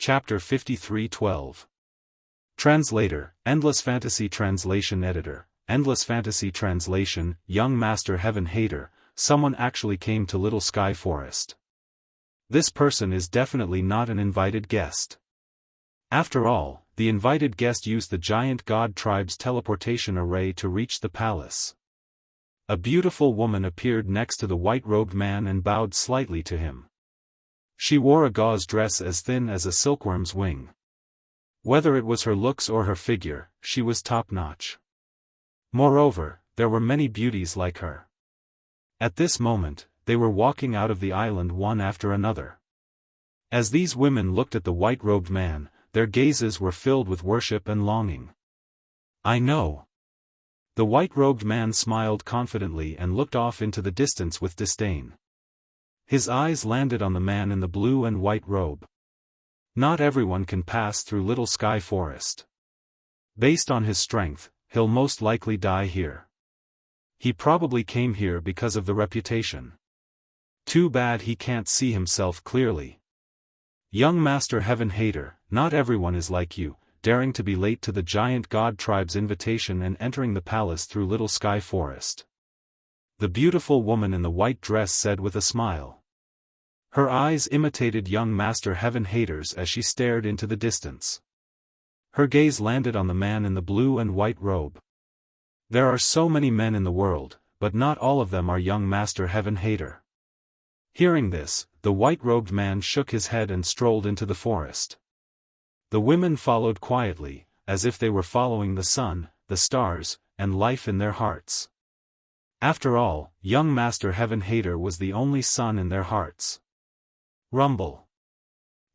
Chapter 53:12. Translator, Endless Fantasy Translation Editor, Endless Fantasy Translation, Young Master Heaven Hater, someone actually came to Little Sky Forest. This person is definitely not an invited guest. After all, the invited guest used the giant god tribe's teleportation array to reach the palace. A beautiful woman appeared next to the white-robed man and bowed slightly to him. She wore a gauze dress as thin as a silkworm's wing. Whether it was her looks or her figure, she was top-notch. Moreover, there were many beauties like her. At this moment, they were walking out of the island one after another. As these women looked at the white-robed man, their gazes were filled with worship and longing. "I know." The white-robed man smiled confidently and looked off into the distance with disdain. His eyes landed on the man in the blue and white robe. Not everyone can pass through Little Sky Forest. Based on his strength, he'll most likely die here. He probably came here because of the reputation. Too bad he can't see himself clearly. Young Master Heaven Hater, not everyone is like you, daring to be late to the giant god tribe's invitation and entering the palace through Little Sky Forest. The beautiful woman in the white dress said with a smile. Her eyes imitated Young Master Heaven Hater's as she stared into the distance. Her gaze landed on the man in the blue and white robe. There are so many men in the world, but not all of them are Young Master Heaven Hater. Hearing this, the white-robed man shook his head and strolled into the forest. The women followed quietly, as if they were following the sun, the stars, and life in their hearts. After all, Young Master Heaven Hater was the only sun in their hearts. Rumble.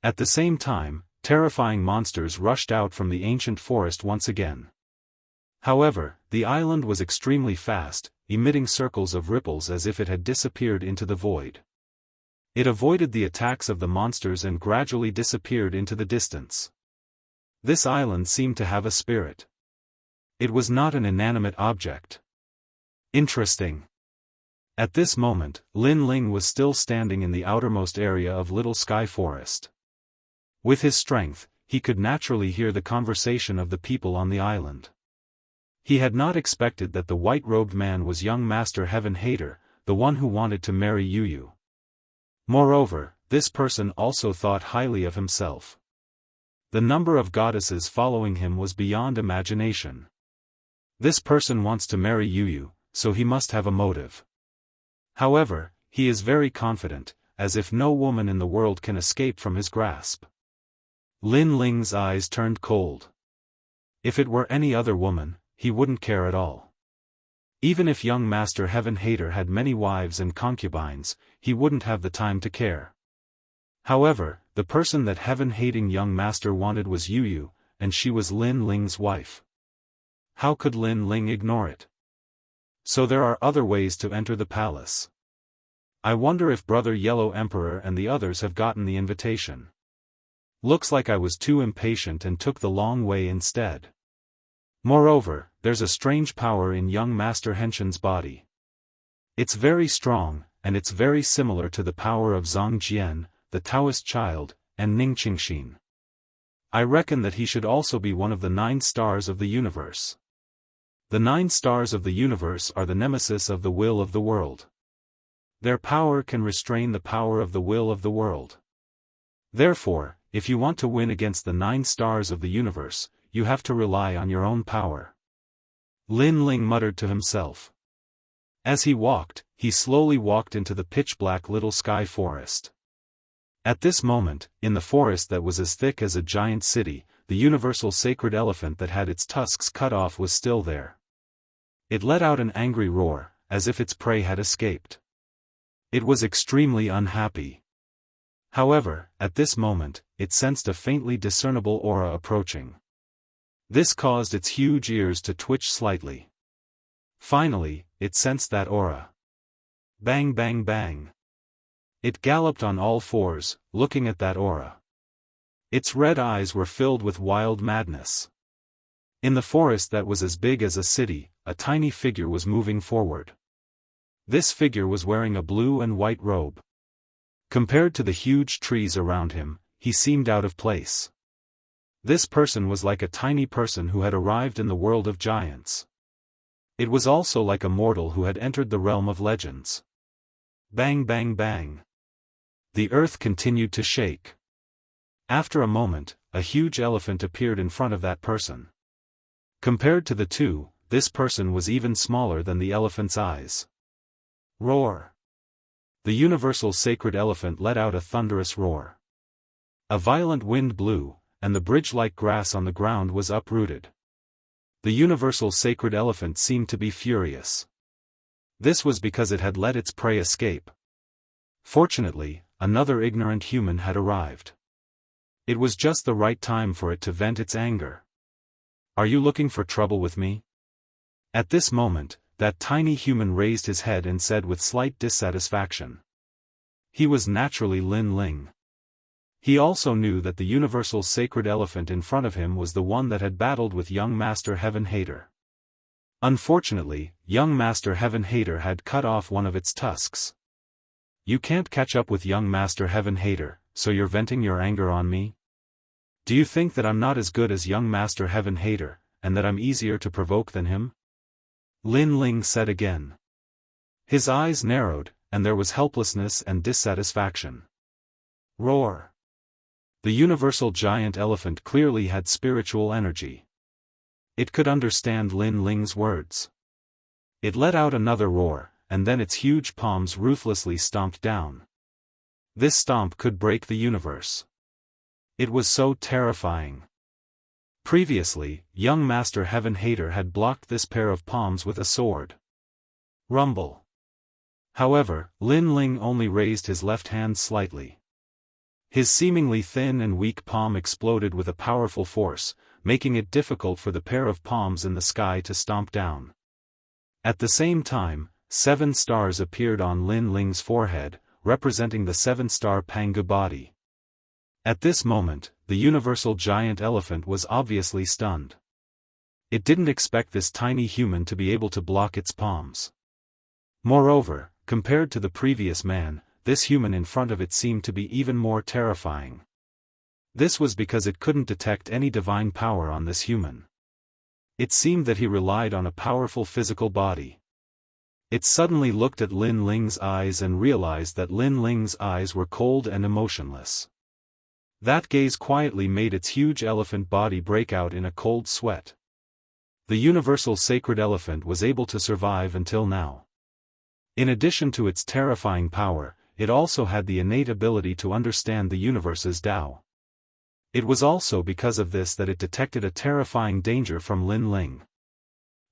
At the same time, terrifying monsters rushed out from the ancient forest once again. However, the island was extremely fast, emitting circles of ripples as if it had disappeared into the void. It avoided the attacks of the monsters and gradually disappeared into the distance. This island seemed to have a spirit. It was not an inanimate object. Interesting. At this moment, Lin Ling was still standing in the outermost area of Little Sky Forest. With his strength, he could naturally hear the conversation of the people on the island. He had not expected that the white-robed man was Young Master Heaven Hater, the one who wanted to marry Yu. Moreover, this person also thought highly of himself. The number of goddesses following him was beyond imagination. This person wants to marry Yu, so he must have a motive. However, he is very confident, as if no woman in the world can escape from his grasp. Lin Ling's eyes turned cold. If it were any other woman, he wouldn't care at all. Even if Young Master Heaven Hater had many wives and concubines, he wouldn't have the time to care. However, the person that heaven-hating Young Master wanted was Yu, and she was Lin Ling's wife. How could Lin Ling ignore it? So there are other ways to enter the palace. I wonder if Brother Yellow Emperor and the others have gotten the invitation. Looks like I was too impatient and took the long way instead. Moreover, there's a strange power in Young Master Henshin's body. It's very strong, and it's very similar to the power of Zhang Jian, the Daoist child, and Ning Qingxin. I reckon that he should also be one of the 9 stars of the universe. The 9 stars of the universe are the nemesis of the will of the world. Their power can restrain the power of the will of the world. Therefore, if you want to win against the 9 stars of the universe, you have to rely on your own power. Lin Ling muttered to himself. As he walked, he slowly walked into the pitch-black Little Sky Forest. At this moment, in the forest that was as thick as a giant city, the universal sacred elephant that had its tusks cut off was still there. It let out an angry roar, as if its prey had escaped. It was extremely unhappy. However, at this moment, it sensed a faintly discernible aura approaching. This caused its huge ears to twitch slightly. Finally, it sensed that aura. Bang bang bang. It galloped on all fours, looking at that aura. Its red eyes were filled with wild madness. In the forest that was as big as a city, a tiny figure was moving forward. This figure was wearing a blue and white robe. Compared to the huge trees around him, he seemed out of place. This person was like a tiny person who had arrived in the world of giants. It was also like a mortal who had entered the realm of legends. Bang bang bang. The earth continued to shake. After a moment, a huge elephant appeared in front of that person. Compared to the two, this person was even smaller than the elephant's eyes. Roar! The universal sacred elephant let out a thunderous roar. A violent wind blew, and the bridge-like grass on the ground was uprooted. The universal sacred elephant seemed to be furious. This was because it had let its prey escape. Fortunately, another ignorant human had arrived. It was just the right time for it to vent its anger. Are you looking for trouble with me? At this moment, that tiny human raised his head and said with slight dissatisfaction. He was naturally Lin Ling. He also knew that the universal sacred elephant in front of him was the one that had battled with young Master Heaven Hater. Unfortunately, young Master Heaven Hater had cut off one of its tusks. You can't catch up with young Master Heaven Hater, so you're venting your anger on me? Do you think that I'm not as good as young Master Heaven Hater, and that I'm easier to provoke than him? Lin Ling said again. His eyes narrowed, and there was helplessness and dissatisfaction. Roar! The universal giant elephant clearly had spiritual energy. It could understand Lin Ling's words. It let out another roar, and then its huge palms ruthlessly stomped down. This stomp could break the universe. It was so terrifying. Previously, young Master Heaven Hater had blocked this pair of palms with a sword. Rumble. However, Lin Ling only raised his left hand slightly. His seemingly thin and weak palm exploded with a powerful force, making it difficult for the pair of palms in the sky to stomp down. At the same time, 7 stars appeared on Lin Ling's forehead, representing the 7-star Pangu body. At this moment, the universal giant elephant was obviously stunned. It didn't expect this tiny human to be able to block its palms. Moreover, compared to the previous man, this human in front of it seemed to be even more terrifying. This was because it couldn't detect any divine power on this human. It seemed that he relied on a powerful physical body. It suddenly looked at Lin Ling's eyes and realized that Lin Ling's eyes were cold and emotionless. That gaze quietly made its huge elephant body break out in a cold sweat. The universal sacred elephant was able to survive until now. In addition to its terrifying power, it also had the innate ability to understand the universe's Tao. It was also because of this that it detected a terrifying danger from Lin Ling.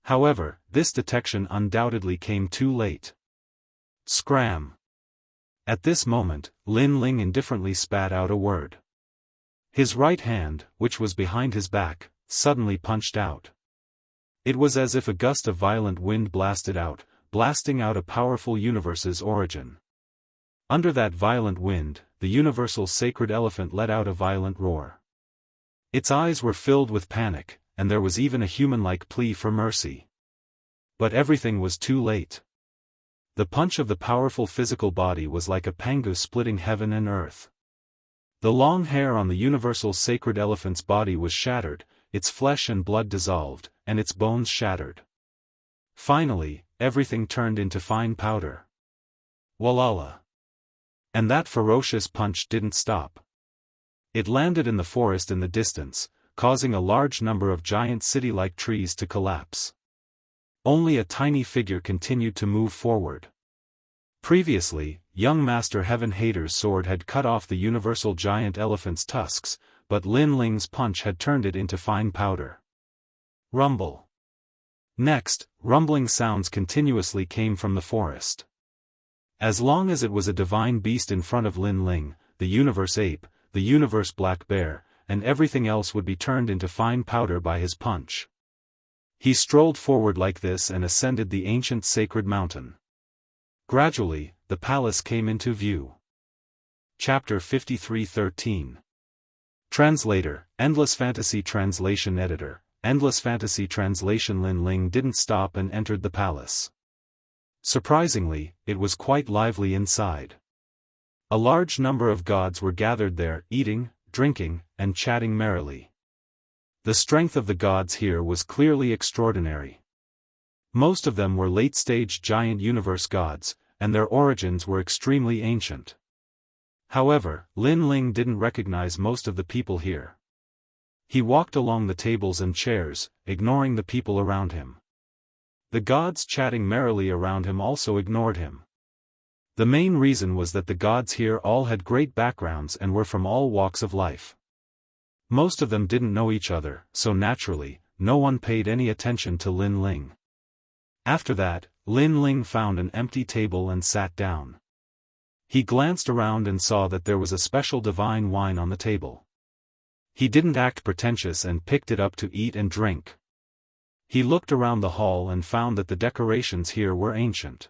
However, this detection undoubtedly came too late. Scram! At this moment, Lin Ling indifferently spat out a word. His right hand, which was behind his back, suddenly punched out. It was as if a gust of violent wind blasted out, blasting out a powerful universe's origin. Under that violent wind, the universal sacred elephant let out a violent roar. Its eyes were filled with panic, and there was even a human-like plea for mercy. But everything was too late. The punch of the powerful physical body was like a pangu splitting heaven and earth. The long hair on the universal sacred elephant's body was shattered, its flesh and blood dissolved, and its bones shattered. Finally, everything turned into fine powder. Walala! And that ferocious punch didn't stop. It landed in the forest in the distance, causing a large number of giant city-like trees to collapse. Only a tiny figure continued to move forward. Previously, young Master Heaven Hater's sword had cut off the universal giant elephant's tusks, but Lin Ling's punch had turned it into fine powder. Rumble. Next, rumbling sounds continuously came from the forest. As long as it was a divine beast in front of Lin Ling, the universe ape, the universe black bear, and everything else would be turned into fine powder by his punch. He strolled forward like this and ascended the ancient sacred mountain. Gradually, the palace came into view. Chapter 53:13. Translator, Endless Fantasy Translation Editor, Endless Fantasy Translation. Lin Ling didn't stop and entered the palace. Surprisingly, it was quite lively inside. A large number of gods were gathered there, eating, drinking, and chatting merrily. The strength of the gods here was clearly extraordinary. Most of them were late-stage giant universe gods, and their origins were extremely ancient. However, Lin Ling didn't recognize most of the people here. He walked along the tables and chairs, ignoring the people around him. The gods chatting merrily around him also ignored him. The main reason was that the gods here all had great backgrounds and were from all walks of life. Most of them didn't know each other, so naturally, no one paid any attention to Lin Ling. After that, Lin Ling found an empty table and sat down. He glanced around and saw that there was a special divine wine on the table. He didn't act pretentious and picked it up to eat and drink. He looked around the hall and found that the decorations here were ancient.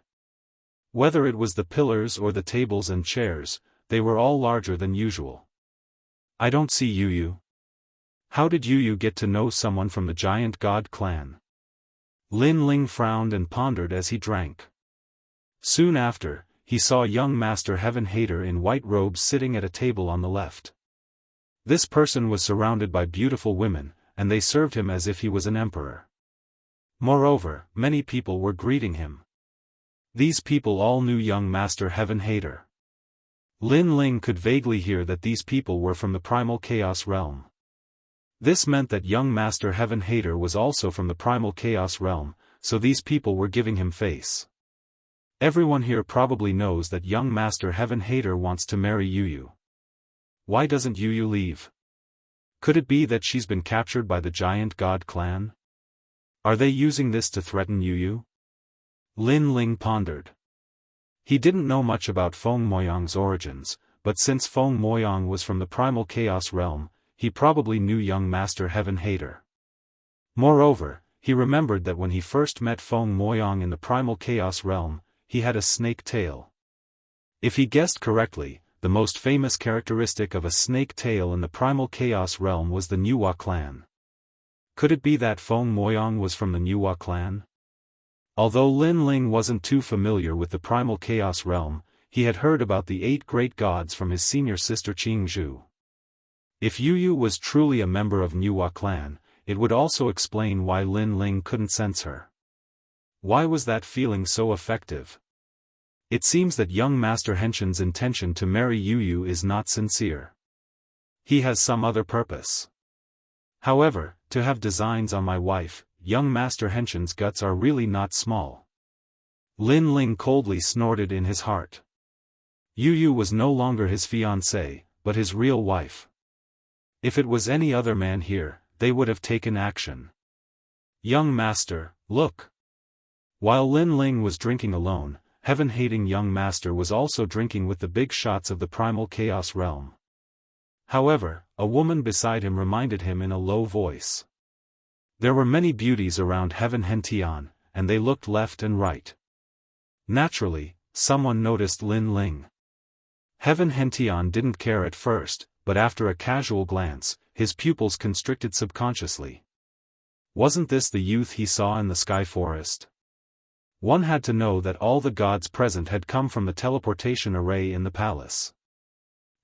Whether it was the pillars or the tables and chairs, they were all larger than usual. "I don't see Yu. How did Yu get to know someone from the giant god clan?" Lin Ling frowned and pondered as he drank. Soon after, he saw young Master Heaven Hater in white robes sitting at a table on the left. This person was surrounded by beautiful women, and they served him as if he was an emperor. Moreover, many people were greeting him. These people all knew young Master Heaven Hater. Lin Ling could vaguely hear that these people were from the primal chaos realm. This meant that young Master Heaven Hater was also from the primal chaos realm, so these people were giving him face. Everyone here probably knows that young Master Heaven Hater wants to marry Yu. Why doesn't Yu leave? Could it be that she's been captured by the giant god clan? Are they using this to threaten Yu? Lin Ling pondered. He didn't know much about Feng Moyang's origins, but since Feng Moyang was from the primal chaos realm, he probably knew young Master Heaven Hater. Moreover, he remembered that when he first met Feng Moyang in the primal chaos realm, he had a snake tail. If he guessed correctly, the most famous characteristic of a snake tail in the primal chaos realm was the Nuwa clan. Could it be that Feng Moyang was from the Nuwa clan? Although Lin Ling wasn't too familiar with the primal chaos realm, he had heard about the 8 great gods from his senior sister Jianghu. If Yu was truly a member of Nuwa clan, it would also explain why Lin Ling couldn't sense her. Why was that feeling so effective? It seems that young Master Henshin's intention to marry Yu is not sincere. He has some other purpose. However, to have designs on my wife, young Master Henshin's guts are really not small. Lin Ling coldly snorted in his heart. Yu was no longer his fiancée, but his real wife. If it was any other man here, they would have taken action. Young Master, look. While Lin Ling was drinking alone, heaven-hating young Master was also drinking with the big shots of the primal chaos realm. However, a woman beside him reminded him in a low voice. There were many beauties around Heaven Hentian, and they looked left and right. Naturally, someone noticed Lin Ling. Heaven Hentian didn't care at first, but after a casual glance, his pupils constricted subconsciously. Wasn't this the youth he saw in the sky forest? One had to know that all the gods present had come from the teleportation array in the palace.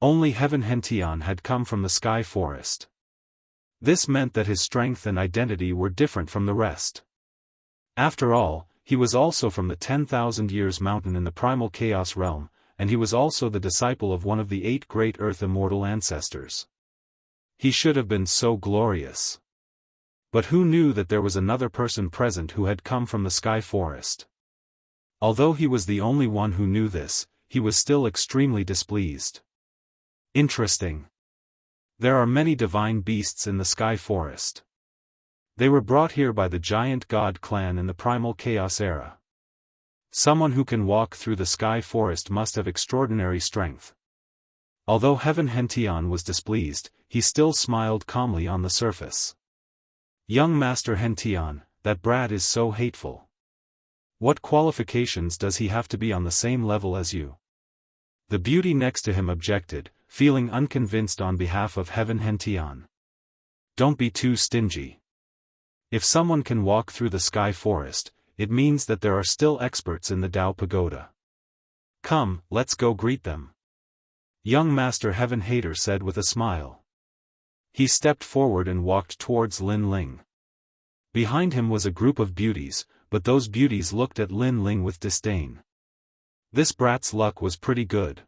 Only Heaven Hentian had come from the sky forest. This meant that his strength and identity were different from the rest. After all, he was also from the 10,000 Years Mountain in the primal chaos realm, and he was also the disciple of one of the 8 great Earth Immortal ancestors. He should have been so glorious. But who knew that there was another person present who had come from the sky forest? Although he was the only one who knew this, he was still extremely displeased. Interesting. There are many divine beasts in the sky forest. They were brought here by the giant god clan in the primal chaos era. Someone who can walk through the sky forest must have extraordinary strength. Although Heaven Hentian was displeased, he still smiled calmly on the surface. Young Master Hentian, that brat is so hateful. What qualifications does he have to be on the same level as you? The beauty next to him objected, feeling unconvinced on behalf of Heaven Hentian. Don't be too stingy. If someone can walk through the sky forest, it means that there are still experts in the Dao Pagoda. Come, let's go greet them. Young Master Heaven Hater said with a smile. He stepped forward and walked towards Lin Ling. Behind him was a group of beauties, but those beauties looked at Lin Ling with disdain. This brat's luck was pretty good.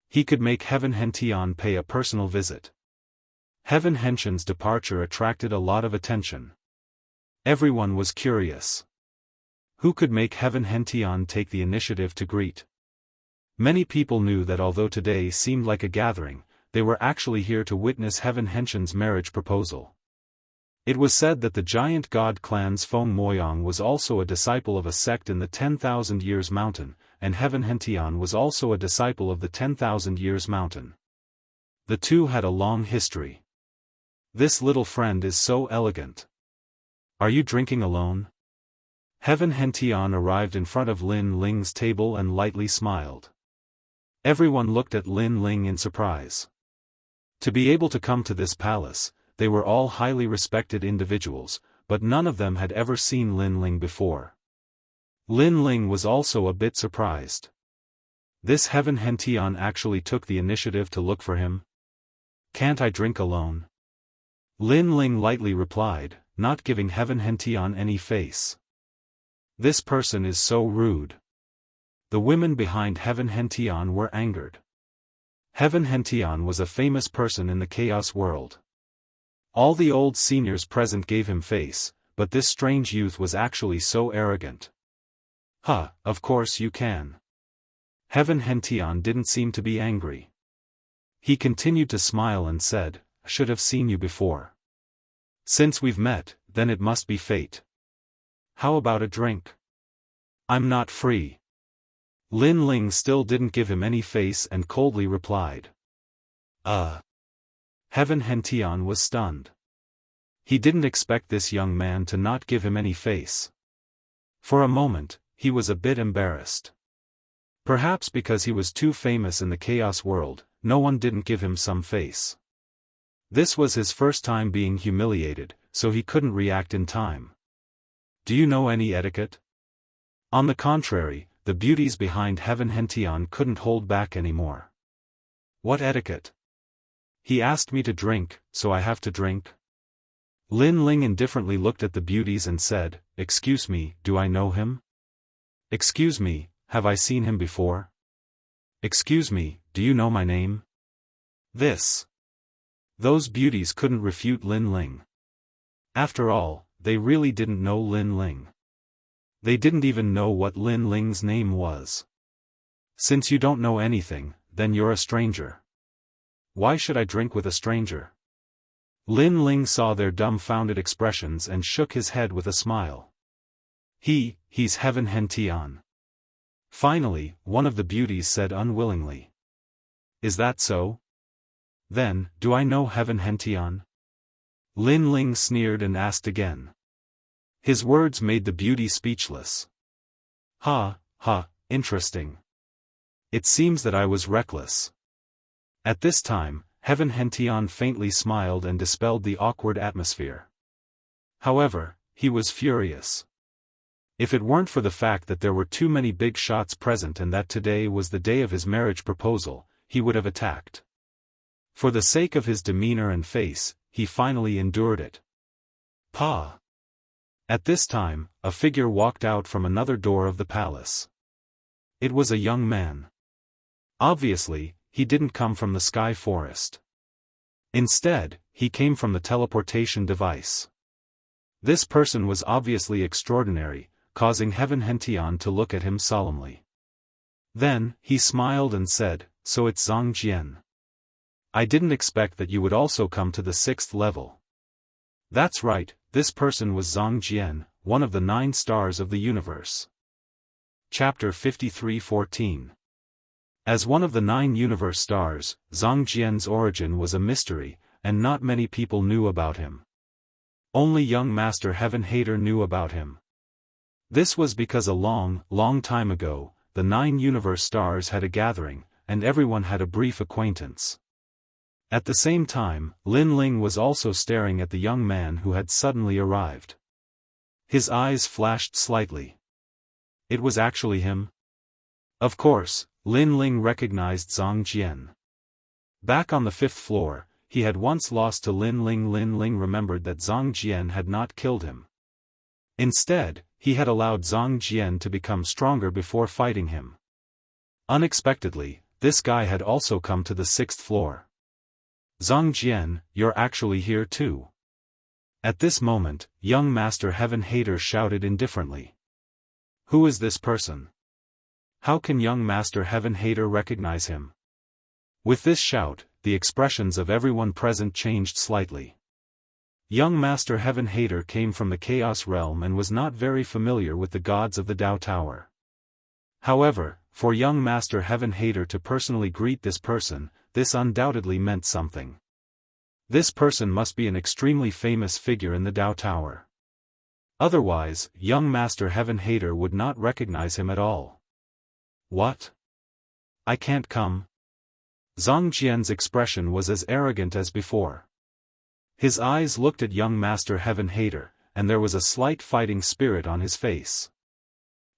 He could make Heaven Hentian pay a personal visit. Heaven Hentian's departure attracted a lot of attention. Everyone was curious. Who could make Heaven Hentian take the initiative to greet? Many people knew that although today seemed like a gathering, they were actually here to witness Heaven Hentian's marriage proposal. It was said that the giant god clan's Feng Moyang was also a disciple of a sect in the 10,000 Years Mountain, and Heaven Hentian was also a disciple of the 10,000 Years Mountain. The two had a long history. This little friend is so elegant. Are you drinking alone? Heaven Hentian arrived in front of Lin Ling's table and lightly smiled. Everyone looked at Lin Ling in surprise. To be able to come to this palace, they were all highly respected individuals, but none of them had ever seen Lin Ling before. Lin Ling was also a bit surprised. This Heaven Hentian actually took the initiative to look for him? Can't I drink alone? Lin Ling lightly replied, not giving Heaven Hentian any face. This person is so rude. The women behind Heaven Hentian were angered. Heaven Hentian was a famous person in the chaos world. All the old seniors present gave him face, but this strange youth was actually so arrogant. Of course you can. Heaven Hentian didn't seem to be angry. He continued to smile and said, I should have seen you before. Since we've met, then it must be fate. How about a drink? I'm not free. Lin Ling still didn't give him any face and coldly replied. Heaven Hentian was stunned. He didn't expect this young man to not give him any face. For a moment, he was a bit embarrassed. Perhaps because he was too famous in the chaos world, no one didn't give him some face. This was his first time being humiliated, so he couldn't react in time. Do you know any etiquette? On the contrary, the beauties behind Heaven Hentian couldn't hold back anymore. What etiquette? He asked me to drink, so I have to drink? Lin Ling indifferently looked at the beauties and said, Excuse me, do I know him? Excuse me, have I seen him before? Excuse me, do you know my name? Those beauties couldn't refute Lin Ling. After all, they really didn't know Lin Ling. They didn't even know what Lin Ling's name was. Since you don't know anything, then you're a stranger. Why should I drink with a stranger? Lin Ling saw their dumbfounded expressions and shook his head with a smile. He's Heaven Hentian. Finally, one of the beauties said unwillingly. Is that so? Then, do I know Heaven Hentian? Lin Ling sneered and asked again. His words made the beauty speechless. Interesting. It seems that I was reckless. At this time, Heaven Hentian faintly smiled and dispelled the awkward atmosphere. However, he was furious. If it weren't for the fact that there were too many big shots present and that today was the day of his marriage proposal, he would have attacked. For the sake of his demeanor and face, he finally endured it. At this time, a figure walked out from another door of the palace. It was a young man. Obviously, he didn't come from the Sky Forest. Instead, he came from the teleportation device. This person was obviously extraordinary, causing Heaven Hentian to look at him solemnly. Then, he smiled and said, So it's Zhang Jian. I didn't expect that you would also come to the 6th level. That's right, this person was Zhang Jian, one of the 9 stars of the universe. Chapter 53:14. As one of the 9 universe stars, Zhang Jian's origin was a mystery, and not many people knew about him. Only young Master Heaven Hater knew about him. This was because a long time ago, the 9 universe stars had a gathering, and everyone had a brief acquaintance. At the same time, Lin Ling was also staring at the young man who had suddenly arrived. His eyes flashed slightly. It was actually him? Of course, Lin Ling recognized Zhang Jian. Back on the 5th floor, he had once lost to Lin Ling. Lin Ling remembered that Zhang Jian had not killed him. Instead, he had allowed Zhang Jian to become stronger before fighting him. Unexpectedly, this guy had also come to the 6th floor. Zhang Jian, you're actually here too. At this moment, young Master Heaven Hater shouted indifferently. Who is this person? How can young Master Heaven Hater recognize him? With this shout, the expressions of everyone present changed slightly. Young Master Heaven Hater came from the Chaos Realm and was not very familiar with the gods of the Dao Tower. However, for young Master Heaven Hater to personally greet this person, this undoubtedly meant something. This person must be an extremely famous figure in the Dao Tower. Otherwise, young Master Heaven Hater would not recognize him at all. What? I can't come? Zhang Jian's expression was as arrogant as before. His eyes looked at young Master Heaven Hater, and there was a slight fighting spirit on his face.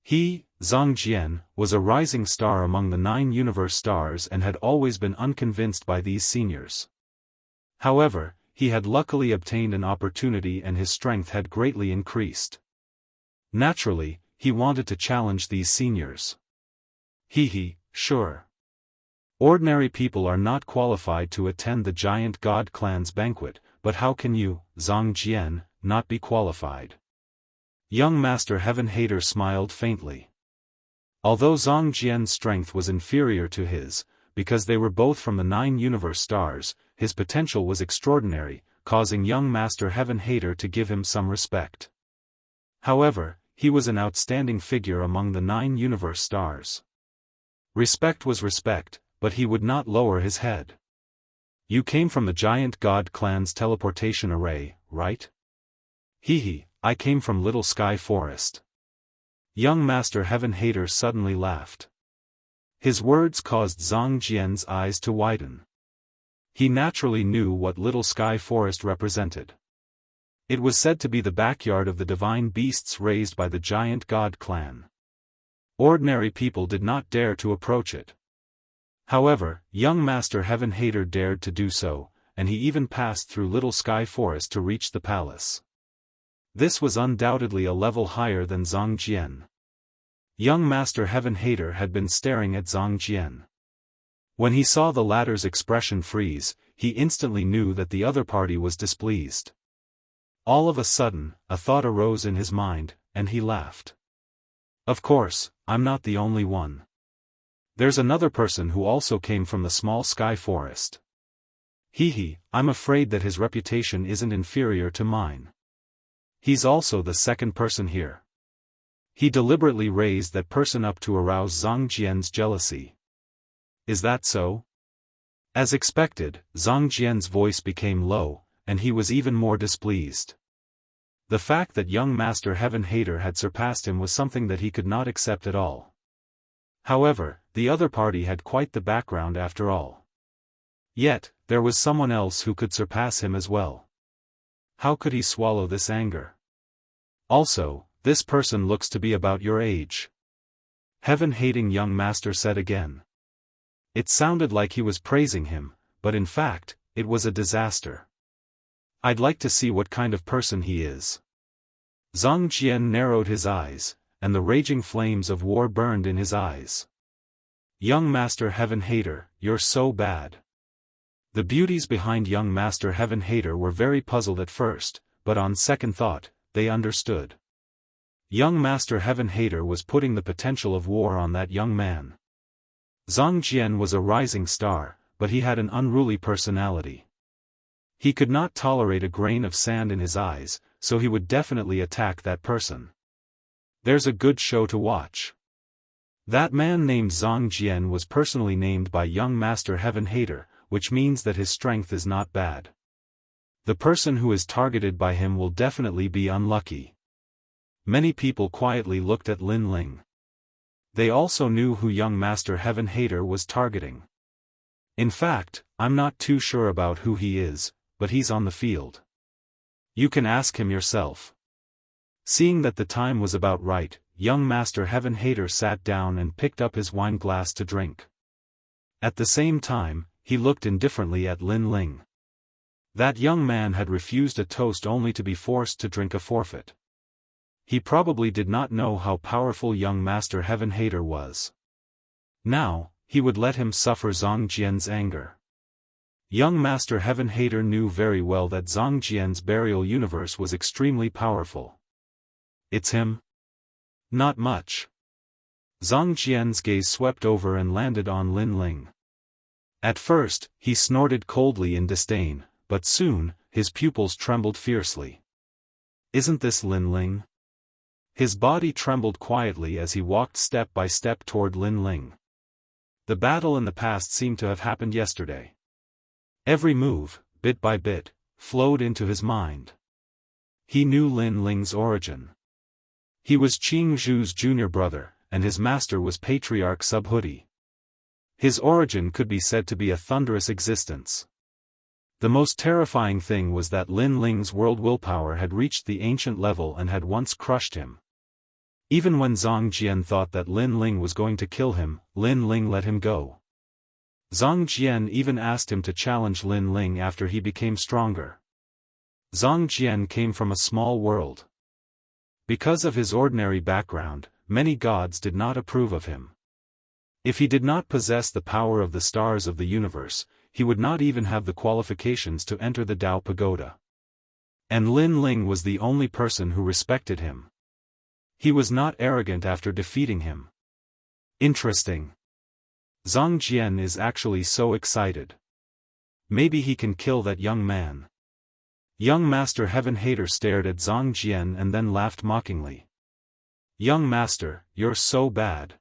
He, Zhang Jian, was a rising star among the 9 universe stars and had always been unconvinced by these seniors. However, he had luckily obtained an opportunity and his strength had greatly increased. Naturally, he wanted to challenge these seniors. Sure. Ordinary people are not qualified to attend the giant god clan's banquet, but how can you, Zhang Jian, not be qualified? Young Master Heaven Hater smiled faintly. Although Zhang Jian's strength was inferior to his, because they were both from the 9 universe stars, his potential was extraordinary, causing young Master Heaven Hater to give him some respect. However, he was an outstanding figure among the 9 universe stars. Respect was respect, but he would not lower his head. You came from the giant god clan's teleportation array, right? I came from Little Sky Forest. Young Master Heaven Hater suddenly laughed. His words caused Zhang Jian's eyes to widen. He naturally knew what Little Sky Forest represented. It was said to be the backyard of the divine beasts raised by the giant god clan. Ordinary people did not dare to approach it. However, young Master Heaven Hater dared to do so, and he even passed through Little Sky Forest to reach the palace. This was undoubtedly a level higher than Zhang Jian. Young Master Heaven Hater had been staring at Zhang Jian. When he saw the latter's expression freeze, he instantly knew that the other party was displeased. All of a sudden, a thought arose in his mind, and he laughed. Of course, I'm not the only one. There's another person who also came from the small sky forest. I'm afraid that his reputation isn't inferior to mine. He's also the second person here. He deliberately raised that person up to arouse Zhang Jian's jealousy. Is that so? As expected, Zhang Jian's voice became low, and he was even more displeased. The fact that young Master Heaven Hater had surpassed him was something that he could not accept at all. However, the other party had quite the background after all. Yet, there was someone else who could surpass him as well. How could he swallow this anger? Also, this person looks to be about your age. Heaven-hating young master said again. It sounded like he was praising him, but in fact, it was a disaster. I'd like to see what kind of person he is. Zhang Jian narrowed his eyes, and the raging flames of war burned in his eyes. Young Master Heaven Hater, you're so bad. The beauties behind young Master Heaven Hater were very puzzled at first, but on second thought, they understood. Young Master Heaven Hater was putting the potential of war on that young man. Zhang Jian was a rising star, but he had an unruly personality. He could not tolerate a grain of sand in his eyes, so he would definitely attack that person. There's a good show to watch. That man named Zhang Jian was personally named by young Master Heaven Hater, which means that his strength is not bad. The person who is targeted by him will definitely be unlucky. Many people quietly looked at Lin Ling. They also knew who young Master Heaven Hater was targeting. In fact, I'm not too sure about who he is, but he's on the field. You can ask him yourself. Seeing that the time was about right, young Master Heaven Hater sat down and picked up his wine glass to drink. At the same time, he looked indifferently at Lin Ling. That young man had refused a toast only to be forced to drink a forfeit. He probably did not know how powerful young Master Heaven Hater was. Now, he would let him suffer Zhang Jian's anger. Young Master Heaven Hater knew very well that Zhang Jian's burial universe was extremely powerful. It's him? Not much. Zhang Jian's gaze swept over and landed on Lin Ling. At first, he snorted coldly in disdain, but soon, his pupils trembled fiercely. Isn't this Lin Ling? His body trembled quietly as he walked step by step toward Lin Ling. The battle in the past seemed to have happened yesterday. Every move, bit by bit, flowed into his mind. He knew Lin Ling's origin. He was Qing Zhu's junior brother, and his master was Patriarch Subhuti. His origin could be said to be a thunderous existence. The most terrifying thing was that Lin Ling's world willpower had reached the ancient level and had once crushed him. Even when Zhang Jian thought that Lin Ling was going to kill him, Lin Ling let him go. Zhang Jian even asked him to challenge Lin Ling after he became stronger. Zhang Jian came from a small world. Because of his ordinary background, many gods did not approve of him. If he did not possess the power of the stars of the universe, he would not even have the qualifications to enter the Dao Pagoda. And Lin Ling was the only person who respected him. He was not arrogant after defeating him. Interesting. Zhang Jian is actually so excited. Maybe he can kill that young man. Young Master Heaven Hater stared at Zhang Jian and then laughed mockingly. Young Master, you're so bad.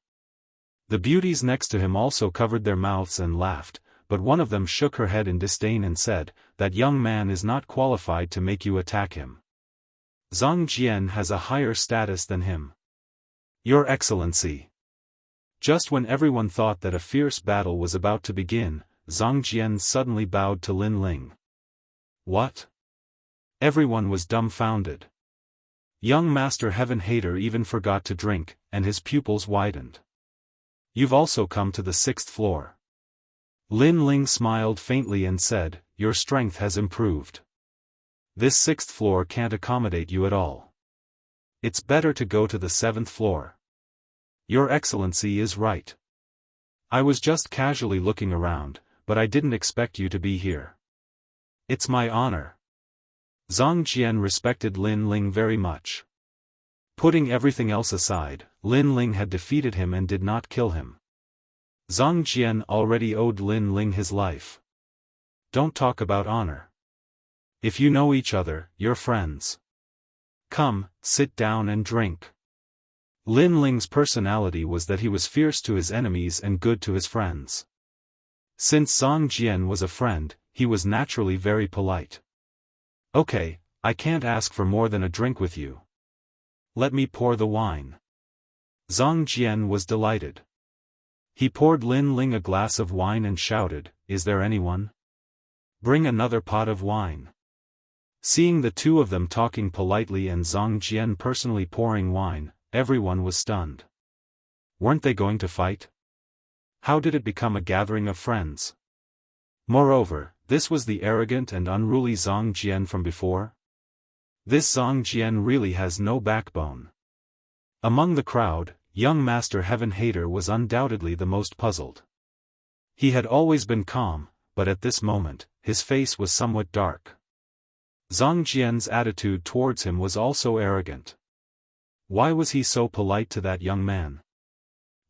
The beauties next to him also covered their mouths and laughed, but one of them shook her head in disdain and said, that young man is not qualified to make you attack him. Zhang Jian has a higher status than him. Your Excellency. Just when everyone thought that a fierce battle was about to begin, Zhang Jian suddenly bowed to Lin Ling. What? Everyone was dumbfounded. Young Master Heaven Hater even forgot to drink, and his pupils widened. You've also come to the 6th floor. Lin Ling smiled faintly and said, your strength has improved. This 6th floor can't accommodate you at all. It's better to go to the 7th floor. Your Excellency is right. I was just casually looking around, but I didn't expect you to be here. It's my honor. Zhang Jian respected Lin Ling very much. Putting everything else aside, Lin Ling had defeated him and did not kill him. Zhang Jian already owed Lin Ling his life. Don't talk about honor. If you know each other, you're friends. Come, sit down and drink. Lin Ling's personality was that he was fierce to his enemies and good to his friends. Since Zhang Jian was a friend, he was naturally very polite. Okay, I can't ask for more than a drink with you. Let me pour the wine. Zhang Jian was delighted. He poured Lin Ling a glass of wine and shouted, is there anyone? Bring another pot of wine. Seeing the two of them talking politely and Zhang Jian personally pouring wine, everyone was stunned. Weren't they going to fight? How did it become a gathering of friends? Moreover, this was the arrogant and unruly Zhang Jian from before? This Zhang Jian really has no backbone. Among the crowd, young Master Heaven Hater was undoubtedly the most puzzled. He had always been calm, but at this moment, his face was somewhat dark. Zhang Jian's attitude towards him was also arrogant. Why was he so polite to that young man?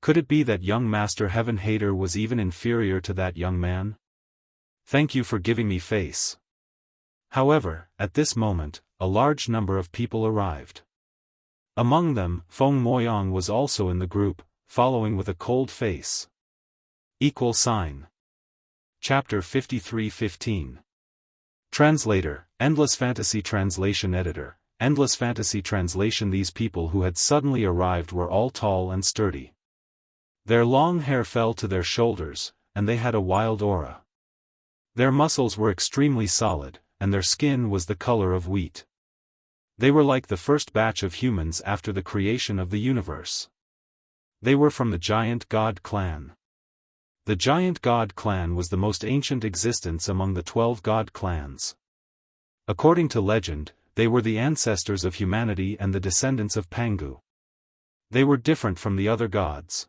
Could it be that young Master Heaven Hater was even inferior to that young man? Thank you for giving me face. However, at this moment, a large number of people arrived. Among them, Feng Moyang was also in the group, following with a cold face. == Chapter 53:15. Translator, Endless Fantasy Translation Editor, Endless Fantasy Translation. These people who had suddenly arrived were all tall and sturdy. Their long hair fell to their shoulders, and they had a wild aura. Their muscles were extremely solid, and their skin was the color of wheat. They were like the first batch of humans after the creation of the universe. They were from the Giant God clan. The Giant God clan was the most ancient existence among the 12 God clans. According to legend, they were the ancestors of humanity and the descendants of Pangu. They were different from the other gods.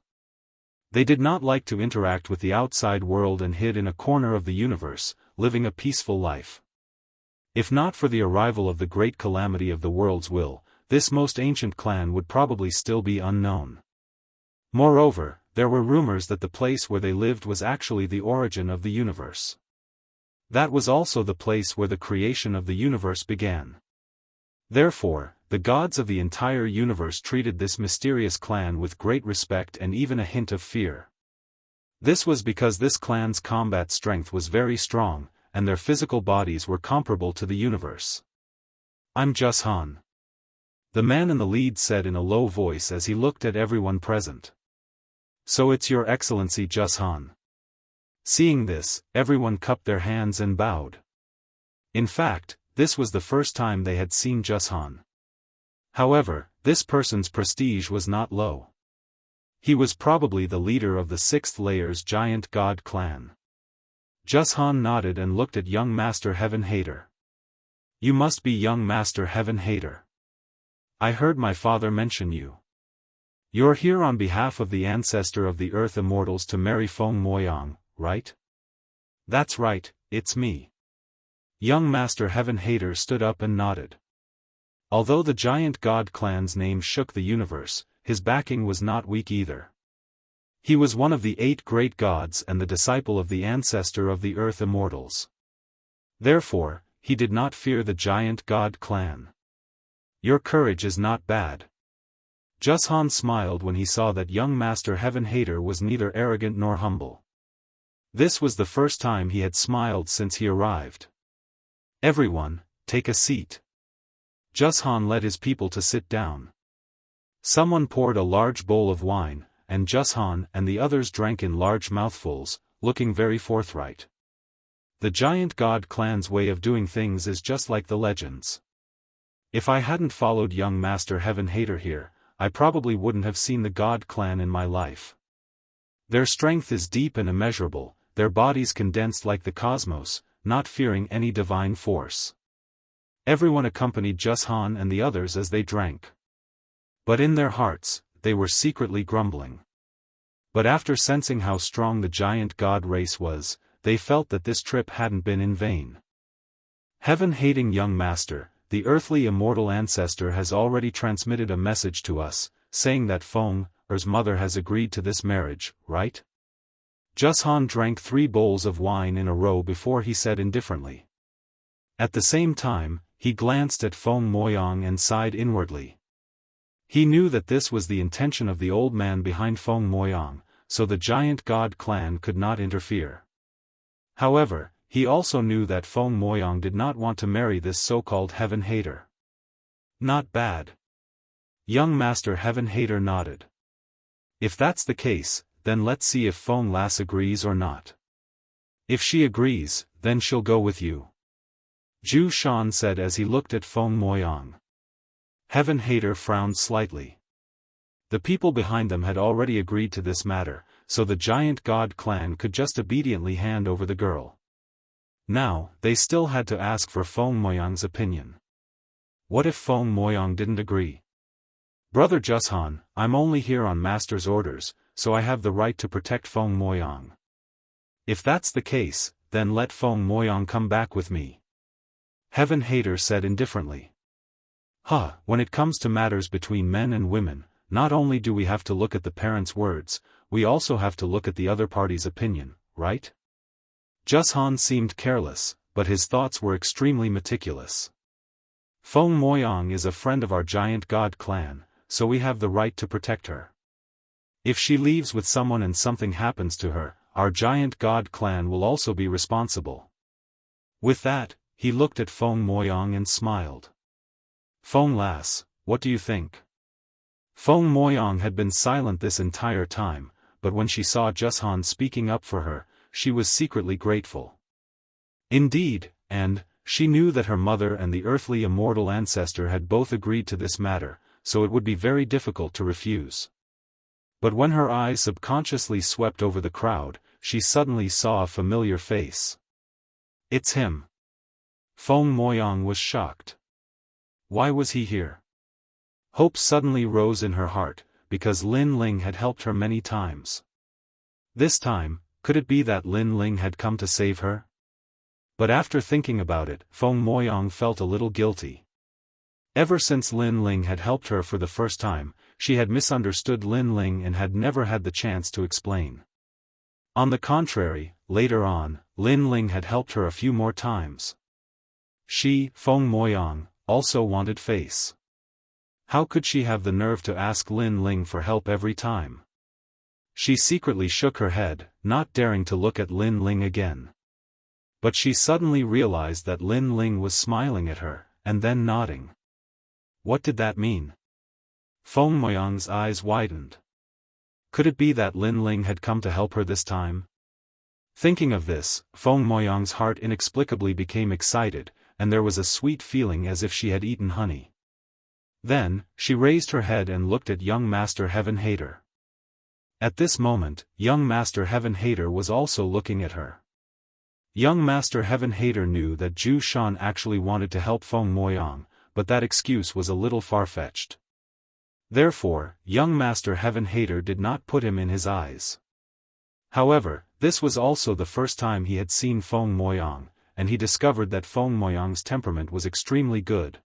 They did not like to interact with the outside world and hid in a corner of the universe, living a peaceful life. If not for the arrival of the great calamity of the world's will, this most ancient clan would probably still be unknown. Moreover, there were rumors that the place where they lived was actually the origin of the universe. That was also the place where the creation of the universe began. Therefore, the gods of the entire universe treated this mysterious clan with great respect and even a hint of fear. This was because this clan's combat strength was very strong, and their physical bodies were comparable to the universe. "I'm Jushan," the man in the lead said in a low voice as he looked at everyone present. "So it's your excellency Jushan." Seeing this, everyone cupped their hands and bowed. In fact, this was the first time they had seen Jushan. However, this person's prestige was not low. He was probably the leader of the 6th layer's giant god clan. Jushan nodded and looked at young Master Heaven Hater. "You must be young Master Heaven Hater. I heard my father mention you. You're here on behalf of the ancestor of the Earth Immortals to marry Feng Moyang, right?" "That's right, it's me." Young Master Heaven Hater stood up and nodded. Although the giant god clan's name shook the universe, his backing was not weak either. He was one of the 8 great gods and the disciple of the ancestor of the Earth Immortals. Therefore, he did not fear the giant god clan. "Your courage is not bad." Jushan smiled when he saw that young Master Heaven Hater was neither arrogant nor humble. This was the first time he had smiled since he arrived. "Everyone, take a seat." Jushan led his people to sit down. Someone poured a large bowl of wine, and Jushan and the others drank in large mouthfuls, looking very forthright. The giant god clan's way of doing things is just like the legends. If I hadn't followed young Master Heaven Hater here, I probably wouldn't have seen the god clan in my life. Their strength is deep and immeasurable, their bodies condensed like the cosmos, not fearing any divine force. Everyone accompanied Jushan and the others as they drank. But in their hearts, they were secretly grumbling. But after sensing how strong the giant god race was, they felt that this trip hadn't been in vain. "Heaven-hating young master, the earthly immortal ancestor has already transmitted a message to us, saying that Feng Er's mother has agreed to this marriage, right?" Jushan drank 3 bowls of wine in a row before he said indifferently. At the same time, he glanced at Feng Moyang and sighed inwardly. He knew that this was the intention of the old man behind Feng Moyang, so the giant god clan could not interfere. However, he also knew that Feng Moyang did not want to marry this so-called Heaven Hater. "Not bad." Young Master Heaven Hater nodded. "If that's the case, then let's see if Feng Lass agrees or not. If she agrees, then she'll go with you," Zhu Shan said as he looked at Feng Moyang. Heaven Hater frowned slightly. The people behind them had already agreed to this matter, so the giant god clan could just obediently hand over the girl. Now, they still had to ask for Feng Moyang's opinion. What if Feng Moyang didn't agree? "Brother Jushan, I'm only here on Master's orders, so I have the right to protect Feng Moyang. If that's the case, then let Feng Moyang come back with me," Heaven Hater said indifferently. When it comes to matters between men and women, not only do we have to look at the parents' words, we also have to look at the other party's opinion, right?" Jushan seemed careless, but his thoughts were extremely meticulous. "Feng Moyang is a friend of our giant god clan, so we have the right to protect her. If she leaves with someone and something happens to her, our giant god clan will also be responsible." With that, he looked at Feng Moyang and smiled. "Feng Lass, what do you think?" Feng Moyang had been silent this entire time, but when she saw Jushan speaking up for her, she was secretly grateful. Indeed, and she knew that her mother and the earthly immortal ancestor had both agreed to this matter, so it would be very difficult to refuse. But when her eyes subconsciously swept over the crowd, she suddenly saw a familiar face. "It's him." Feng Moyang was shocked. Why was he here? Hope suddenly rose in her heart, because Lin Ling had helped her many times. This time, could it be that Lin Ling had come to save her? But after thinking about it, Feng Moyang felt a little guilty. Ever since Lin Ling had helped her for the first time, she had misunderstood Lin Ling and had never had the chance to explain. On the contrary, later on, Lin Ling had helped her a few more times. She, Feng Moyang, also wanted face. How could she have the nerve to ask Lin Ling for help every time? She secretly shook her head, not daring to look at Lin Ling again. But she suddenly realized that Lin Ling was smiling at her, and then nodding. What did that mean? Feng Moyang's eyes widened. Could it be that Lin Ling had come to help her this time? Thinking of this, Feng Moyang's heart inexplicably became excited, and there was a sweet feeling as if she had eaten honey. Then, she raised her head and looked at young Master Heaven Hater. At this moment, young Master Heaven Hater was also looking at her. Young Master Heaven Hater knew that Zhu Shan actually wanted to help Feng Moyang, but that excuse was a little far-fetched. Therefore, young Master Heaven Hater did not put him in his eyes. However, this was also the first time he had seen Feng Moyang, and he discovered that Feng Moyang's temperament was extremely good.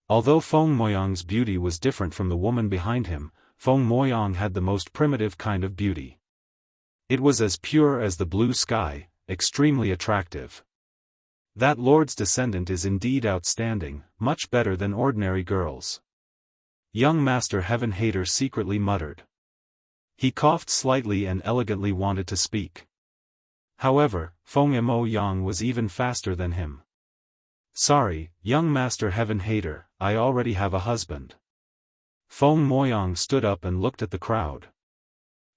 Although Feng Moyang's beauty was different from the woman behind him, Feng Moyang had the most primitive kind of beauty. It was as pure as the blue sky, extremely attractive. That lord's descendant is indeed outstanding, much better than ordinary girls. Young Master Heaven Hater secretly muttered. He coughed slightly and elegantly wanted to speak. However, Feng Moyang was even faster than him. Sorry, young Master Heaven Hater, I already have a husband. Feng Moyang stood up and looked at the crowd.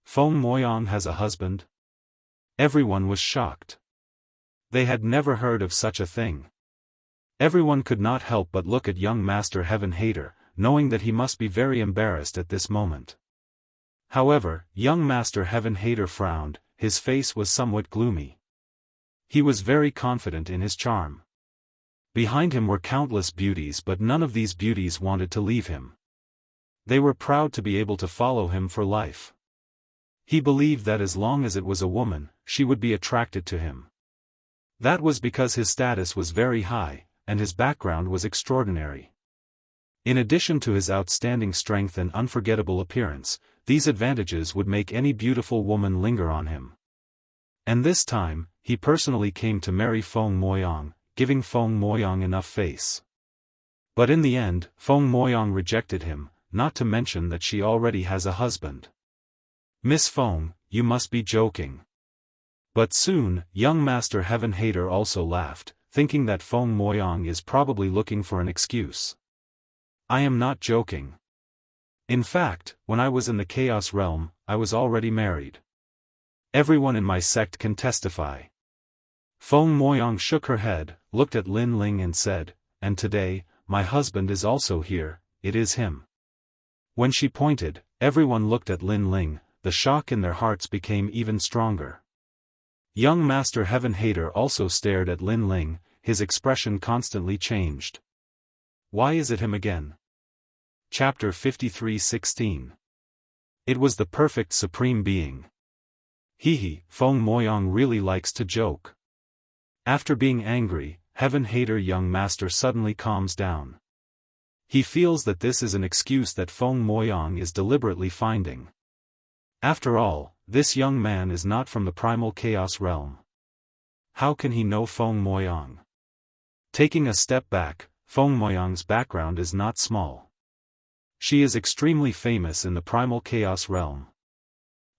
Feng Moyang has a husband? Everyone was shocked. They had never heard of such a thing. Everyone could not help but look at young Master Heaven Hater, knowing that he must be very embarrassed at this moment. However, young Master Heaven Hater frowned, his face was somewhat gloomy. He was very confident in his charm. Behind him were countless beauties, but none of these beauties wanted to leave him. They were proud to be able to follow him for life. He believed that as long as it was a woman, she would be attracted to him. That was because his status was very high, and his background was extraordinary. In addition to his outstanding strength and unforgettable appearance, these advantages would make any beautiful woman linger on him. And this time, he personally came to marry Feng Moyang, giving Feng Moyang enough face. But in the end, Feng Moyang rejected him, not to mention that she already has a husband. Miss Feng, you must be joking. But soon, young Master Heaven Hater also laughed, thinking that Feng Moyang is probably looking for an excuse. I am not joking. In fact, when I was in the Chaos Realm, I was already married. Everyone in my sect can testify. Feng Moyang shook her head, looked at Lin Ling and said, and today, my husband is also here, it is him. When she pointed, everyone looked at Lin Ling, the shock in their hearts became even stronger. Young Master Heaven Hater also stared at Lin Ling, his expression constantly changed. Why is it him again? Chapter 53:16. It was the perfect supreme being. Feng Moyang really likes to joke. After being angry, Heaven Hater young master suddenly calms down. He feels that this is an excuse that Feng Moyang is deliberately finding. After all, this young man is not from the primal chaos realm. How can he know Feng Moyang? Taking a step back, Feng Moyang's background is not small. She is extremely famous in the primal chaos realm.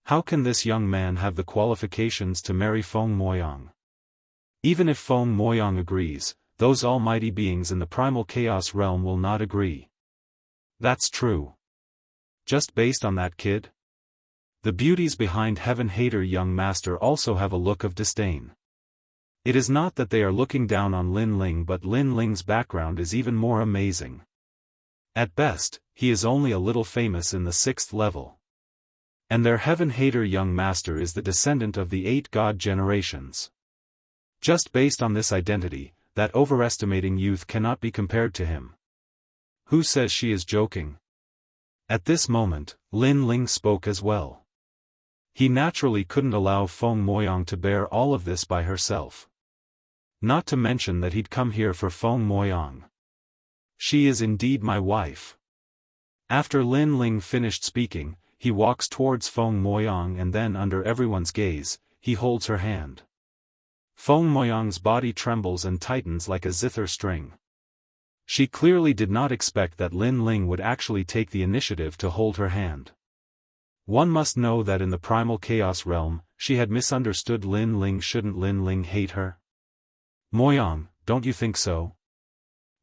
How can this young man have the qualifications to marry Feng Moyang? Even if Feng Moyang agrees, those almighty beings in the primal chaos realm will not agree. That's true. Just based on that kid? The beauties behind Heaven Hater young master also have a look of disdain. It is not that they are looking down on Lin Ling, but Lin Ling's background is even more amazing. At best, he is only a little famous in the 6th level. And their Heaven Hater young master is the descendant of the 8 god generations. Just based on this identity, that overestimating youth cannot be compared to him. Who says she is joking? At this moment, Lin Ling spoke as well. He naturally couldn't allow Feng Moyang to bear all of this by herself. Not to mention that he'd come here for Feng Moyang. She is indeed my wife. After Lin Ling finished speaking, he walks towards Feng Moyang and then under everyone's gaze, he holds her hand. Feng Moyang's body trembles and tightens like a zither string. She clearly did not expect that Lin Ling would actually take the initiative to hold her hand. One must know that in the primal chaos realm, she had misunderstood Lin Ling. Shouldn't Lin Ling hate her? Moyang, don't you think so?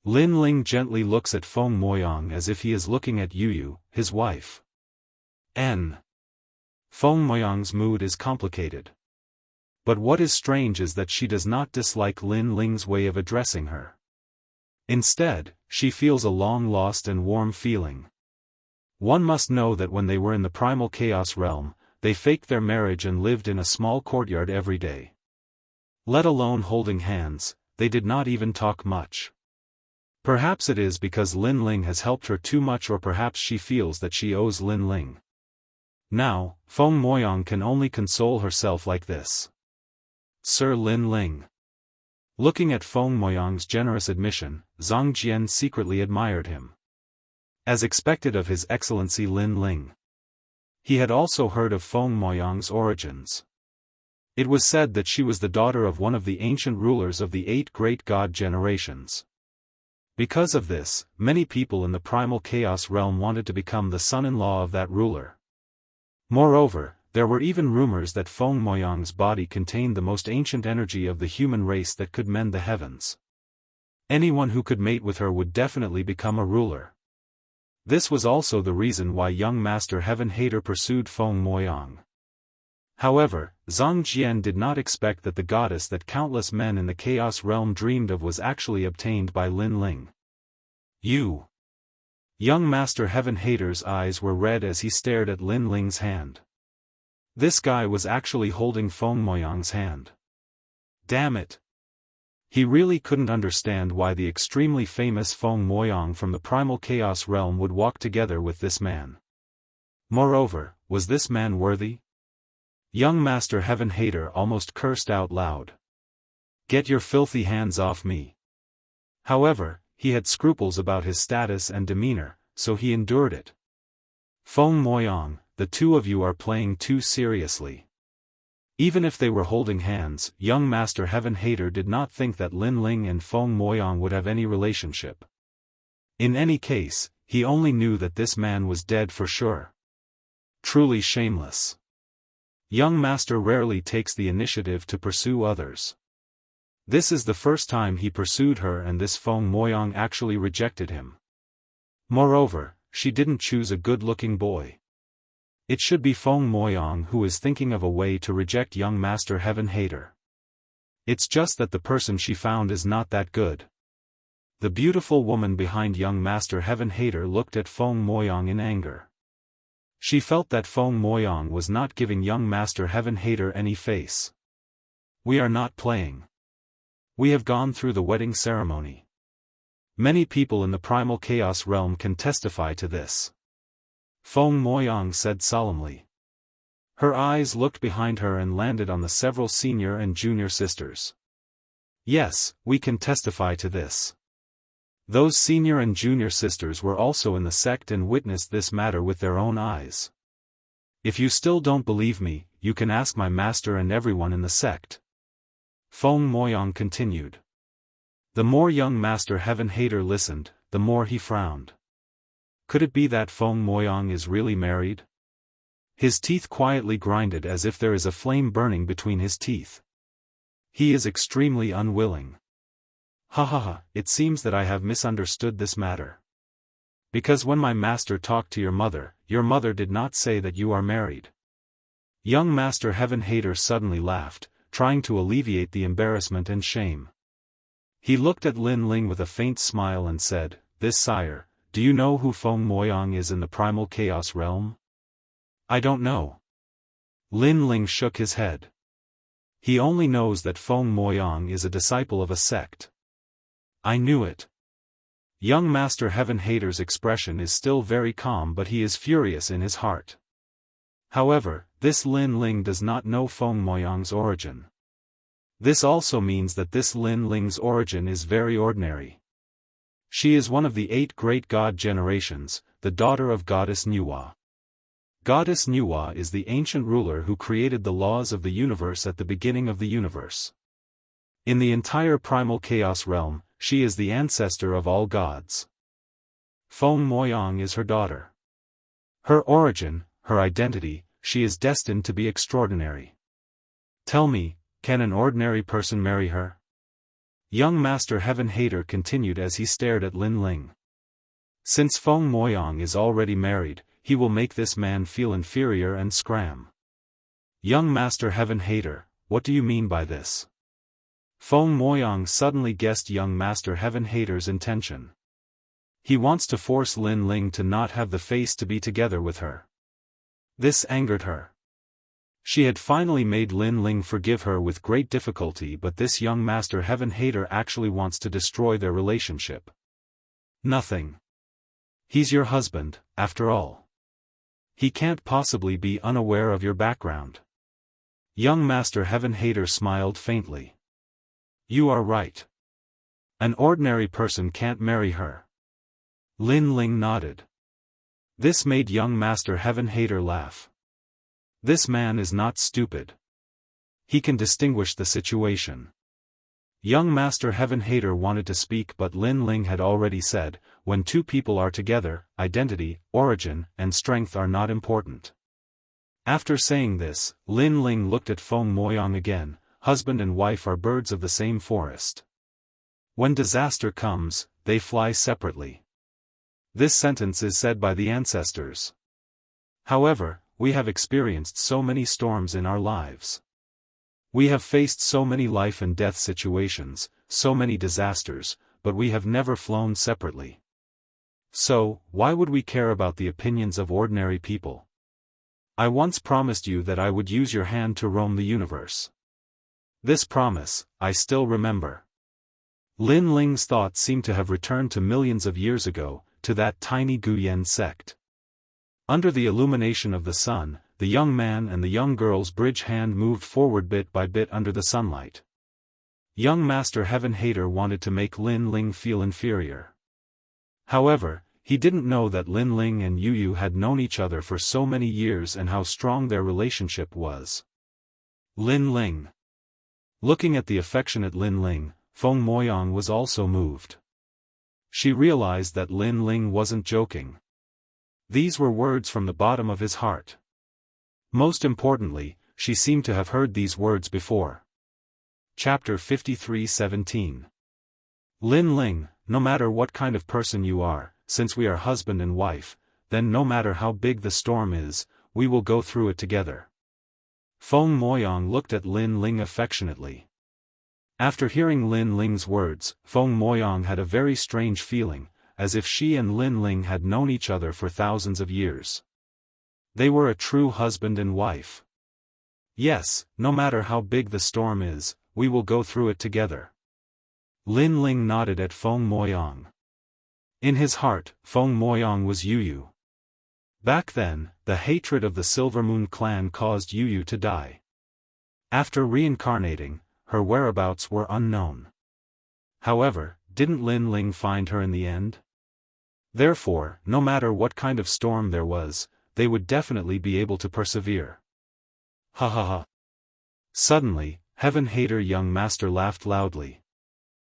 Lin Ling gently looks at Feng Moyang as if he is looking at Yu, his wife. Feng Moyang's mood is complicated. But what is strange is that she does not dislike Lin Ling's way of addressing her. Instead, she feels a long-lost and warm feeling. One must know that when they were in the primal chaos realm, they faked their marriage and lived in a small courtyard every day. Let alone holding hands, they did not even talk much. Perhaps it is because Lin Ling has helped her too much, or perhaps she feels that she owes Lin Ling. Now, Feng Moyang can only console herself like this. Sir Lin Ling. Looking at Feng Moyang's generous admission, Zhang Jian secretly admired him. As expected of His Excellency Lin Ling. He had also heard of Feng Moyang's origins. It was said that she was the daughter of one of the ancient rulers of the 8 great god generations. Because of this, many people in the primal chaos realm wanted to become the son-in-law of that ruler. Moreover, there were even rumors that Feng Moyang's body contained the most ancient energy of the human race that could mend the heavens. Anyone who could mate with her would definitely become a ruler. This was also the reason why young Master Heaven Hater pursued Feng Moyang. However, Zhang Jian did not expect that the goddess that countless men in the chaos realm dreamed of was actually obtained by Lin Ling. Young Master Heaven Hater's eyes were red as he stared at Lin Ling's hand. This guy was actually holding Feng Moyang's hand. Damn it! He really couldn't understand why the extremely famous Feng Moyang from the primal chaos realm would walk together with this man. Moreover, was this man worthy? Young Master Heaven Hater almost cursed out loud. Get your filthy hands off me. However, he had scruples about his status and demeanor, so he endured it. Feng Moyang, the two of you are playing too seriously. Even if they were holding hands, young Master Heaven Hater did not think that Lin Ling and Feng Moyang would have any relationship. In any case, he only knew that this man was dead for sure. Truly shameless. Young Master rarely takes the initiative to pursue others. This is the first time he pursued her, and this Feng Moyang actually rejected him. Moreover, she didn't choose a good-looking boy. It should be Feng Moyang who is thinking of a way to reject young Master Heaven Hater. It's just that the person she found is not that good. The beautiful woman behind young Master Heaven Hater looked at Feng Moyang in anger. She felt that Feng Moyang was not giving young Master Heaven Hater any face. We are not playing. We have gone through the wedding ceremony. Many people in the primal chaos realm can testify to this. Feng Moyang said solemnly. Her eyes looked behind her and landed on the several senior and junior sisters. Yes, we can testify to this. Those senior and junior sisters were also in the sect and witnessed this matter with their own eyes. If you still don't believe me, you can ask my master and everyone in the sect. Feng Moyang continued. The more young Master Heaven Hater listened, the more he frowned. Could it be that Feng Moyang is really married? His teeth quietly grinded as if there is a flame burning between his teeth. He is extremely unwilling. Ha ha ha, it seems that I have misunderstood this matter. Because when my master talked to your mother did not say that you are married. Young Master Heaven Hater suddenly laughed, trying to alleviate the embarrassment and shame. He looked at Lin Ling with a faint smile and said, "This sire, do you know who Feng Moyang is in the primal chaos realm?" "I don't know." Lin Ling shook his head. He only knows that Feng Moyang is a disciple of a sect. I knew it. Young Master Heaven Hater's expression is still very calm, but he is furious in his heart. However, this Lin Ling does not know Feng Moyang's origin. This also means that this Lin Ling's origin is very ordinary. She is one of the 8 great god generations, the daughter of Goddess Nuwa. Goddess Nuwa is the ancient ruler who created the laws of the universe at the beginning of the universe. In the entire primal chaos realm, she is the ancestor of all gods. Feng Moyang is her daughter. Her origin, her identity, she is destined to be extraordinary. Tell me, can an ordinary person marry her? Young Master Heaven Hater continued as he stared at Lin Ling. Since Feng Moyang is already married, he will make this man feel inferior and scram. Young Master Heaven Hater, what do you mean by this? Feng Moyang suddenly guessed young Master Heaven Hater's intention. He wants to force Lin Ling to not have the face to be together with her. This angered her. She had finally made Lin Ling forgive her with great difficulty, but this young Master Heaven Hater actually wants to destroy their relationship. Nothing. He's your husband, after all. He can't possibly be unaware of your background. Young Master Heaven Hater smiled faintly. You are right. An ordinary person can't marry her. Lin Ling nodded. This made young Master Heaven Hater laugh. This man is not stupid. He can distinguish the situation. Young Master Heaven Hater wanted to speak, but Lin Ling had already said, when 2 people are together, identity, origin, and strength are not important. After saying this, Lin Ling looked at Feng Moyang again. Husband and wife are birds of the same forest. When disaster comes, they fly separately. This sentence is said by the ancestors. However, we have experienced so many storms in our lives. We have faced so many life and death situations, so many disasters, but we have never flown separately. So, why would we care about the opinions of ordinary people? I once promised you that I would use your hand to roam the universe. This promise, I still remember. Lin Ling's thoughts seemed to have returned to millions of years ago, to that tiny Guyan sect. Under the illumination of the sun, the young man and the young girl's bridge hand moved forward bit by bit under the sunlight. Young Master Heaven Hater wanted to make Lin Ling feel inferior. However, he didn't know that Lin Ling and Yu had known each other for so many years and how strong their relationship was. Lin Ling. Looking at the affectionate Lin Ling, Feng Moyang was also moved. She realized that Lin Ling wasn't joking. These were words from the bottom of his heart. Most importantly, she seemed to have heard these words before. Chapter 53:17. Lin Ling, no matter what kind of person you are, since we are husband and wife, then no matter how big the storm is, we will go through it together. Feng Moyang looked at Lin Ling affectionately. After hearing Lin Ling's words, Feng Moyang had a very strange feeling, as if she and Lin Ling had known each other for thousands of years. They were a true husband and wife. Yes, no matter how big the storm is, we will go through it together. Lin Ling nodded at Feng Moyang. In his heart, Feng Moyang was Yu. Back then, the hatred of the Silver Moon clan caused Yu to die. After reincarnating, her whereabouts were unknown. However, didn't Lin Ling find her in the end? Therefore, no matter what kind of storm there was, they would definitely be able to persevere. Ha ha ha. Suddenly, Heaven Hater young master laughed loudly.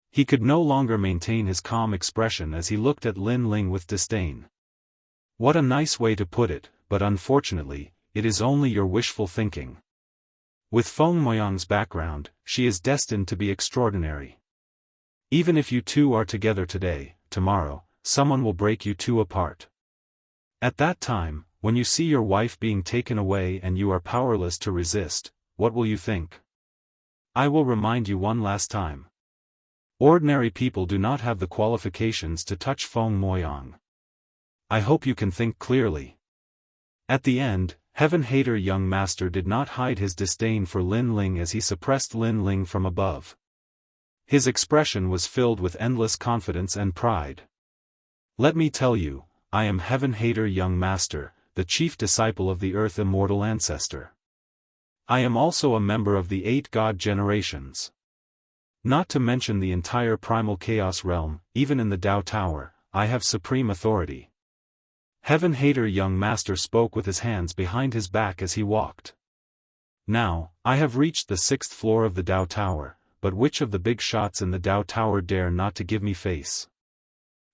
He could no longer maintain his calm expression as he looked at Lin Ling with disdain. What a nice way to put it, but unfortunately, it is only your wishful thinking. With Feng Moyang's background, she is destined to be extraordinary. Even if you 2 are together today, tomorrow, someone will break you 2 apart. At that time, when you see your wife being taken away and you are powerless to resist, what will you think? I will remind you one last time. Ordinary people do not have the qualifications to touch Feng Moyang. I hope you can think clearly. At the end, Heaven Hater young master did not hide his disdain for Lin Ling as he suppressed Lin Ling from above. His expression was filled with endless confidence and pride. Let me tell you, I am Heaven Hater Young Master, the chief disciple of the Earth Immortal Ancestor. I am also a member of the 8 God generations. Not to mention the entire primal chaos realm, even in the Dao Tower, I have supreme authority. Heaven Hater Young Master spoke with his hands behind his back as he walked. Now, I have reached the 6th floor of the Dao Tower, but which of the big shots in the Dao Tower dare not to give me face?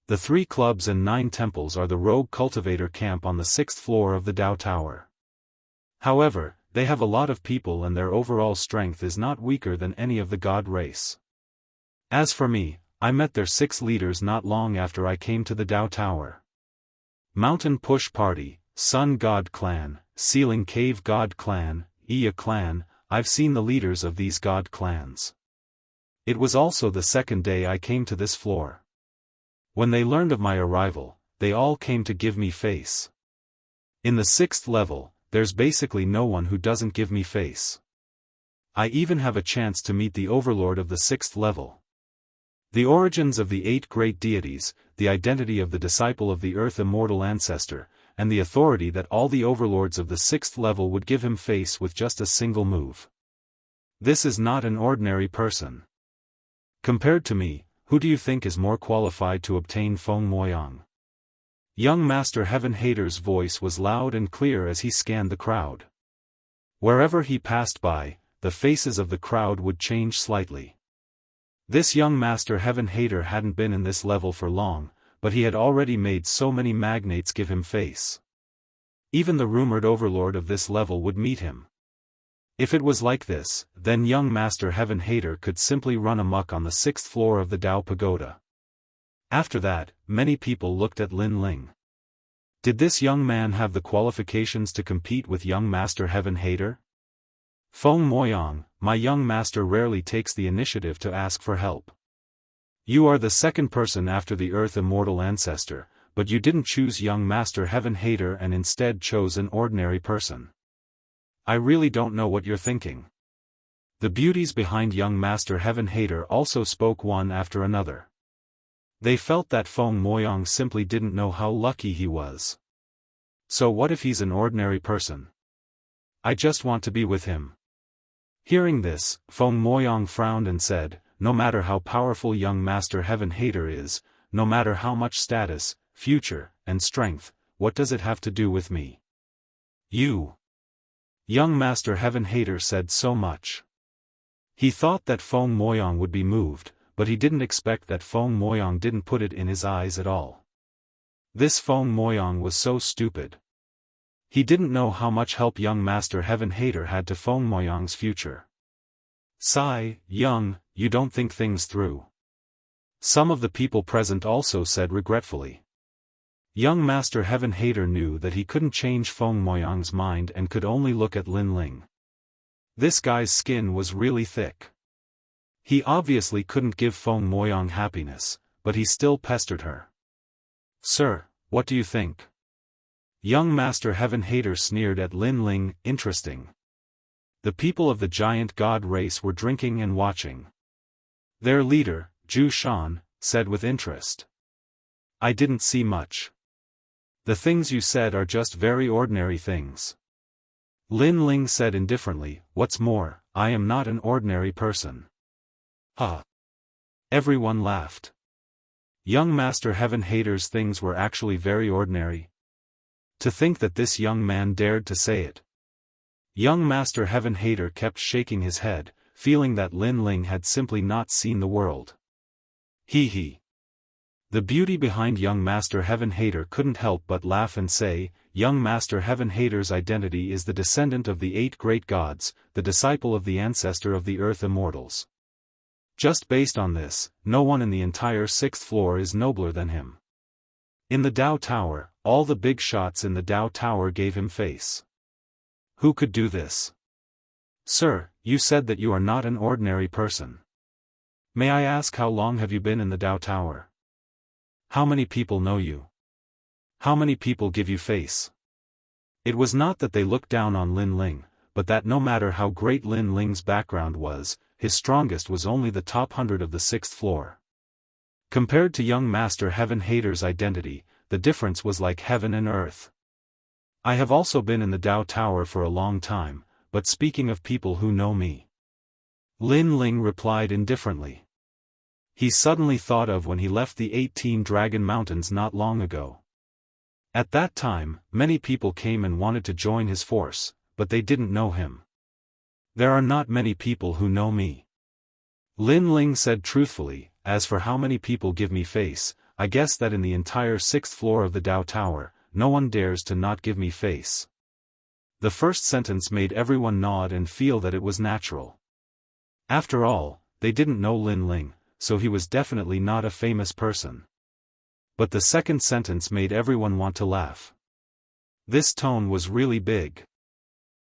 The 3 clubs and 9 temples are the rogue cultivator camp on the 6th floor of the Dao Tower. However, they have a lot of people and their overall strength is not weaker than any of the god race. As for me, I met their 6 leaders not long after I came to the Dao Tower. Mountain Push Party, Sun God Clan, Ceiling Cave God Clan, Iya Clan, I've seen the leaders of these god clans. It was also the 2nd day I came to this floor. When they learned of my arrival, they all came to give me face. In the 6th level, there's basically no one who doesn't give me face. I even have a chance to meet the overlord of the 6th level. The origins of the 8 great deities, the identity of the disciple of the Earth Immortal Ancestor, and the authority that all the overlords of the 6th level would give him face with just a single move. This is not an ordinary person. Compared to me, who do you think is more qualified to obtain Feng Moyang? Young Master Heaven Hater's voice was loud and clear as he scanned the crowd. Wherever he passed by, the faces of the crowd would change slightly. This young Master Heaven Hater hadn't been in this level for long, but he had already made so many magnates give him face. Even the rumored overlord of this level would meet him. If it was like this, then young Master Heaven Hater could simply run amok on the 6th floor of the Dao Pagoda. After that, many people looked at Lin Ling. Did this young man have the qualifications to compete with young Master Heaven Hater? Feng Moyang, my young master rarely takes the initiative to ask for help. You are the 2nd person after the Earth Immortal Ancestor, but you didn't choose young Master Heaven Hater and instead chose an ordinary person. I really don't know what you're thinking. The beauties behind young Master Heaven Hater also spoke one after another. They felt that Feng Moyang simply didn't know how lucky he was. So what if he's an ordinary person? I just want to be with him. Hearing this, Feng Moyang frowned and said, no matter how powerful young Master Heaven Hater is, no matter how much status, future, and strength, what does it have to do with me? You. Young Master Heaven Hater said so much. He thought that Feng Moyang would be moved, but he didn't expect that Feng Moyang didn't put it in his eyes at all. This Feng Moyang was so stupid. He didn't know how much help young Master Heaven Hater had to Feng Moyang's future. Sigh, young, you don't think things through. Some of the people present also said regretfully. Young Master Heaven Hater knew that he couldn't change Feng Moyang's mind and could only look at Lin Ling. This guy's skin was really thick. He obviously couldn't give Feng Moyang happiness, but he still pestered her. Sir, what do you think? Young Master Heaven Hater sneered at Lin Ling, interesting. The people of the giant god race were drinking and watching. Their leader, Zhu Shan, said with interest. I didn't see much. The things you said are just very ordinary things. Lin Ling said indifferently, what's more, I am not an ordinary person. Ha! Everyone laughed. Young Master Heaven Hater's things were actually very ordinary. To think that this young man dared to say it. Young Master Heaven Hater kept shaking his head, feeling that Lin Ling had simply not seen the world. Hee hee. The beauty behind young Master Heaven Hater couldn't help but laugh and say, young Master Heaven Hater's identity is the descendant of the 8 great gods, the disciple of the ancestor of the Earth Immortals. Just based on this, no one in the entire 6th floor is nobler than him. In the Dao Tower, all the big shots in the Dao Tower gave him face. Who could do this? Sir, you said that you are not an ordinary person. May I ask how long have you been in the Dao Tower? How many people know you? How many people give you face? It was not that they looked down on Lin Ling, but that no matter how great Lin Ling's background was, his strongest was only the top 100 of the 6th floor. Compared to young Master Heaven Hater's identity, the difference was like heaven and earth. I have also been in the Dao Tower for a long time, but speaking of people who know me. Lin Ling replied indifferently. He suddenly thought of when he left the 18 Dragon Mountains not long ago. At that time, many people came and wanted to join his force, but they didn't know him. There are not many people who know me. Lin Ling said truthfully, as for how many people give me face, I guess that in the entire 6th floor of the Dao Tower, no one dares to not give me face. The first sentence made everyone nod and feel that it was natural. After all, they didn't know Lin Ling, so he was definitely not a famous person. But the second sentence made everyone want to laugh. This tone was really big.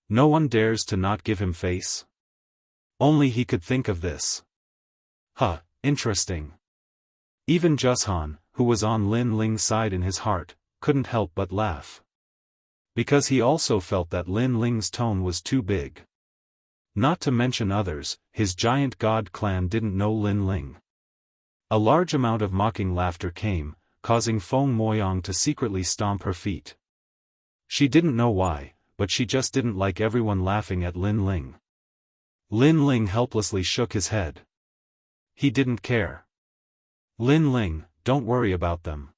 No one dares to not give him face? Only he could think of this. Huh, interesting. Even Jushan, who was on Lin Ling's side in his heart, couldn't help but laugh. Because he also felt that Lin Ling's tone was too big. Not to mention others, his giant god clan didn't know Lin Ling. A large amount of mocking laughter came, causing Feng Moyang to secretly stomp her feet. She didn't know why, but she just didn't like everyone laughing at Lin Ling. Lin Ling helplessly shook his head. He didn't care. Lin Ling, don't worry about them.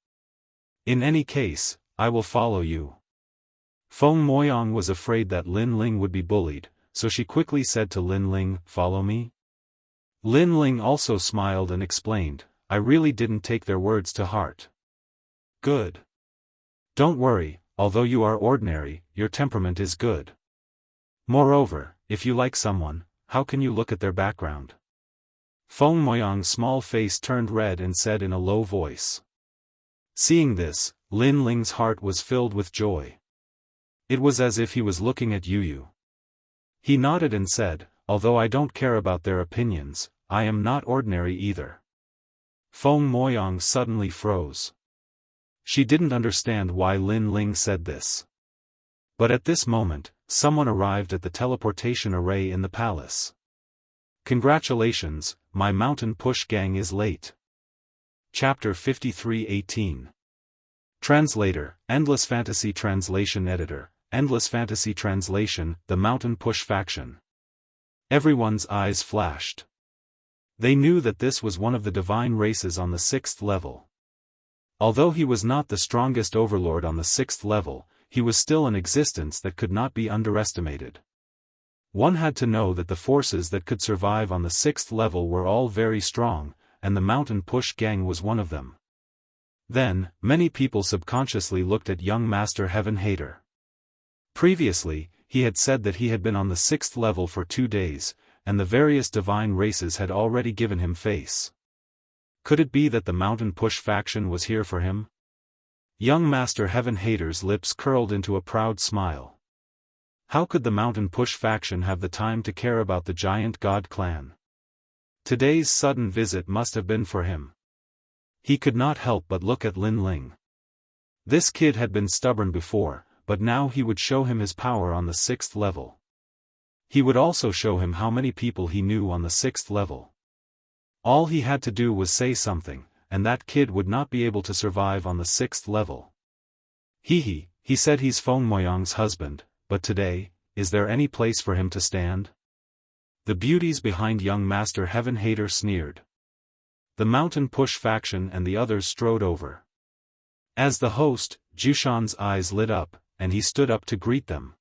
In any case, I will follow you. Feng Moyang was afraid that Lin Ling would be bullied, so she quickly said to Lin Ling, "Follow me?" Lin Ling also smiled and explained, "I really didn't take their words to heart." Good. Don't worry, although you are ordinary, your temperament is good. Moreover, if you like someone, how can you look at their background? Feng Moyang's small face turned red and said in a low voice. Seeing this, Lin Ling's heart was filled with joy. It was as if he was looking at Yu. He nodded and said, "Although I don't care about their opinions, I am not ordinary either." Feng Moyang suddenly froze. She didn't understand why Lin Ling said this. But at this moment, someone arrived at the teleportation array in the palace. "Congratulations, my mountain push gang is late." Chapter 53:18. Translator, Endless Fantasy Translation Editor, Endless Fantasy Translation, The Mountain Push Faction. Everyone's eyes flashed. They knew that this was one of the divine races on the 6th level. Although he was not the strongest overlord on the 6th level, he was still an existence that could not be underestimated. One had to know that the forces that could survive on the 6th level were all very strong, and the Mountain Push Gang was one of them. Then, many people subconsciously looked at young Master Heaven Hater. Previously, he had said that he had been on the 6th level for 2 days, and the various divine races had already given him face. Could it be that the Mountain Push faction was here for him? Young Master Heaven Hater's lips curled into a proud smile. How could the Mountain Push faction have the time to care about the giant god clan? Today's sudden visit must have been for him. He could not help but look at Lin Ling. This kid had been stubborn before, but now he would show him his power on the 6th level. He would also show him how many people he knew on the 6th level. All he had to do was say something, and that kid would not be able to survive on the 6th level. He said he's Feng Moyang's husband, but today, is there any place for him to stand? The beauties behind young Master Heaven Hater sneered. The Mountain Push faction and the others strode over. As the host, Jushan's eyes lit up, and he stood up to greet them.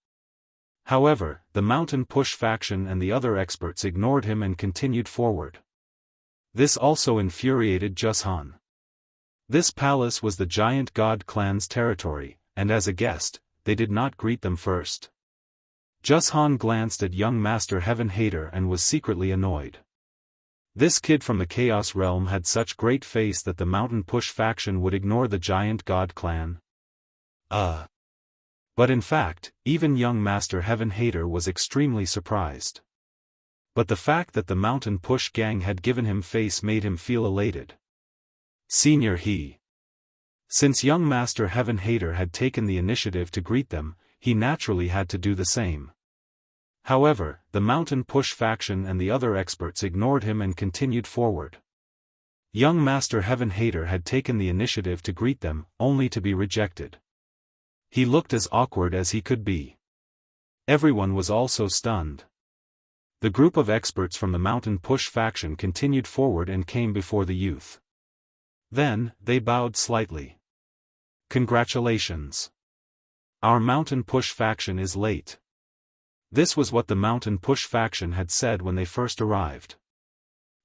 However, the Mountain Push faction and the other experts ignored him and continued forward. This also infuriated Jushan. This palace was the giant god clan's territory, and as a guest, they did not greet them first. Jushan glanced at young Master Heaven Hater and was secretly annoyed. This kid from the Chaos Realm had such great face that the Mountain Push faction would ignore the giant god clan. But in fact, even young Master Heaven Hater was extremely surprised. But the fact that the Mountain Push gang had given him face made him feel elated. Senior he. Since young Master Heaven Hater had taken the initiative to greet them, he naturally had to do the same. However, the Mountain Push faction and the other experts ignored him and continued forward. Young Master Heaven Hater had taken the initiative to greet them, only to be rejected. He looked as awkward as he could be. Everyone was also stunned. The group of experts from the Mountain Push faction continued forward and came before the youth. Then, they bowed slightly. "Congratulations. Our Mountain Push faction is late." This was what the Mountain Push faction had said when they first arrived.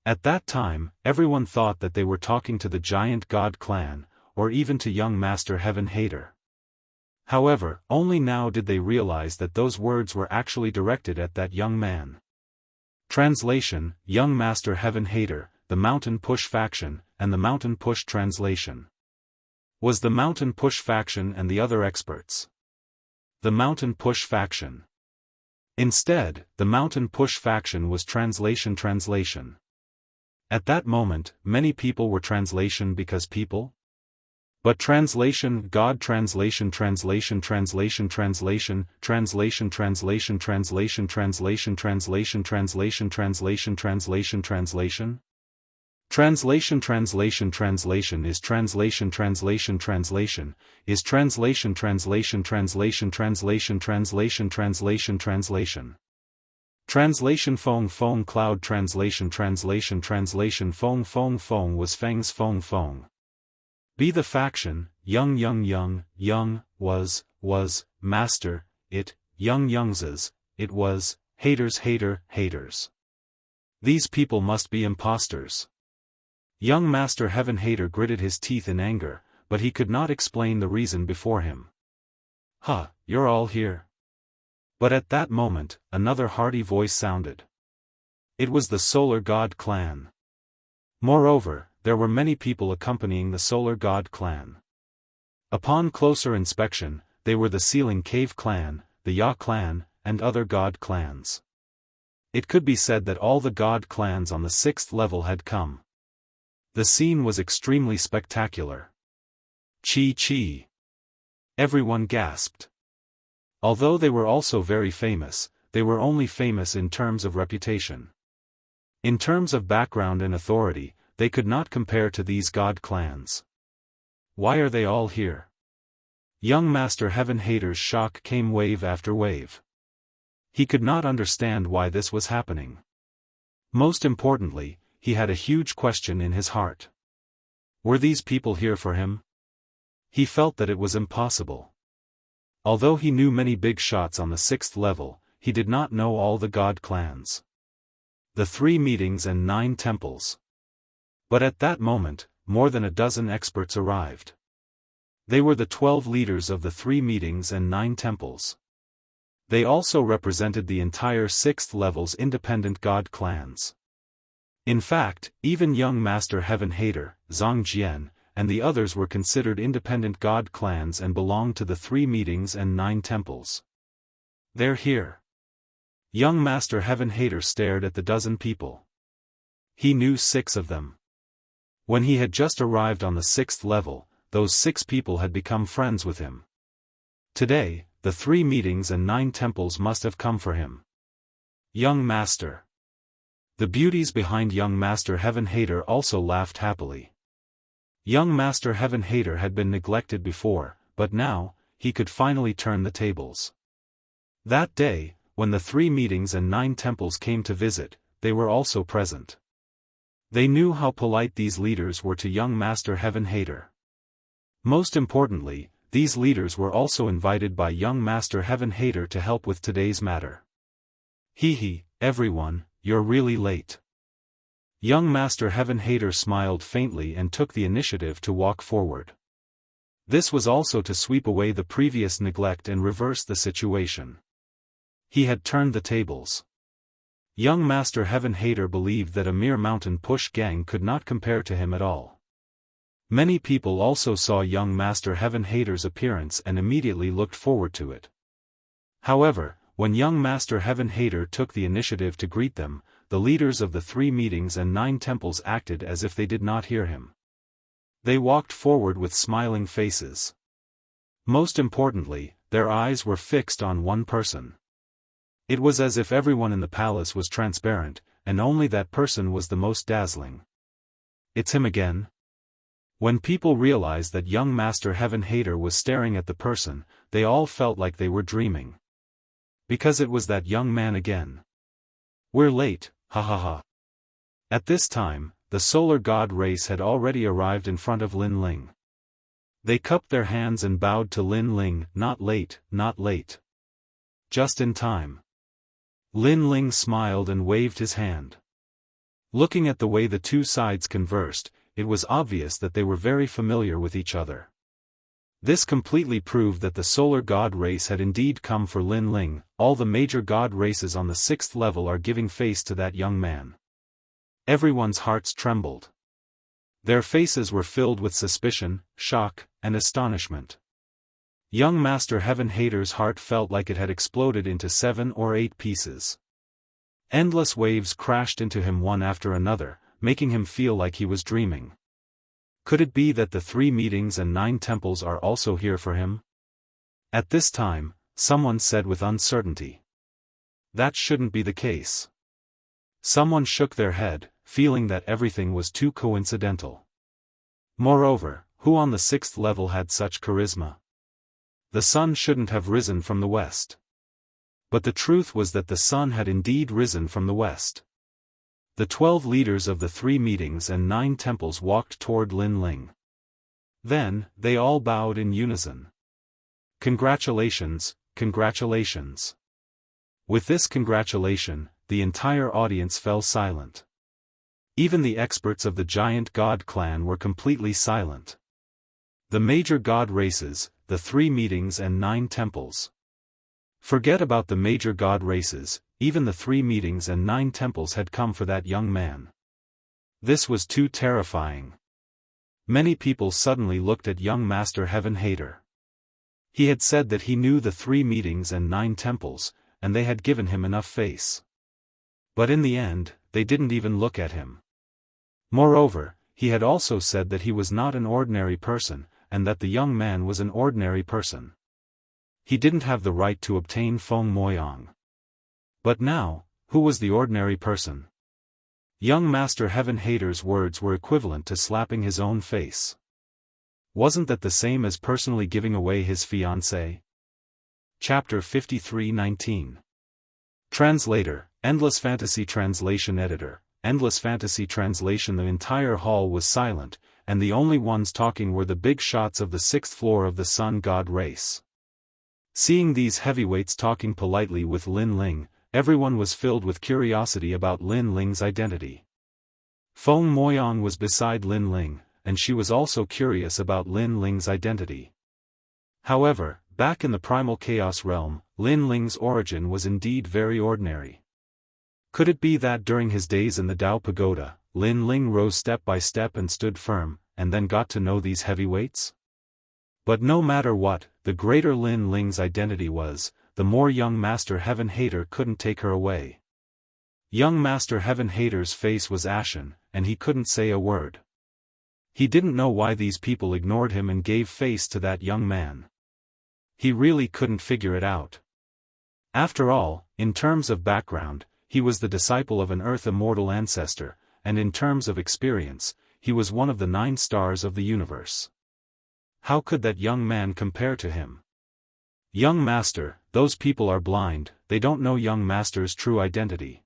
At that time, everyone thought that they were talking to the giant god clan, or even to young Master Heaven Hater. However, only now did they realize that those words were actually directed at that young man. Translation: Young Master Heaven Hater, the Mountain Push faction, and the Mountain Push translation. Was the Mountain Push faction and the other experts. The Mountain Push faction. Instead, the Mountain Push faction was translation. At that moment, many people were translation because people? But translation, God translation translation translation translation translation translation translation translation translation translation translation translation translation translation translation translation is translation translation translation is translation translation translation translation translation translation translation translation phone cloud translation translation phone was Feng's phone. Be the faction, young, was, master, it, young's, it was, haters. These people must be imposters. Young Master Heaven Hater gritted his teeth in anger, but he could not explain the reason before him. You're all here. But at that moment, another hearty voice sounded. It was the Solar God clan. Moreover, there were many people accompanying the Solar God clan. Upon closer inspection, they were the Ceiling Cave clan, the Ya clan, and other god clans. It could be said that all the god clans on the 6th level had come. The scene was extremely spectacular. Chi. Everyone gasped. Although they were also very famous, they were only famous in terms of reputation. In terms of background and authority, they could not compare to these god clans. Why are they all here? Young Master Heaven Hater's shock came wave after wave. He could not understand why this was happening. Most importantly, he had a huge question in his heart. Were these people here for him? He felt that it was impossible. Although he knew many big shots on the 6th level, he did not know all the god clans. The 3 meetings and 9 temples. But at that moment, more than a dozen experts arrived. They were the 12 leaders of the 3 meetings and 9 temples. They also represented the entire 6th level's independent god clans. In fact, even young Master Heaven Hater, Zhang, and the others were considered independent god clans and belonged to the 3 meetings and 9 temples. They're here. Young Master Heaven Hater stared at the dozen people. He knew 6 of them. When he had just arrived on the 6th level, those 6 people had become friends with him. Today, the 3 meetings and 9 temples must have come for him. Young Master. The beauties behind young Master Heaven Hater also laughed happily. Young Master Heaven Hater had been neglected before, but now, he could finally turn the tables. That day, when the 3 meetings and 9 temples came to visit, they were also present. They knew how polite these leaders were to young Master Heaven Hater. Most importantly, these leaders were also invited by young Master Heaven Hater to help with today's matter. Everyone, you're really late. Young Master Heaven Hater smiled faintly and took the initiative to walk forward. This was also to sweep away the previous neglect and reverse the situation. He had turned the tables. Young Master Heaven Hater believed that a mere Mountain Push gang could not compare to him at all. Many people also saw young Master Heaven Hater's appearance and immediately looked forward to it. However, when young Master Heaven Hater took the initiative to greet them, the leaders of the 3 meetings and 9 temples acted as if they did not hear him. They walked forward with smiling faces. Most importantly, their eyes were fixed on one person. It was as if everyone in the palace was transparent, and only that person was the most dazzling. It's him again? When people realized that young Master Heaven Hater was staring at the person, they all felt like they were dreaming. Because it was that young man again. We're late, ha ha ha. At this time, the solar god race had already arrived in front of Lin Ling. They cupped their hands and bowed to Lin Ling, not late, not late. Just in time. Lin Ling smiled and waved his hand. Looking at the way the two sides conversed, it was obvious that they were very familiar with each other. This completely proved that the solar god race had indeed come for Lin Ling. All the major god races on the 6th level are giving face to that young man. Everyone's hearts trembled. Their faces were filled with suspicion, shock, and astonishment. Young Master Heaven Hater's heart felt like it had exploded into 7 or 8 pieces. Endless waves crashed into him one after another, making him feel like he was dreaming. Could it be that the 3 meetings and 9 temples are also here for him? At this time, someone said with uncertainty. That shouldn't be the case. Someone shook their head, feeling that everything was too coincidental. Moreover, who on the 6th level had such charisma? The sun shouldn't have risen from the west. But the truth was that the sun had indeed risen from the west. The 12 leaders of the 3 meetings and 9 temples walked toward Lin Ling. Then, they all bowed in unison. Congratulations, congratulations. With this congratulation, the entire audience fell silent. Even the experts of the giant god clan were completely silent. The major god races, the 3 meetings and 9 temples. Forget about the major god races, even the 3 meetings and 9 temples had come for that young man. This was too terrifying. Many people suddenly looked at young Master Heaven Hater. He had said that he knew the 3 meetings and 9 temples, and they had given him enough face. But in the end, they didn't even look at him. Moreover, he had also said that he was not an ordinary person, and that the young man was an ordinary person. He didn't have the right to obtain Feng Moyang. But now, who was the ordinary person? Young Master Heaven Hater's words were equivalent to slapping his own face. Wasn't that the same as personally giving away his fiancée? Chapter 53:19. Translator, Endless Fantasy Translation Editor, Endless Fantasy Translation. The entire hall was silent, and the only ones talking were the big shots of the 6th floor of the Sun God race. Seeing these heavyweights talking politely with Lin Ling, everyone was filled with curiosity about Lin Ling's identity. Feng Moyang was beside Lin Ling, and she was also curious about Lin Ling's identity. However, back in the primal chaos realm, Lin Ling's origin was indeed very ordinary. Could it be that during his days in the Dao Pagoda, Lin Ling rose step by step and stood firm, and then got to know these heavyweights? But no matter what, the greater Lin Ling's identity was, the more young Master Heaven Hater couldn't take her away. Young Master Heaven Hater's face was ashen, and he couldn't say a word. He didn't know why these people ignored him and gave face to that young man. He really couldn't figure it out. After all, in terms of background, he was the disciple of an Earth immortal ancestor, and in terms of experience, he was one of the 9 stars of the universe. How could that young man compare to him? Young Master, those people are blind, they don't know young Master's true identity.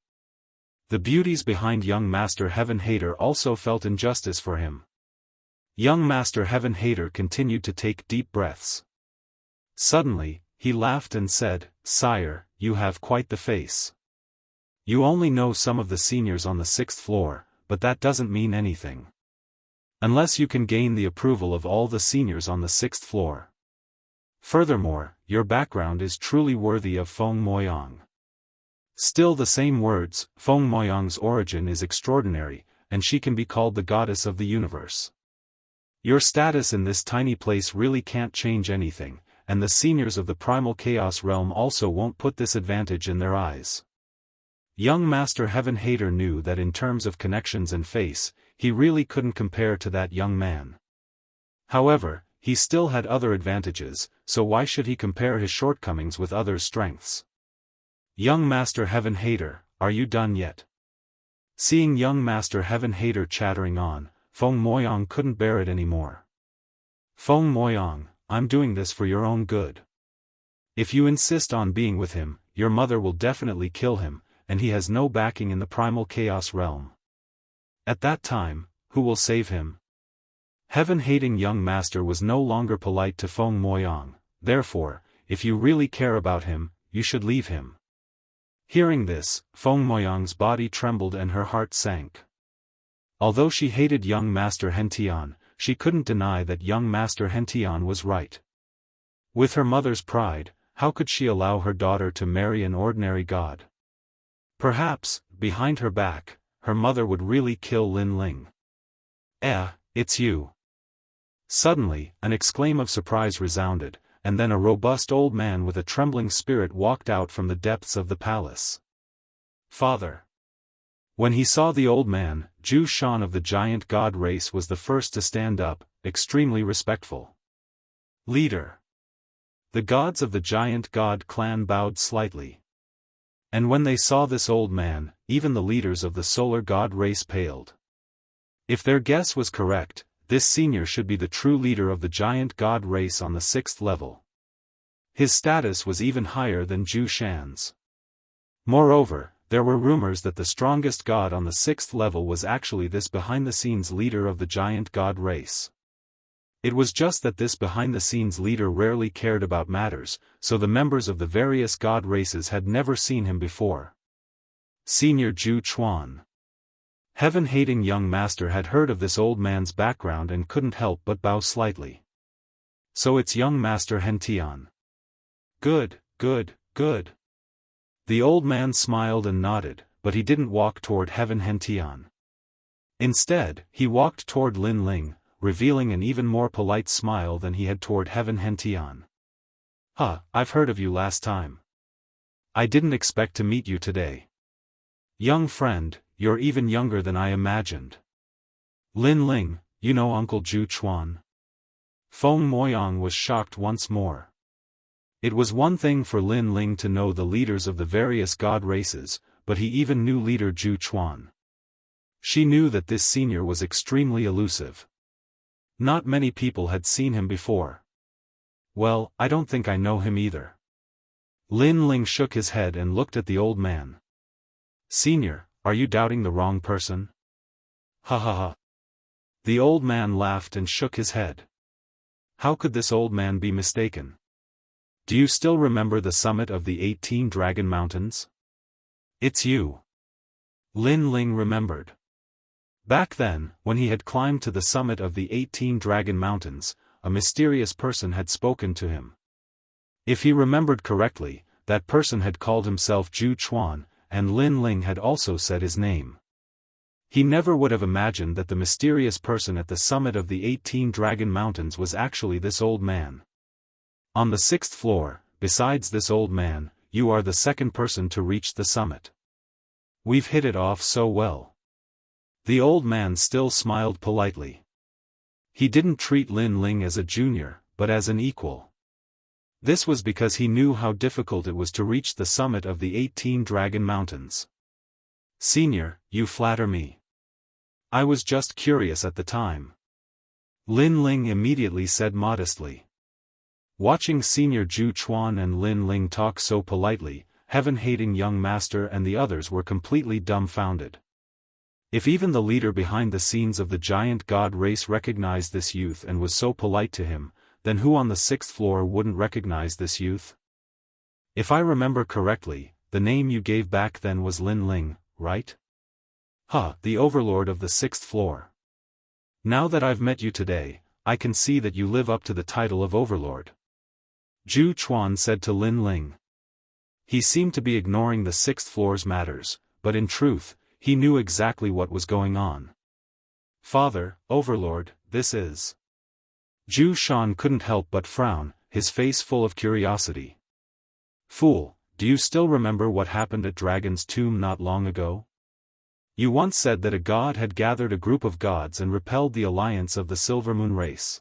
The beauties behind young Master Heaven Hater also felt injustice for him. Young Master Heaven Hater continued to take deep breaths. Suddenly, he laughed and said, "Sire, you have quite the face. You only know some of the seniors on the 6th floor, but that doesn't mean anything. Unless you can gain the approval of all the seniors on the 6th floor. Furthermore, your background is truly worthy of Feng Moyang." Still the same words, Feng Moyang's origin is extraordinary, and she can be called the goddess of the universe. Your status in this tiny place really can't change anything, and the seniors of the primal chaos realm also won't put this advantage in their eyes. Young Master Heaven Hater knew that in terms of connections and face, he really couldn't compare to that young man. However, he still had other advantages, so why should he compare his shortcomings with others' strengths? Young Master Heaven Hater, are you done yet? Seeing young Master Heaven Hater chattering on, Feng Moyang couldn't bear it anymore. Feng Moyang, I'm doing this for your own good. If you insist on being with him, your mother will definitely kill him, and he has no backing in the primal chaos realm. At that time, who will save him? Heaven-hating young master was no longer polite to Feng Moyang, therefore, if you really care about him, you should leave him. Hearing this, Feng Moyang's body trembled and her heart sank. Although she hated young Master Hentian, she couldn't deny that young Master Hentian was right. With her mother's pride, how could she allow her daughter to marry an ordinary god? Perhaps, behind her back, her mother would really kill Lin Ling. It's you. Suddenly, an exclaim of surprise resounded, and then a robust old man with a trembling spirit walked out from the depths of the palace. Father. When he saw the old man, Zhu Shan of the giant god race was the first to stand up, extremely respectful. Leader. The gods of the giant god clan bowed slightly. And when they saw this old man, even the leaders of the solar god race paled. If their guess was correct, this senior should be the true leader of the giant god race on the 6th level. His status was even higher than Zhu Shan's. Moreover, there were rumors that the strongest god on the 6th level was actually this behind-the-scenes leader of the giant god race. It was just that this behind-the-scenes leader rarely cared about matters, so the members of the various god races had never seen him before. Senior Zhu Chuan. Heaven-hating young master had heard of this old man's background and couldn't help but bow slightly. So it's young Master Hentian. Good, good, good. The old man smiled and nodded, but he didn't walk toward Heaven Hentian. Instead, he walked toward Lin Ling, revealing an even more polite smile than he had toward Heaven Hentian. I've heard of you last time. I didn't expect to meet you today. Young friend, you're even younger than I imagined. Lin Ling, you know Uncle Zhu Chuan? Feng Moyang was shocked once more. It was one thing for Lin Ling to know the leaders of the various god races, but he even knew leader Zhu Chuan. She knew that this senior was extremely elusive. Not many people had seen him before. Well, I don't think I know him either. Lin Ling shook his head and looked at the old man. Senior, are you doubting the wrong person? Ha ha ha. The old man laughed and shook his head. How could this old man be mistaken? Do you still remember the summit of the 18 Dragon Mountains? It's you. Lin Ling remembered. Back then, when he had climbed to the summit of the 18 Dragon Mountains, a mysterious person had spoken to him. If he remembered correctly, that person had called himself Zhu Chuan, and Lin Ling had also said his name. He never would have imagined that the mysterious person at the summit of the 18 Dragon Mountains was actually this old man. On the 6th floor, besides this old man, you are the second person to reach the summit. We've hit it off so well. The old man still smiled politely. He didn't treat Lin Ling as a junior, but as an equal. This was because he knew how difficult it was to reach the summit of the 18 Dragon Mountains. Senior, you flatter me. I was just curious at the time. Lin Ling immediately said modestly. Watching Senior Zhu Chuan and Lin Ling talk so politely, heaven-hating young master and the others were completely dumbfounded. If even the leader behind the scenes of the giant god race recognized this youth and was so polite to him, then who on the 6th floor wouldn't recognize this youth? If I remember correctly, the name you gave back then was Lin Ling, right? The overlord of the 6th floor. Now that I've met you today, I can see that you live up to the title of overlord. Zhu Chuan said to Lin Ling. He seemed to be ignoring the 6th floor's matters, but in truth, he knew exactly what was going on. Father, overlord, this is... Zhu Shan couldn't help but frown, his face full of curiosity. Fool, do you still remember what happened at Dragon's Tomb not long ago? You once said that a god had gathered a group of gods and repelled the alliance of the Silver Moon race.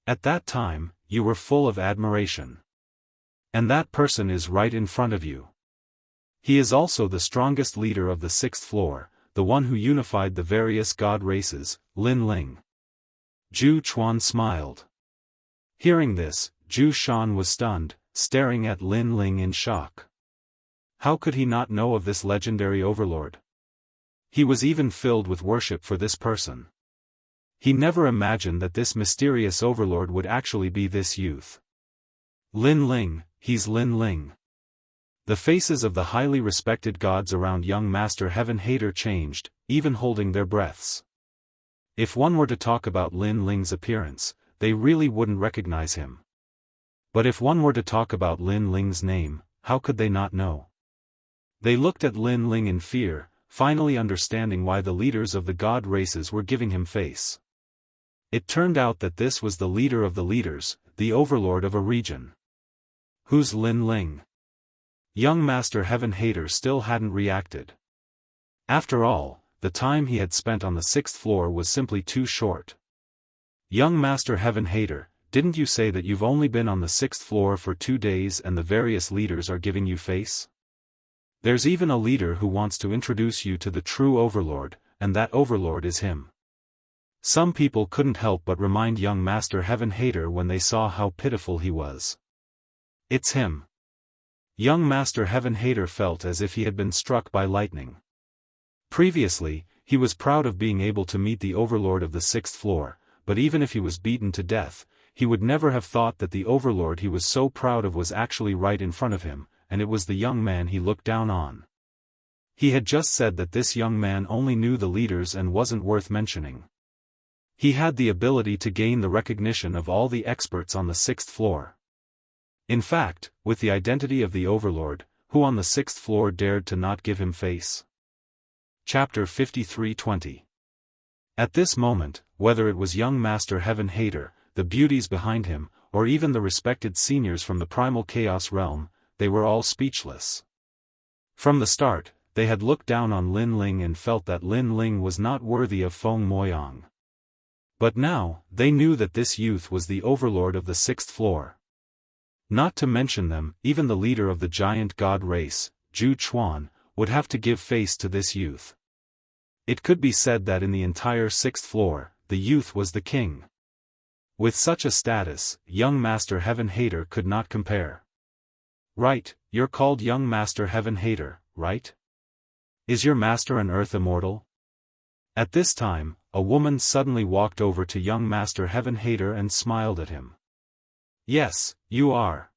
At that time, you were full of admiration. And that person is right in front of you. He is also the strongest leader of the sixth floor, the one who unified the various god races, Lin Ling. Zhu Chuan smiled. Hearing this, Zhu Shan was stunned, staring at Lin Ling in shock. How could he not know of this legendary overlord? He was even filled with worship for this person. He never imagined that this mysterious overlord would actually be this youth. Lin Ling, he's Lin Ling. The faces of the highly respected gods around young Master Heaven Hater changed, even holding their breaths. If one were to talk about Lin Ling's appearance, they really wouldn't recognize him. But if one were to talk about Lin Ling's name, how could they not know? They looked at Lin Ling in fear, finally understanding why the leaders of the god races were giving him face. It turned out that this was the leader of the leaders, the overlord of a region. Who's Lin Ling? Young Master Heaven Hater still hadn't reacted. After all, the time he had spent on the sixth floor was simply too short. Young Master Heaven Hater, didn't you say that you've only been on the sixth floor for 2 days and the various leaders are giving you face? There's even a leader who wants to introduce you to the true overlord, and that overlord is him. Some people couldn't help but remind young Master Heaven Hater when they saw how pitiful he was. It's him. Young Master Heaven Hater felt as if he had been struck by lightning. Previously, he was proud of being able to meet the overlord of the sixth floor, but even if he was beaten to death, he would never have thought that the overlord he was so proud of was actually right in front of him, and it was the young man he looked down on. He had just said that this young man only knew the leaders and wasn't worth mentioning. He had the ability to gain the recognition of all the experts on the sixth floor. In fact, with the identity of the overlord, who on the sixth floor dared to not give him face? Chapter 53:20. At this moment, whether it was young Master Heaven Hater, the beauties behind him, or even the respected seniors from the primal chaos realm, they were all speechless. From the start, they had looked down on Lin Ling and felt that Lin Ling was not worthy of Feng Moyang. But now, they knew that this youth was the overlord of the sixth floor. Not to mention them, even the leader of the giant god race, Zhu Chuan, would have to give face to this youth. It could be said that in the entire sixth floor, the youth was the king. With such a status, young Master Heaven Hater could not compare. Right, you're called young Master Heaven Hater, right? Is your master an earth immortal? At this time, a woman suddenly walked over to young Master Heaven Hater and smiled at him. Yes, you are.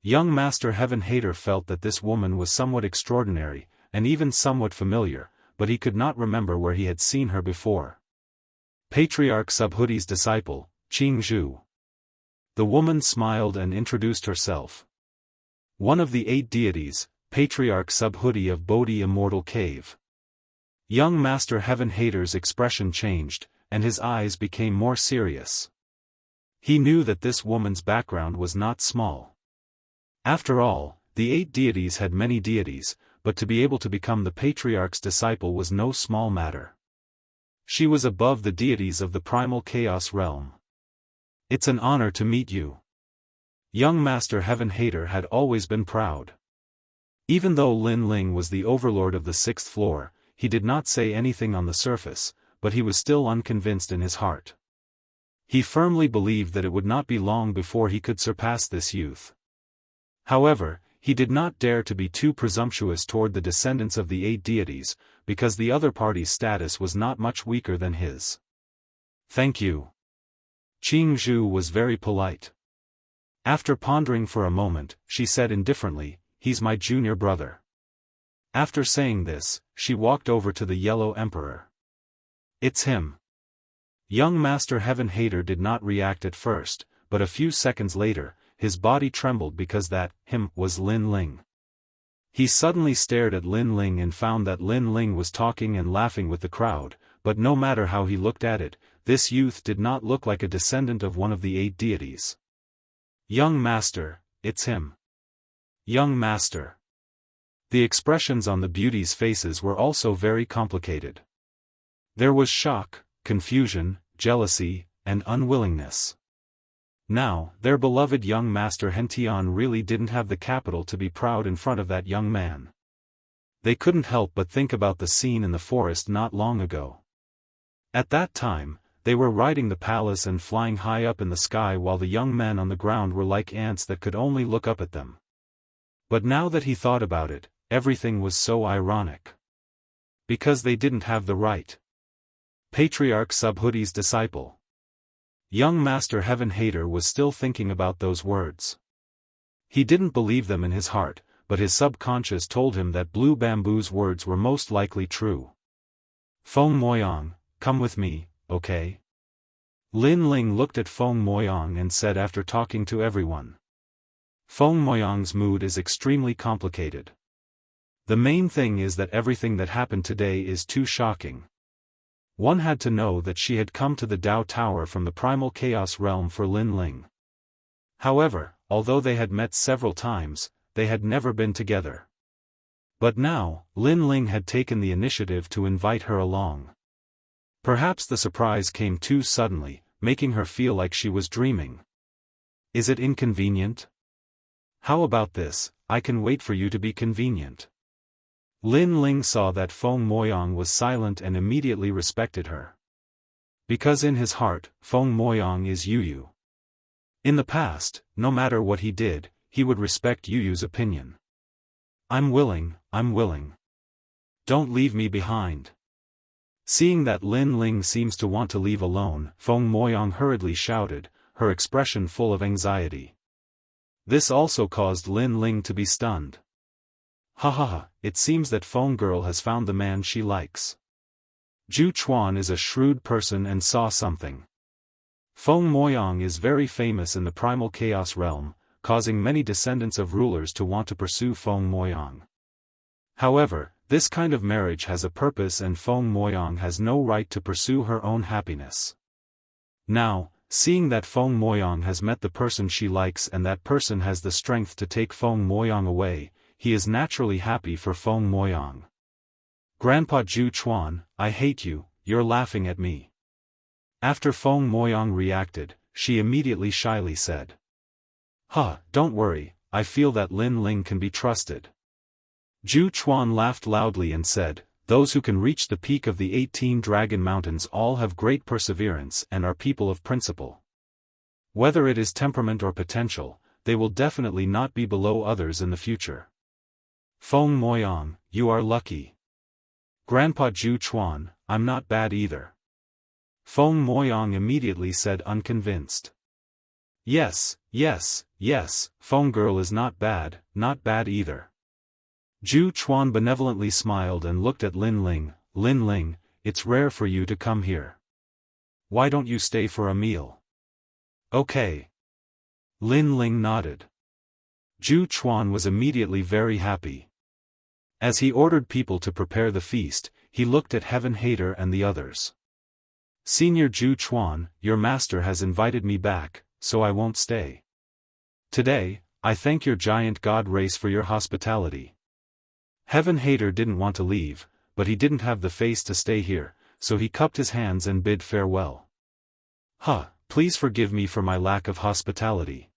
Young Master Heaven Hater felt that this woman was somewhat extraordinary, and even somewhat familiar, but he could not remember where he had seen her before. Patriarch Subhudi's disciple, Jianghu. The woman smiled and introduced herself. One of the 8 deities, Patriarch Subhudi of Bodhi Immortal Cave. Young Master Heaven Hater's expression changed, and his eyes became more serious. He knew that this woman's background was not small. After all, the 8 deities had many deities, but to be able to become the Patriarch's disciple was no small matter. She was above the deities of the primal chaos realm. It's an honor to meet you. Young Master Heaven Hater had always been proud. Even though Lin Ling was the overlord of the sixth floor, he did not say anything on the surface, but he was still unconvinced in his heart. He firmly believed that it would not be long before he could surpass this youth. However, he did not dare to be too presumptuous toward the descendants of the 8 deities, because the other party's status was not much weaker than his. Thank you. Jianghu was very polite. After pondering for a moment, she said indifferently, "He's my junior brother." After saying this, she walked over to the Yellow Emperor. It's him. Young Master Heaven Hater did not react at first, but a few seconds later, his body trembled because that him was Lin Ling. He suddenly stared at Lin Ling and found that Lin Ling was talking and laughing with the crowd, but no matter how he looked at it, this youth did not look like a descendant of one of the 8 deities. Young Master, it's him. Young Master. The expressions on the beauties' faces were also very complicated. There was shock, confusion, jealousy, and unwillingness. Now, their beloved young Master Hentian really didn't have the capital to be proud in front of that young man. They couldn't help but think about the scene in the forest not long ago. At that time, they were riding the palace and flying high up in the sky while the young men on the ground were like ants that could only look up at them. But now that he thought about it, everything was so ironic. Because they didn't have the right. Patriarch Subhudi's disciple. Young Master Heaven Hater was still thinking about those words. He didn't believe them in his heart, but his subconscious told him that Blue Bamboo's words were most likely true. Feng Moyang, come with me, okay? Lin Ling looked at Feng Moyang and said after talking to everyone. Feng Moyang's mood is extremely complicated. The main thing is that everything that happened today is too shocking. One had to know that she had come to the Dao Tower from the primal chaos realm for Lin Ling. However, although they had met several times, they had never been together. But now, Lin Ling had taken the initiative to invite her along. Perhaps the surprise came too suddenly, making her feel like she was dreaming. Is it inconvenient? How about this, I can wait for you to be convenient. Lin Ling saw that Feng Moyang was silent and immediately respected her. Because in his heart, Feng Moyang is Yu. In the past, no matter what he did, he would respect Yu's opinion. I'm willing. Don't leave me behind. Seeing that Lin Ling seems to want to leave alone, Feng Moyang hurriedly shouted, her expression full of anxiety. This also caused Lin Ling to be stunned. Ha, it seems that Feng girl has found the man she likes. Zhu Chuan is a shrewd person and saw something. Feng Moyang is very famous in the primal chaos realm, causing many descendants of rulers to want to pursue Feng Moyang. However, this kind of marriage has a purpose and Feng Moyang has no right to pursue her own happiness. Now, seeing that Feng Moyang has met the person she likes and that person has the strength to take Feng Moyang away, he is naturally happy for Feng Moyang. Grandpa Zhu Chuan, I hate you, you're laughing at me. After Feng Moyang reacted, she immediately shyly said. Don't worry, I feel that Lin Ling can be trusted. Zhu Chuan laughed loudly and said, those who can reach the peak of the 18 Dragon Mountains all have great perseverance and are people of principle. Whether it is temperament or potential, they will definitely not be below others in the future. Feng Moyang, you are lucky. Grandpa Zhu Chuan, I'm not bad either. Feng Moyang immediately said unconvinced. Yes, Feng girl is not bad either. Zhu Chuan benevolently smiled and looked at Lin Ling. Lin Ling, it's rare for you to come here. Why don't you stay for a meal? Okay. Lin Ling nodded. Zhu Chuan was immediately very happy. As he ordered people to prepare the feast, he looked at Heaven Hater and the others. Senior Zhu Chuan, your master has invited me back, so I won't stay. Today, I thank your giant god race for your hospitality. Heaven Hater didn't want to leave, but he didn't have the face to stay here, so he cupped his hands and bid farewell. Please forgive me for my lack of hospitality.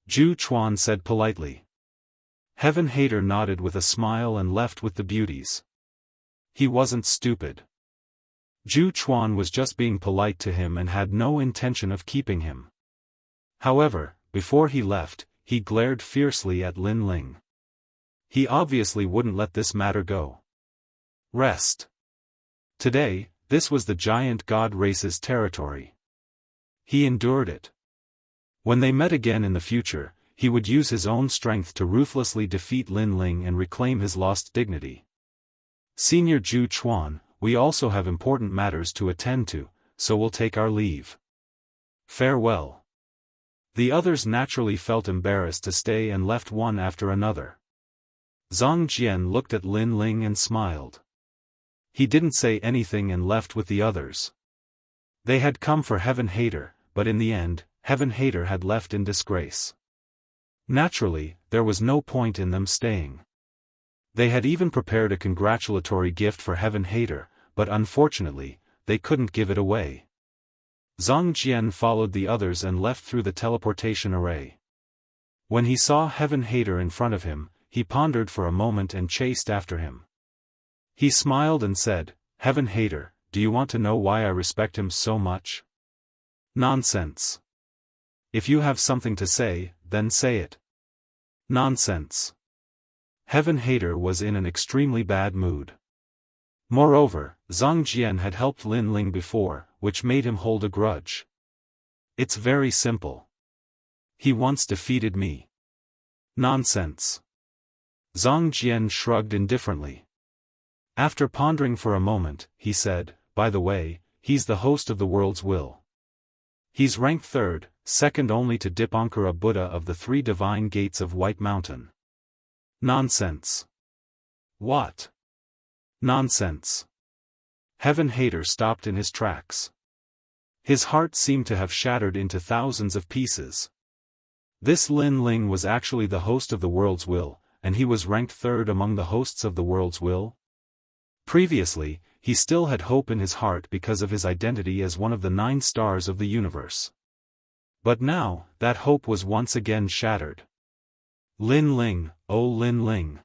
Zhu Chuan said politely. Heaven Hater nodded with a smile and left with the beauties. He wasn't stupid. Zhu Chuan was just being polite to him and had no intention of keeping him. However, before he left, he glared fiercely at Lin Ling. He obviously wouldn't let this matter go. Rest. Today, this was the giant god race's territory. He endured it. When they met again in the future, he would use his own strength to ruthlessly defeat Lin Ling and reclaim his lost dignity. Senior Zhu Chuan, we also have important matters to attend to, so we'll take our leave. Farewell. The others naturally felt embarrassed to stay and left one after another. Zhang Jian looked at Lin Ling and smiled. He didn't say anything and left with the others. They had come for Heaven Hater, but in the end, Heaven Hater had left in disgrace. Naturally, there was no point in them staying. They had even prepared a congratulatory gift for Heaven Hater, but unfortunately, they couldn't give it away. Zhang Jian followed the others and left through the teleportation array. When he saw Heaven Hater in front of him, he pondered for a moment and chased after him. He smiled and said, "Heaven hater, do you want to know why I respect him so much?" "Nonsense. If you have something to say, then say it." "Nonsense." Heaven hater was in an extremely bad mood. Moreover, Zhang Jian had helped Lin Ling before, which made him hold a grudge. "It's very simple. He once defeated me." "Nonsense." Zhang Jian shrugged indifferently. After pondering for a moment, he said, "By the way, he's the host of the world's will. He's ranked third, second only to Dipankara Buddha of the three divine gates of White Mountain." "Nonsense." "What?" "Nonsense." Heaven hater stopped in his tracks. His heart seemed to have shattered into thousands of pieces. This Lin Ling was actually the host of the world's will, and he was ranked third among the hosts of the world's will? Previously, he still had hope in his heart because of his identity as one of the 9 stars of the universe. But now, that hope was once again shattered. "Lin Ling, oh Lin Ling."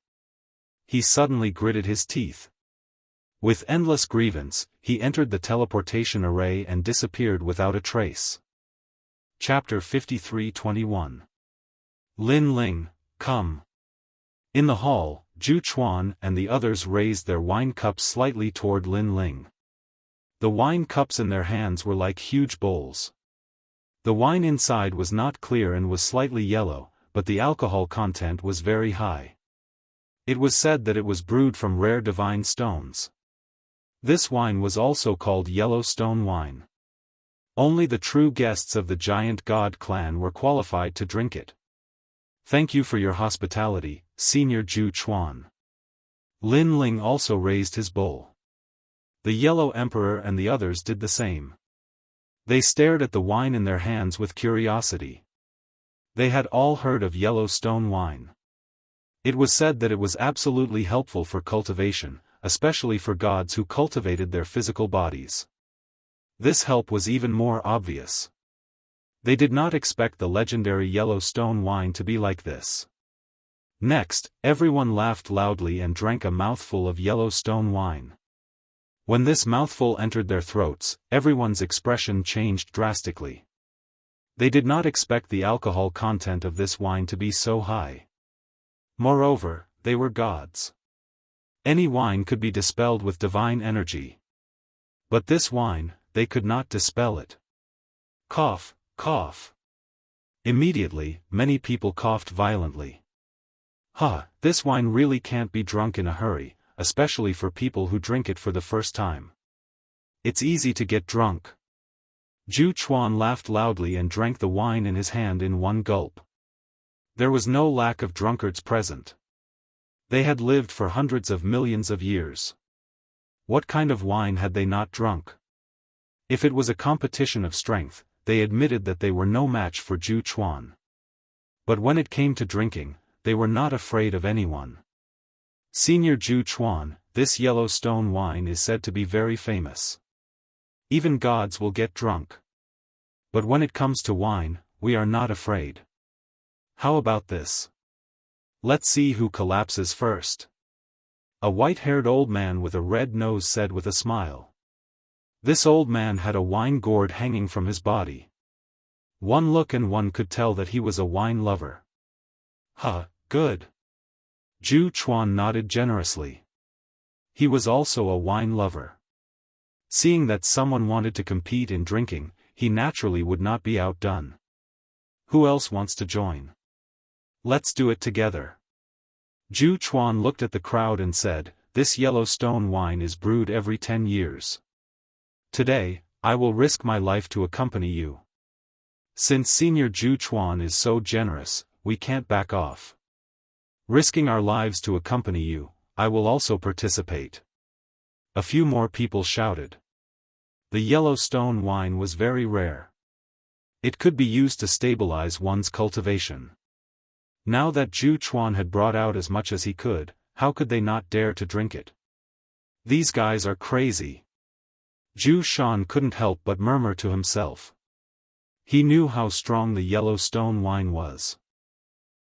He suddenly gritted his teeth. With endless grievance, he entered the teleportation array and disappeared without a trace. Chapter 53:21. Lin Ling, come. In the hall, Zhu Chuan and the others raised their wine cups slightly toward Lin Ling. The wine cups in their hands were like huge bowls. The wine inside was not clear and was slightly yellow, but the alcohol content was very high. It was said that it was brewed from rare divine stones. This wine was also called yellow stone wine. Only the true guests of the giant god clan were qualified to drink it. "Thank you for your hospitality, Senior Zhu Chuan." Lin Ling also raised his bowl. The Yellow Emperor and the others did the same. They stared at the wine in their hands with curiosity. They had all heard of yellow stone wine. It was said that it was absolutely helpful for cultivation, especially for gods who cultivated their physical bodies. This help was even more obvious. They did not expect the legendary yellow stone wine to be like this. Next, everyone laughed loudly and drank a mouthful of yellow stone wine. When this mouthful entered their throats, everyone's expression changed drastically. They did not expect the alcohol content of this wine to be so high. Moreover, they were gods. Any wine could be dispelled with divine energy. But this wine, they could not dispel it. Cough, cough. Immediately, many people coughed violently. This wine really can't be drunk in a hurry, especially for people who drink it for the first time. It's easy to get drunk. Zhu Chuan laughed loudly and drank the wine in his hand in one gulp. There was no lack of drunkards present. They had lived for hundreds of millions of years. What kind of wine had they not drunk? If it was a competition of strength, they admitted that they were no match for Zhu Chuan. But when it came to drinking, they were not afraid of anyone. Senior Zhu Chuan, this yellow stone wine is said to be very famous. Even gods will get drunk. But when it comes to wine, we are not afraid. How about this? Let's see who collapses first. A white-haired old man with a red nose said with a smile. This old man had a wine gourd hanging from his body. One look and one could tell that he was a wine lover. Good. Zhu Chuan nodded generously. He was also a wine lover. Seeing that someone wanted to compete in drinking, he naturally would not be outdone. Who else wants to join? Let's do it together. Zhu Chuan looked at the crowd and said, "This yellow stone wine is brewed every 10 years. Today, I will risk my life to accompany you. Since Senior Zhu Chuan is so generous, we can't back off. Risking our lives to accompany you, I will also participate." A few more people shouted. The yellow stone wine was very rare. It could be used to stabilize one's cultivation. Now that Zhu Chuan had brought out as much as he could, how could they not dare to drink it? These guys are crazy. Zhu Shan couldn't help but murmur to himself. He knew how strong the yellow stone wine was.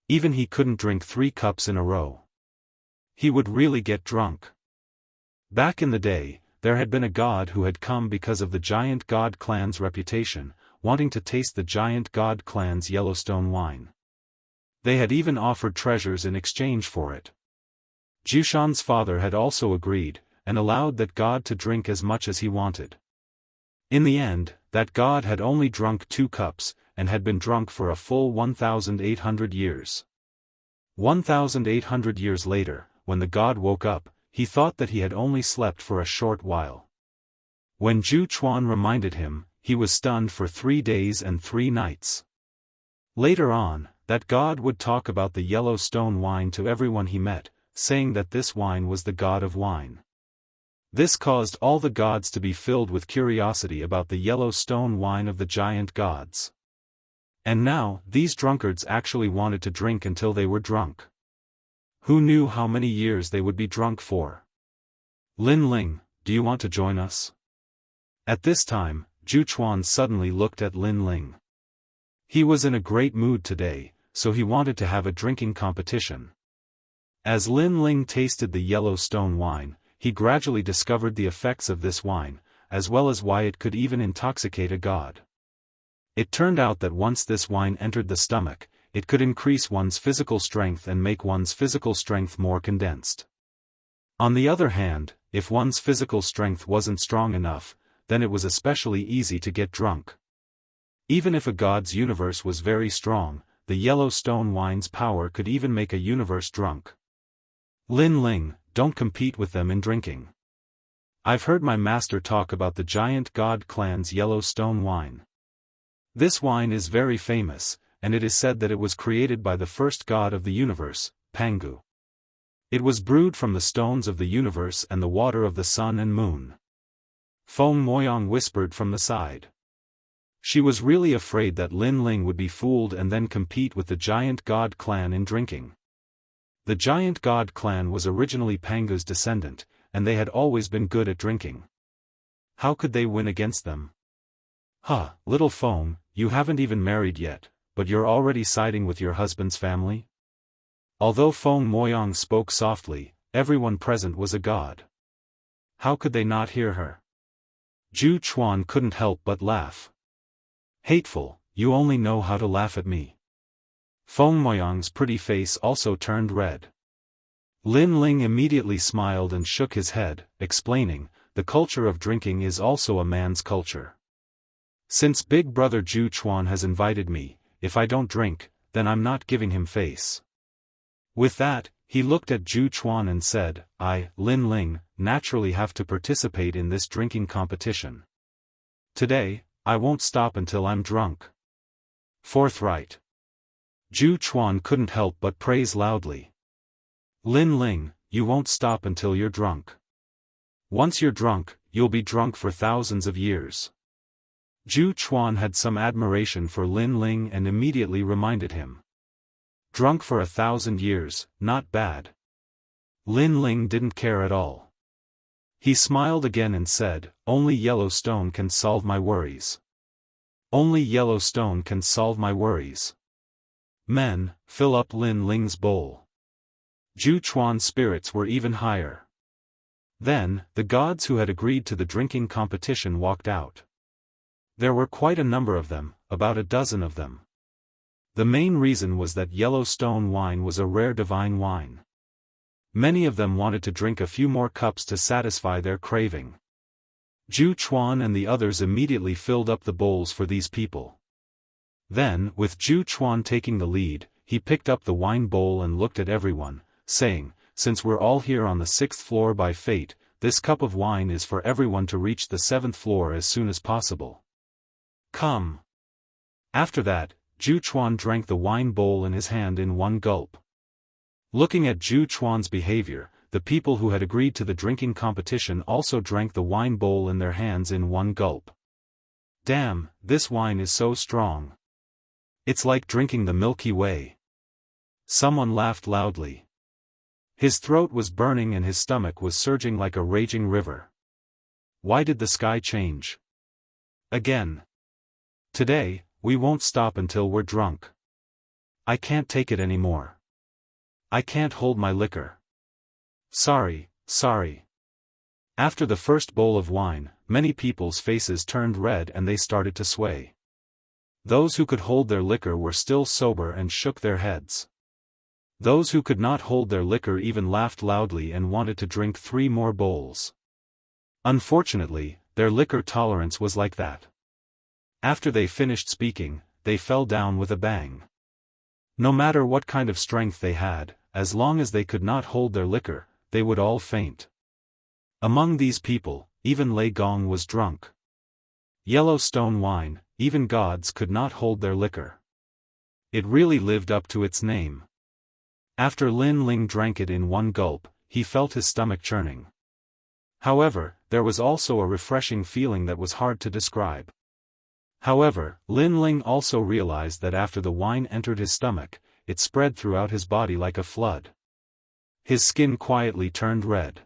Even he couldn't drink 3 cups in a row. He would really get drunk. Back in the day, there had been a god who had come because of the giant god clan's reputation, wanting to taste the giant god clan's Yellowstone wine. They had even offered treasures in exchange for it. Jushan's father had also agreed, and allowed that god to drink as much as he wanted. In the end, that god had only drunk 2 cups, and had been drunk for a full 1,800 years. 1,800 years later, when the god woke up, he thought that he had only slept for a short while. When Zhu Chuan reminded him, he was stunned for 3 days and 3 nights. Later on, that god would talk about the Yellowstone wine to everyone he met, saying that this wine was the god of wine. This caused all the gods to be filled with curiosity about the Yellowstone wine of the giant gods. And now, these drunkards actually wanted to drink until they were drunk. Who knew how many years they would be drunk for? Lin Ling, do you want to join us? At this time, Zhu Chuan suddenly looked at Lin Ling. He was in a great mood today, so he wanted to have a drinking competition. As Lin Ling tasted the Yellowstone wine, he gradually discovered the effects of this wine, as well as why it could even intoxicate a god. It turned out that once this wine entered the stomach, it could increase one's physical strength and make one's physical strength more condensed. On the other hand, if one's physical strength wasn't strong enough, then it was especially easy to get drunk. Even if a god's universe was very strong, the Yellowstone wine's power could even make a universe drunk. Lin Ling, don't compete with them in drinking. I've heard my master talk about the giant god clan's Yellowstone wine. This wine is very famous, and it is said that it was created by the first god of the universe, Pangu. It was brewed from the stones of the universe and the water of the sun and moon. Feng Moyang whispered from the side. She was really afraid that Lin Ling would be fooled and then compete with the giant god clan in drinking. The giant god clan was originally Pangu's descendant, and they had always been good at drinking. How could they win against them? Huh, little Feng, you haven't even married yet, but you're already siding with your husband's family? Although Feng Moyang spoke softly, everyone present was agog. How could they not hear her? Zhu Chuan couldn't help but laugh. Hateful, you only know how to laugh at me. Feng Moyang's pretty face also turned red. Lin Ling immediately smiled and shook his head, explaining, the culture of drinking is also a man's culture. Since big brother Zhu Chuan has invited me, if I don't drink, then I'm not giving him face. With that, he looked at Zhu Chuan and said, I, Lin Ling, naturally have to participate in this drinking competition. Today, I won't stop until I'm drunk. Forthright. Zhu Chuan couldn't help but praise loudly. Lin Ling, you won't stop until you're drunk. Once you're drunk, you'll be drunk for thousands of years. Zhu Chuan had some admiration for Lin Ling and immediately reminded him. Drunk for 1,000 years, not bad. Lin Ling didn't care at all. He smiled again and said, only Yellowstone can solve my worries. Only Yellowstone can solve my worries. Men, fill up Lin Ling's bowl. Zhu Chuan's spirits were even higher. Then, the gods who had agreed to the drinking competition walked out. There were quite a number of them, about a dozen of them. The main reason was that Yellowstone wine was a rare divine wine. Many of them wanted to drink a few more cups to satisfy their craving. Zhu Chuan and the others immediately filled up the bowls for these people. Then, with Zhu Chuan taking the lead, he picked up the wine bowl and looked at everyone, saying, since we're all here on the 6th floor by fate, this cup of wine is for everyone to reach the 7th floor as soon as possible. Come. After that, Zhu Chuan drank the wine bowl in his hand in one gulp. Looking at Zhu Chuan's behavior, the people who had agreed to the drinking competition also drank the wine bowl in their hands in one gulp. Damn, this wine is so strong. It's like drinking the Milky Way. Someone laughed loudly. His throat was burning and his stomach was surging like a raging river. Why did the sky change? Again. Today, we won't stop until we're drunk. I can't take it anymore. I can't hold my liquor. Sorry, sorry. After the first bowl of wine, many people's faces turned red and they started to sway. Those who could hold their liquor were still sober and shook their heads. Those who could not hold their liquor even laughed loudly and wanted to drink 3 more bowls. Unfortunately, their liquor tolerance was like that. After they finished speaking, they fell down with a bang. No matter what kind of strength they had, as long as they could not hold their liquor, they would all faint. Among these people, even Lei Gong was drunk. Yellowstone wine, even gods could not hold their liquor. It really lived up to its name. After Lin Ling drank it in one gulp, he felt his stomach churning. However, there was also a refreshing feeling that was hard to describe. However, Lin Ling also realized that after the wine entered his stomach, it spread throughout his body like a flood. His skin quietly turned red.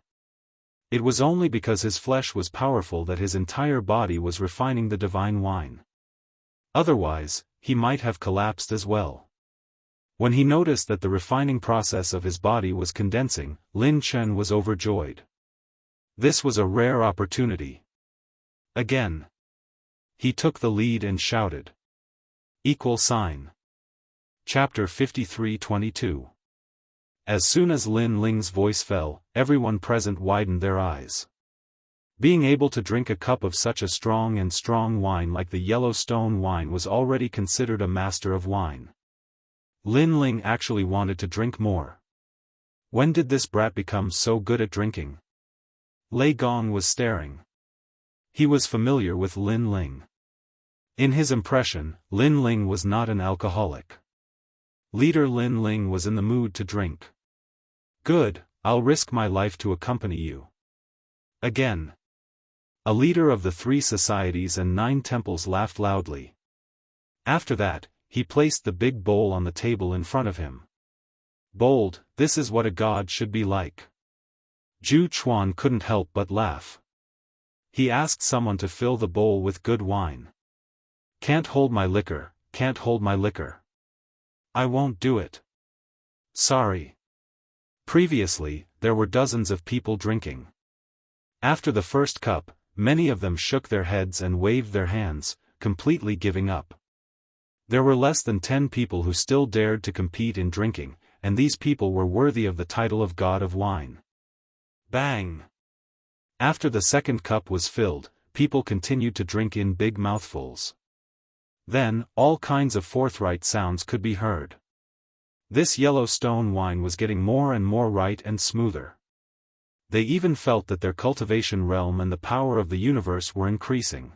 It was only because his flesh was powerful that his entire body was refining the divine wine. Otherwise, he might have collapsed as well. When he noticed that the refining process of his body was condensing, Lin Chen was overjoyed. This was a rare opportunity. Again. He took the lead and shouted. Chapter 53:22. As soon as Lin Ling's voice fell, everyone present widened their eyes. Being able to drink a cup of such a strong wine like the Yellowstone wine was already considered a master of wine. Lin Ling actually wanted to drink more. When did this brat become so good at drinking? Lei Gong was staring. He was familiar with Lin Ling. In his impression, Lin Ling was not an alcoholic. Leader Lin Ling was in the mood to drink. Good, I'll risk my life to accompany you. Again. A leader of the 3 societies and 9 temples laughed loudly. After that, he placed the big bowl on the table in front of him. Bold, this is what a god should be like. Zhu Chuan couldn't help but laugh. He asked someone to fill the bowl with good wine. Can't hold my liquor, can't hold my liquor. I won't do it. Sorry. Previously, there were dozens of people drinking. After the first cup, many of them shook their heads and waved their hands, completely giving up. There were less than 10 people who still dared to compete in drinking, and these people were worthy of the title of God of Wine. Bang! After the second cup was filled, people continued to drink in big mouthfuls. Then, all kinds of forthright sounds could be heard. This Yellowstone wine was getting more and more right and smoother. They even felt that their cultivation realm and the power of the universe were increasing.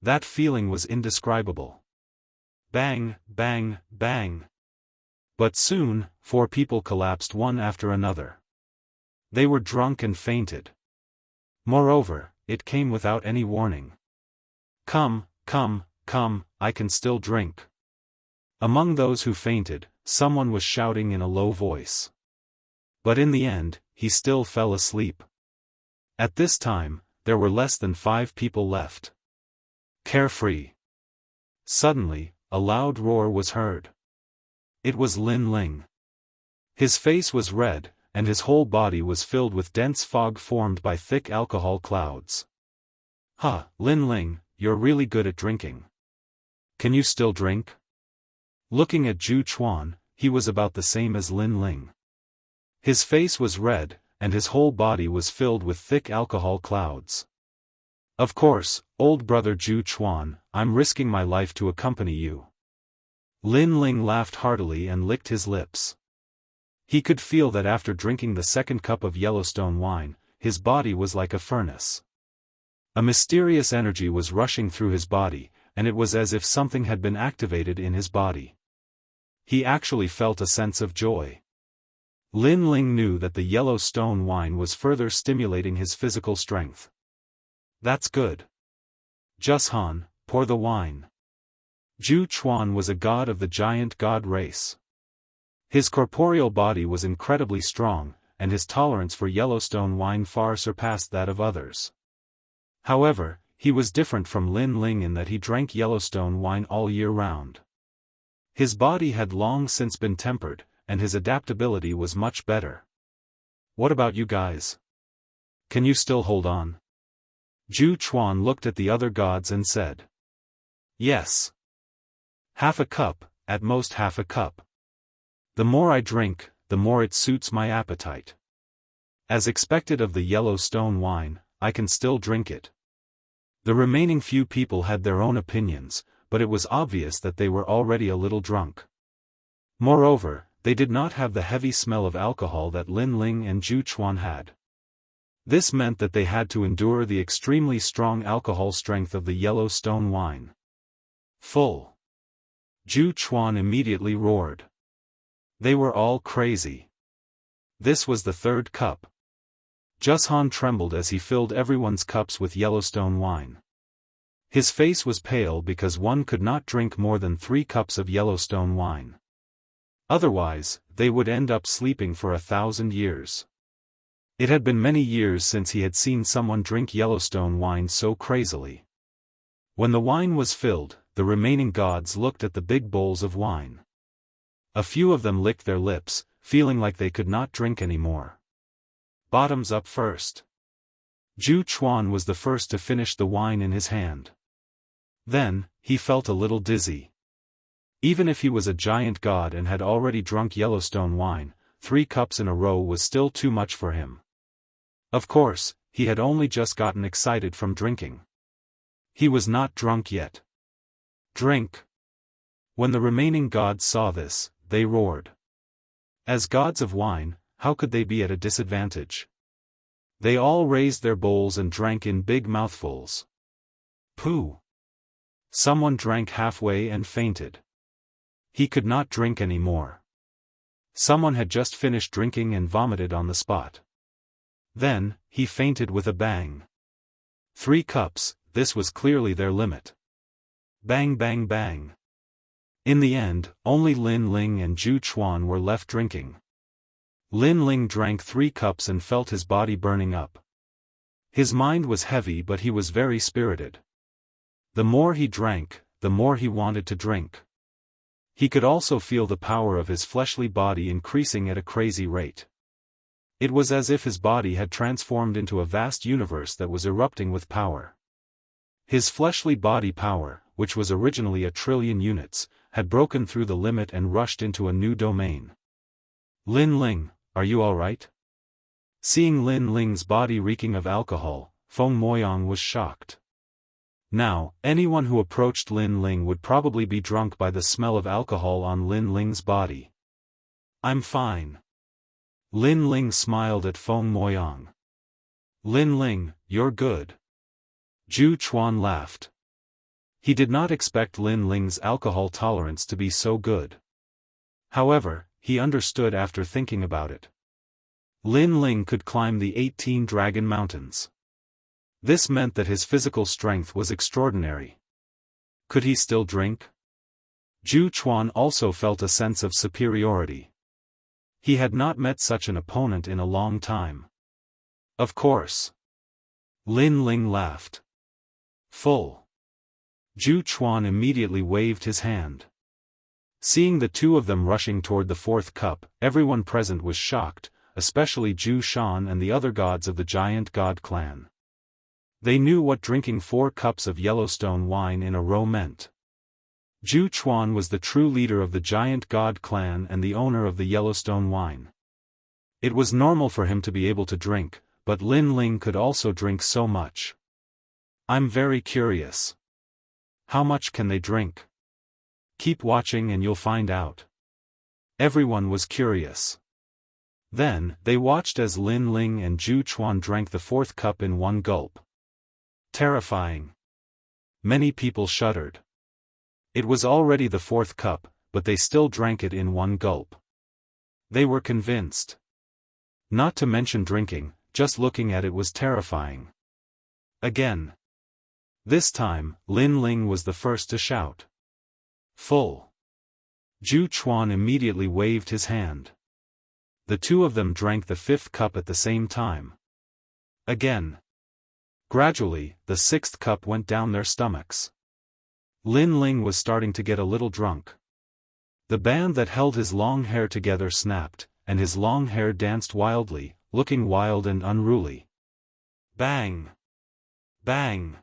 That feeling was indescribable. Bang, bang, bang. But soon, 4 people collapsed one after another. They were drunk and fainted. Moreover, it came without any warning. Come, come, come, I can still drink. Among those who fainted, someone was shouting in a low voice. But in the end, he still fell asleep. At this time, there were less than 5 people left. Carefree. Suddenly, a loud roar was heard. It was Lin Ling. His face was red, and his whole body was filled with dense fog formed by thick alcohol clouds. Ha, Lin Ling, you're really good at drinking. Can you still drink? Looking at Zhu Chuan, he was about the same as Lin Ling. His face was red, and his whole body was filled with thick alcohol clouds. Of course, old brother Zhu Chuan, I'm risking my life to accompany you. Lin Ling laughed heartily and licked his lips. He could feel that after drinking the second cup of Yellowstone wine, his body was like a furnace. A mysterious energy was rushing through his body, and it was as if something had been activated in his body. He actually felt a sense of joy. Lin Ling knew that the Yellowstone wine was further stimulating his physical strength. That's good. Jushan, pour the wine. Zhu Chuan was a god of the giant god race. His corporeal body was incredibly strong, and his tolerance for Yellowstone wine far surpassed that of others. However, he was different from Lin Ling in that he drank Yellowstone wine all year round. His body had long since been tempered, and his adaptability was much better. What about you guys? Can you still hold on? Zhu Chuan looked at the other gods and said. Yes. Half a cup, at most half a cup. The more I drink, the more it suits my appetite. As expected of the yellow stone wine, I can still drink it. The remaining few people had their own opinions, but it was obvious that they were already a little drunk. Moreover, they did not have the heavy smell of alcohol that Lin Ling and Zhu Chuan had. This meant that they had to endure the extremely strong alcohol strength of the yellow stone wine. Full. Zhu Chuan immediately roared. They were all crazy. This was the third cup. Jushan trembled as he filled everyone's cups with Yellowstone wine. His face was pale because one could not drink more than 3 cups of Yellowstone wine. Otherwise, they would end up sleeping for 1,000 years. It had been many years since he had seen someone drink Yellowstone wine so crazily. When the wine was filled, the remaining gods looked at the big bowls of wine. A few of them licked their lips, feeling like they could not drink anymore. Bottoms up first. Zhu Chuan was the first to finish the wine in his hand. Then, he felt a little dizzy. Even if he was a giant god and had already drunk Yellowstone wine, 3 cups in a row was still too much for him. Of course, he had only just gotten excited from drinking. He was not drunk yet. Drink! When the remaining gods saw this, they roared. As gods of wine, how could they be at a disadvantage? They all raised their bowls and drank in big mouthfuls. Pooh! Someone drank halfway and fainted. He could not drink any more. Someone had just finished drinking and vomited on the spot. Then, he fainted with a bang. 3 cups, this was clearly their limit. Bang bang bang. In the end, only Lin Ling and Zhu Chuan were left drinking. Lin Ling drank 3 cups and felt his body burning up. His mind was heavy but he was very spirited. The more he drank, the more he wanted to drink. He could also feel the power of his fleshly body increasing at a crazy rate. It was as if his body had transformed into a vast universe that was erupting with power. His fleshly body power, which was originally 1 trillion units, had broken through the limit and rushed into a new domain. Lin Ling, are you alright? Seeing Lin Ling's body reeking of alcohol, Feng Moyang was shocked. Now, anyone who approached Lin Ling would probably be drunk by the smell of alcohol on Lin Ling's body. I'm fine. Lin Ling smiled at Feng Moyang. Lin Ling, you're good. Zhu Chuan laughed. He did not expect Lin Ling's alcohol tolerance to be so good. However, he understood after thinking about it. Lin Ling could climb the 18 Dragon Mountains. This meant that his physical strength was extraordinary. Could he still drink? Zhu Chuan also felt a sense of superiority. He had not met such an opponent in a long time. Of course. Lin Ling laughed. Full. Zhu Chuan immediately waved his hand. Seeing the 2 of them rushing toward the 4th cup, everyone present was shocked, especially Zhu Shan and the other gods of the giant god clan. They knew what drinking 4 cups of Yellowstone wine in a row meant. Zhu Chuan was the true leader of the giant god clan and the owner of the Yellowstone wine. It was normal for him to be able to drink, but Lin Ling could also drink so much. I'm very curious. How much can they drink? Keep watching and you'll find out. Everyone was curious. Then, they watched as Lin Ling and Zhu Chuan drank the 4th cup in one gulp. Terrifying. Many people shuddered. It was already the 4th cup, but they still drank it in one gulp. They were convinced. Not to mention drinking, just looking at it was terrifying. Again. This time, Lin Ling was the first to shout. Full. Zhu Chuan immediately waved his hand. The 2 of them drank the 5th cup at the same time. Again. Gradually, the 6th cup went down their stomachs. Lin Ling was starting to get a little drunk. The band that held his long hair together snapped, and his long hair danced wildly, looking wild and unruly. Bang! Bang!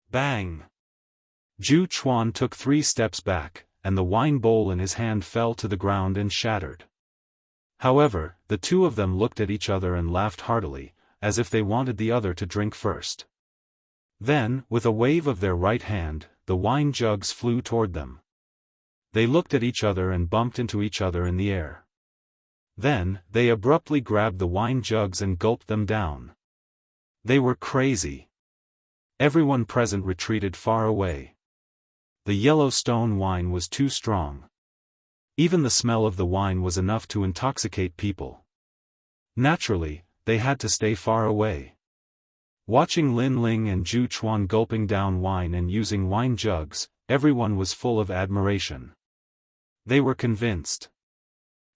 Bang! Zhu Chuan took 3 steps back, and the wine bowl in his hand fell to the ground and shattered. However, the two of them looked at each other and laughed heartily, as if they wanted the other to drink first. Then, with a wave of their right hand, the wine jugs flew toward them. They looked at each other and bumped into each other in the air. Then, they abruptly grabbed the wine jugs and gulped them down. They were crazy. Everyone present retreated far away. The Yellowstone wine was too strong. Even the smell of the wine was enough to intoxicate people. Naturally, they had to stay far away. Watching Lin Ling and Zhu Chuan gulping down wine and using wine jugs, everyone was full of admiration. They were convinced.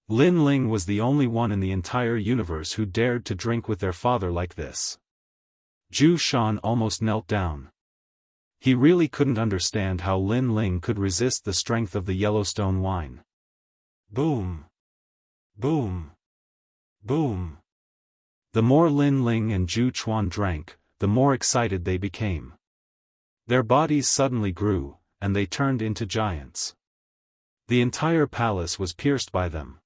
Lin Ling was the only one in the entire universe who dared to drink with their father like this. Zhu Shan almost knelt down. He really couldn't understand how Lin Ling could resist the strength of the Yellowstone wine. Boom! Boom! Boom! The more Lin Ling and Zhu Chuan drank, the more excited they became. Their bodies suddenly grew, and they turned into giants. The entire palace was pierced by them.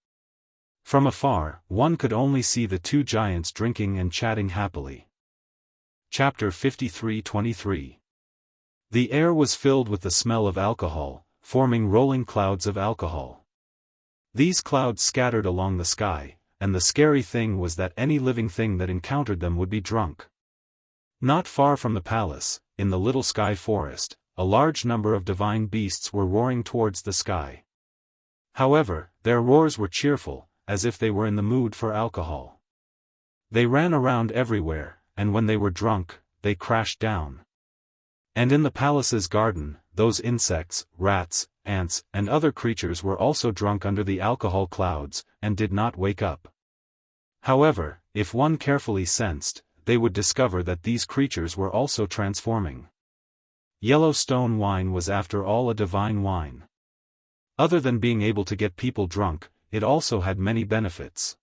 From afar, one could only see the 2 giants drinking and chatting happily. Chapter 53-23. The air was filled with the smell of alcohol, forming rolling clouds of alcohol. These clouds scattered along the sky, and the scary thing was that any living thing that encountered them would be drunk. Not far from the palace, in the little sky forest, a large number of divine beasts were roaring towards the sky. However, their roars were cheerful, as if they were in the mood for alcohol. They ran around everywhere, and when they were drunk, they crashed down. And in the palace's garden, those insects, rats, ants, and other creatures were also drunk under the alcohol clouds, and did not wake up. However, if one carefully sensed, they would discover that these creatures were also transforming. Yellowstone wine was after all a divine wine. Other than being able to get people drunk, it also had many benefits.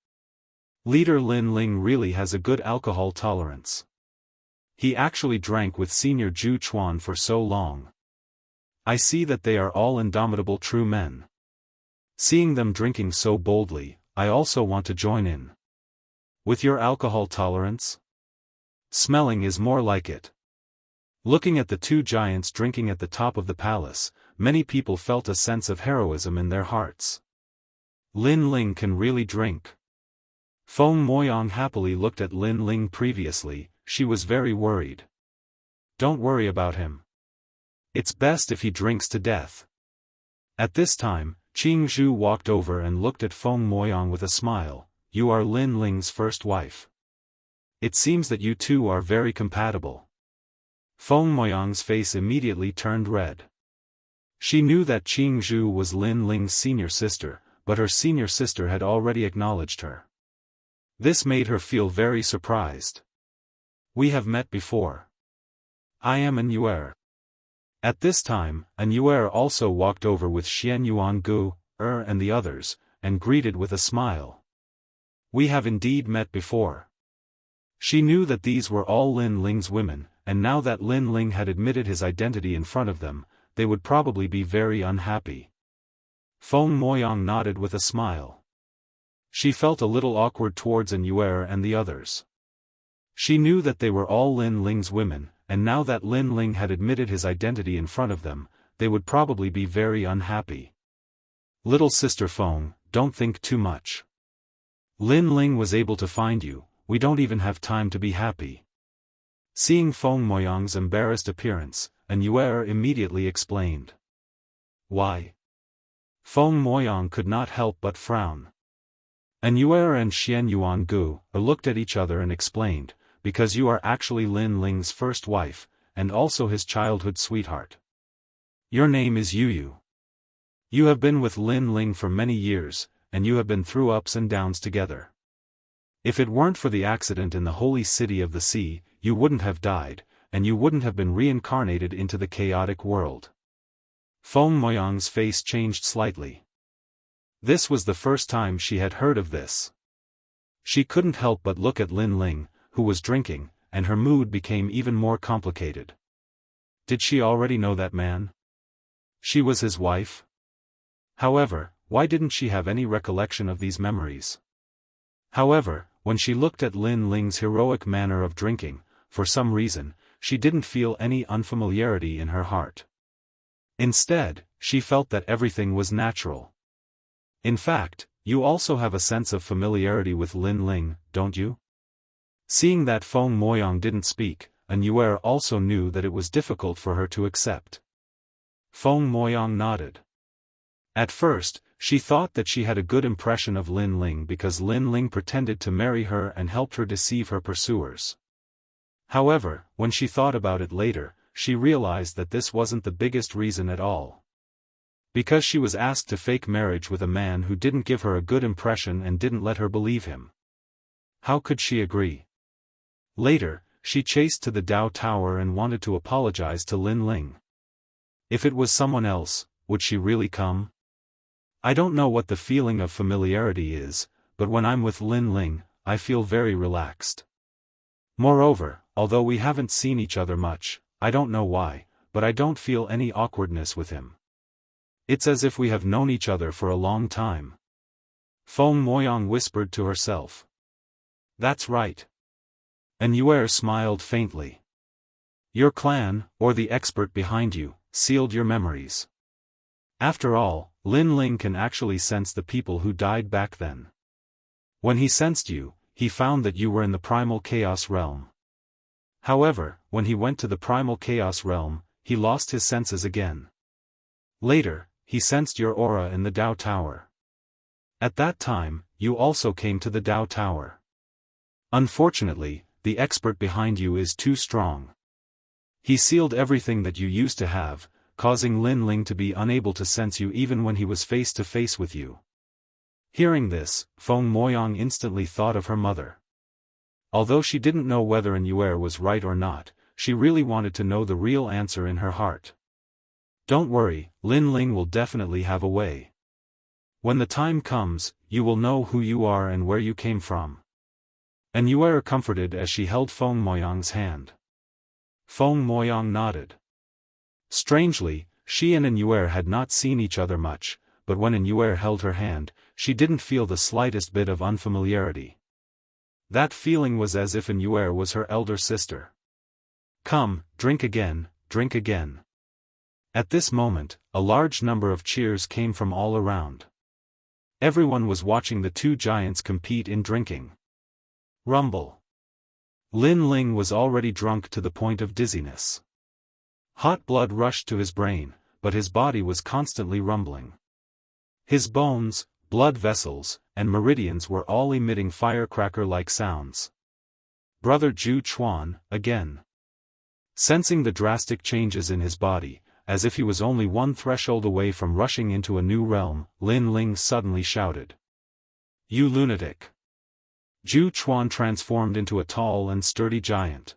Leader Lin Ling really has a good alcohol tolerance. He actually drank with Senior Zhu Chuan for so long. I see that they are all indomitable true men. Seeing them drinking so boldly, I also want to join in. With your alcohol tolerance? Smelling is more like it. Looking at the 2 giants drinking at the top of the palace, many people felt a sense of heroism in their hearts. Lin Ling can really drink. Feng Moyang happily looked at Lin Ling previously. She was very worried. Don't worry about him. It's best if he drinks to death. At this time, Qing Zhu walked over and looked at Feng Moyang with a smile. You are Lin Ling's first wife. It seems that you two are very compatible. Feng Moyang's face immediately turned red. She knew that Qing Zhu was Lin Ling's senior sister, but her senior sister had already acknowledged her. This made her feel very surprised. We have met before. I am an Yuer. At this time, an Yuer also walked over with Xian Yuan Gu, and the others, and greeted with a smile. We have indeed met before. She knew that these were all Lin Ling's women, and now that Lin Ling had admitted his identity in front of them, they would probably be very unhappy. Feng Moyang nodded with a smile. She felt a little awkward towards an Yuer and the others. She knew that they were all Lin Ling's women, and now that Lin Ling had admitted his identity in front of them, they would probably be very unhappy. Little sister Feng, don't think too much. Lin Ling was able to find you, we don't even have time to be happy. Seeing Feng Moyang's embarrassed appearance, an Yuer immediately explained. Why? Feng Moyang could not help but frown. An Yuer and Xian Yuan Gu looked at each other and explained, because you are actually Lin Ling's first wife, and also his childhood sweetheart. Your name is Yu. You have been with Lin Ling for many years, and you have been through ups and downs together. If it weren't for the accident in the holy city of the sea, you wouldn't have died, and you wouldn't have been reincarnated into the chaotic world. Feng Moyang's face changed slightly. This was the first time she had heard of this. She couldn't help but look at Lin Ling, who was drinking, and her mood became even more complicated. Did she already know that man? She was his wife? However, why didn't she have any recollection of these memories? However, when she looked at Lin Ling's heroic manner of drinking, for some reason, she didn't feel any unfamiliarity in her heart. Instead, she felt that everything was natural. In fact, you also have a sense of familiarity with Lin Ling, don't you? Seeing that Feng Moyang didn't speak, An Yuer also knew that it was difficult for her to accept. Feng Moyang nodded. At first, she thought that she had a good impression of Lin Ling because Lin Ling pretended to marry her and helped her deceive her pursuers. However, when she thought about it later, she realized that this wasn't the biggest reason at all. Because she was asked to fake marriage with a man who didn't give her a good impression and didn't let her believe him. How could she agree? Later, she chased to the Dao Tower and wanted to apologize to Lin Ling. If it was someone else, would she really come? I don't know what the feeling of familiarity is, but when I'm with Lin Ling, I feel very relaxed. Moreover, although we haven't seen each other much, I don't know why, but I don't feel any awkwardness with him. It's as if we have known each other for a long time. Feng Moyang whispered to herself. That's right. An Yuer smiled faintly. Your clan, or the expert behind you, sealed your memories. After all, Lin Ling can actually sense the people who died back then. When he sensed you, he found that you were in the primal chaos realm. However, when he went to the primal chaos realm, he lost his senses again. Later, he sensed your aura in the Dao Tower. At that time, you also came to the Dao Tower. Unfortunately, the expert behind you is too strong. He sealed everything that you used to have, causing Lin Ling to be unable to sense you even when he was face to face with you. Hearing this, Feng Moyang instantly thought of her mother. Although she didn't know whether An Yuer was right or not, she really wanted to know the real answer in her heart. Don't worry, Lin Ling will definitely have a way. When the time comes, you will know who you are and where you came from. An Yuer comforted as she held Feng Moyang's hand. Feng Moyang nodded. Strangely, she and An Yuer had not seen each other much, but when An Yuer held her hand, she didn't feel the slightest bit of unfamiliarity. That feeling was as if An Yuer was her elder sister. Come, drink again, drink again. At this moment, a large number of cheers came from all around. Everyone was watching the two giants compete in drinking. Rumble. Lin Ling was already drunk to the point of dizziness. Hot blood rushed to his brain, but his body was constantly rumbling. His bones, blood vessels, and meridians were all emitting firecracker-like sounds. Brother Zhu Chuan, again. Sensing the drastic changes in his body, as if he was only one threshold away from rushing into a new realm, Lin Ling suddenly shouted. You lunatic! Zhu Chuan transformed into a tall and sturdy giant.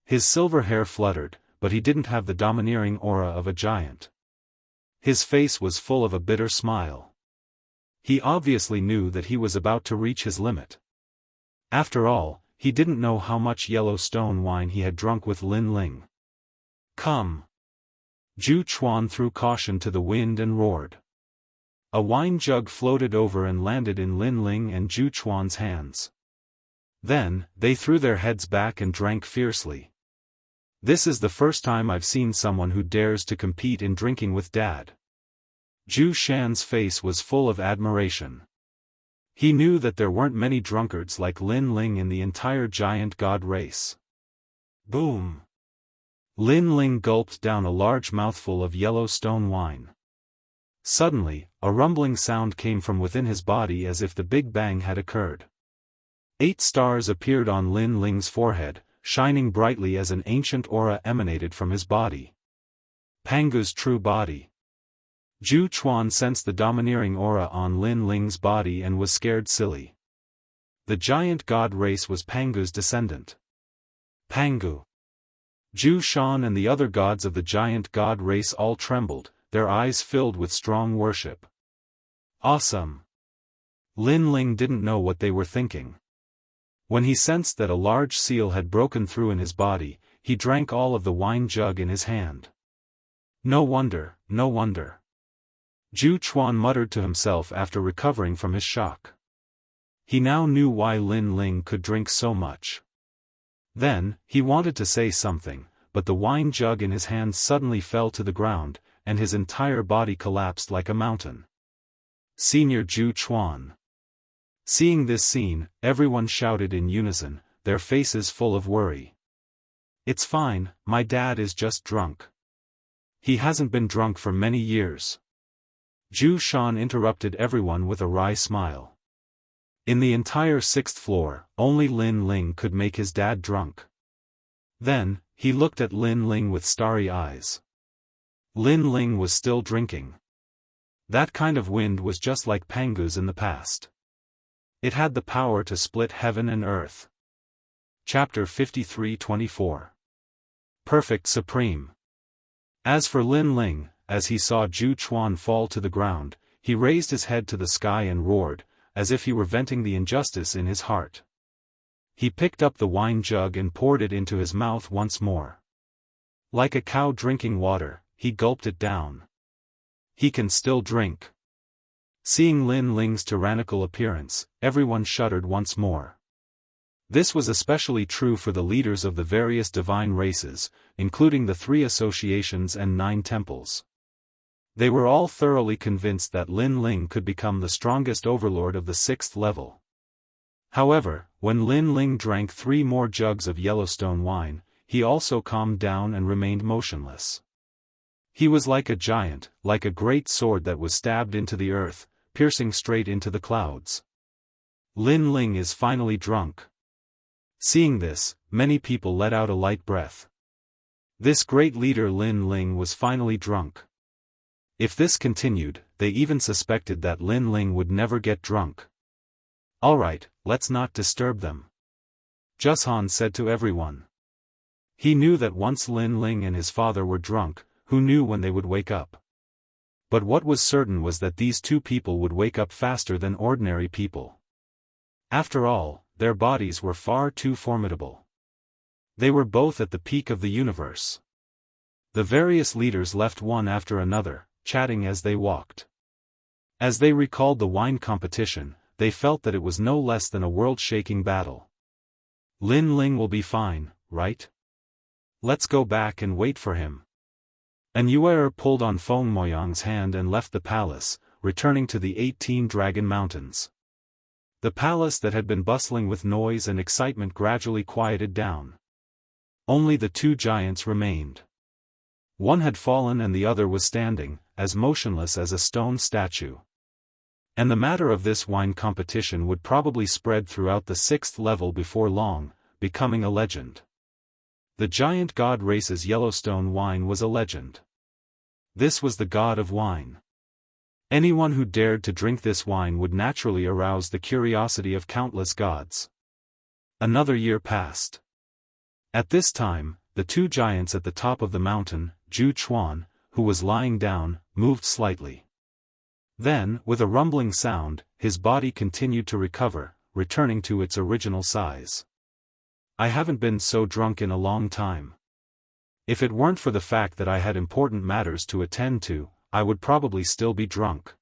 His silver hair fluttered, but he didn't have the domineering aura of a giant. His face was full of a bitter smile. He obviously knew that he was about to reach his limit. After all, he didn't know how much yellow stone wine he had drunk with Lin Ling. Come! Zhu Chuan threw caution to the wind and roared. A wine jug floated over and landed in Lin Ling and Zhu Chuan's hands. Then, they threw their heads back and drank fiercely. This is the first time I've seen someone who dares to compete in drinking with Dad. Zhu Shan's face was full of admiration. He knew that there weren't many drunkards like Lin Ling in the entire giant god race. Boom! Lin Ling gulped down a large mouthful of yellow stone wine. Suddenly, a rumbling sound came from within his body as if the Big Bang had occurred. 8 stars appeared on Lin Ling's forehead, shining brightly as an ancient aura emanated from his body. Pangu's true body. Zhu Chuan sensed the domineering aura on Lin Ling's body and was scared silly. The giant god race was Pangu's descendant. Pangu. Zhu Shan and the other gods of the giant god race all trembled, their eyes filled with strong worship. Awesome! Lin Ling didn't know what they were thinking. When he sensed that a large seal had broken through in his body, he drank all of the wine jug in his hand. No wonder, no wonder. Zhu Chuan muttered to himself after recovering from his shock. He now knew why Lin Ling could drink so much. Then, he wanted to say something, but the wine jug in his hand suddenly fell to the ground, and his entire body collapsed like a mountain. Senior Zhu Chuan. Seeing this scene, everyone shouted in unison, their faces full of worry. It's fine, my dad is just drunk. He hasn't been drunk for many years. Zhu Shan interrupted everyone with a wry smile. In the entire 6th floor, only Lin Ling could make his dad drunk. Then, he looked at Lin Ling with starry eyes. Lin Ling was still drinking. That kind of wind was just like Pangu's in the past. It had the power to split heaven and earth. Chapter 53-24. Perfect Supreme. As for Lin Ling, as he saw Zhu Chuan fall to the ground, he raised his head to the sky and roared, as if he were venting the injustice in his heart. He picked up the wine jug and poured it into his mouth once more. Like a cow drinking water, he gulped it down. He can still drink. Seeing Lin Ling's tyrannical appearance, everyone shuddered once more. This was especially true for the leaders of the various divine races, including the 3 associations and 9 temples. They were all thoroughly convinced that Lin Ling could become the strongest overlord of the 6th level. However, when Lin Ling drank 3 more jugs of Yellowstone wine, he also calmed down and remained motionless. He was like a giant, like a great sword that was stabbed into the earth, piercing straight into the clouds. Lin Ling is finally drunk. Seeing this, many people let out a light breath. This great leader Lin Ling was finally drunk. If this continued, they even suspected that Lin Ling would never get drunk. Alright, let's not disturb them. Jushan said to everyone. He knew that once Lin Ling and his father were drunk, who knew when they would wake up? But what was certain was that these 2 people would wake up faster than ordinary people. After all, their bodies were far too formidable. They were both at the peak of the universe. The various leaders left one after another, chatting as they walked. As they recalled the wine competition, they felt that it was no less than a world-shaking battle. Lin Ling will be fine, right? Let's go back and wait for him. An Yuer pulled on Feng Moyang's hand and left the palace, returning to the 18 Dragon Mountains. The palace that had been bustling with noise and excitement gradually quieted down. Only the 2 giants remained. One had fallen and the other was standing, as motionless as a stone statue. And the matter of this wine competition would probably spread throughout the 6th level before long, becoming a legend. The giant god race's Yellowstone wine was a legend. This was the god of wine. Anyone who dared to drink this wine would naturally arouse the curiosity of countless gods. Another year passed. At this time, the 2 giants at the top of the mountain, Zhu Chuan, who was lying down, moved slightly. Then, with a rumbling sound, his body continued to recover, returning to its original size. I haven't been so drunk in a long time. If it weren't for the fact that I had important matters to attend to, I would probably still be drunk.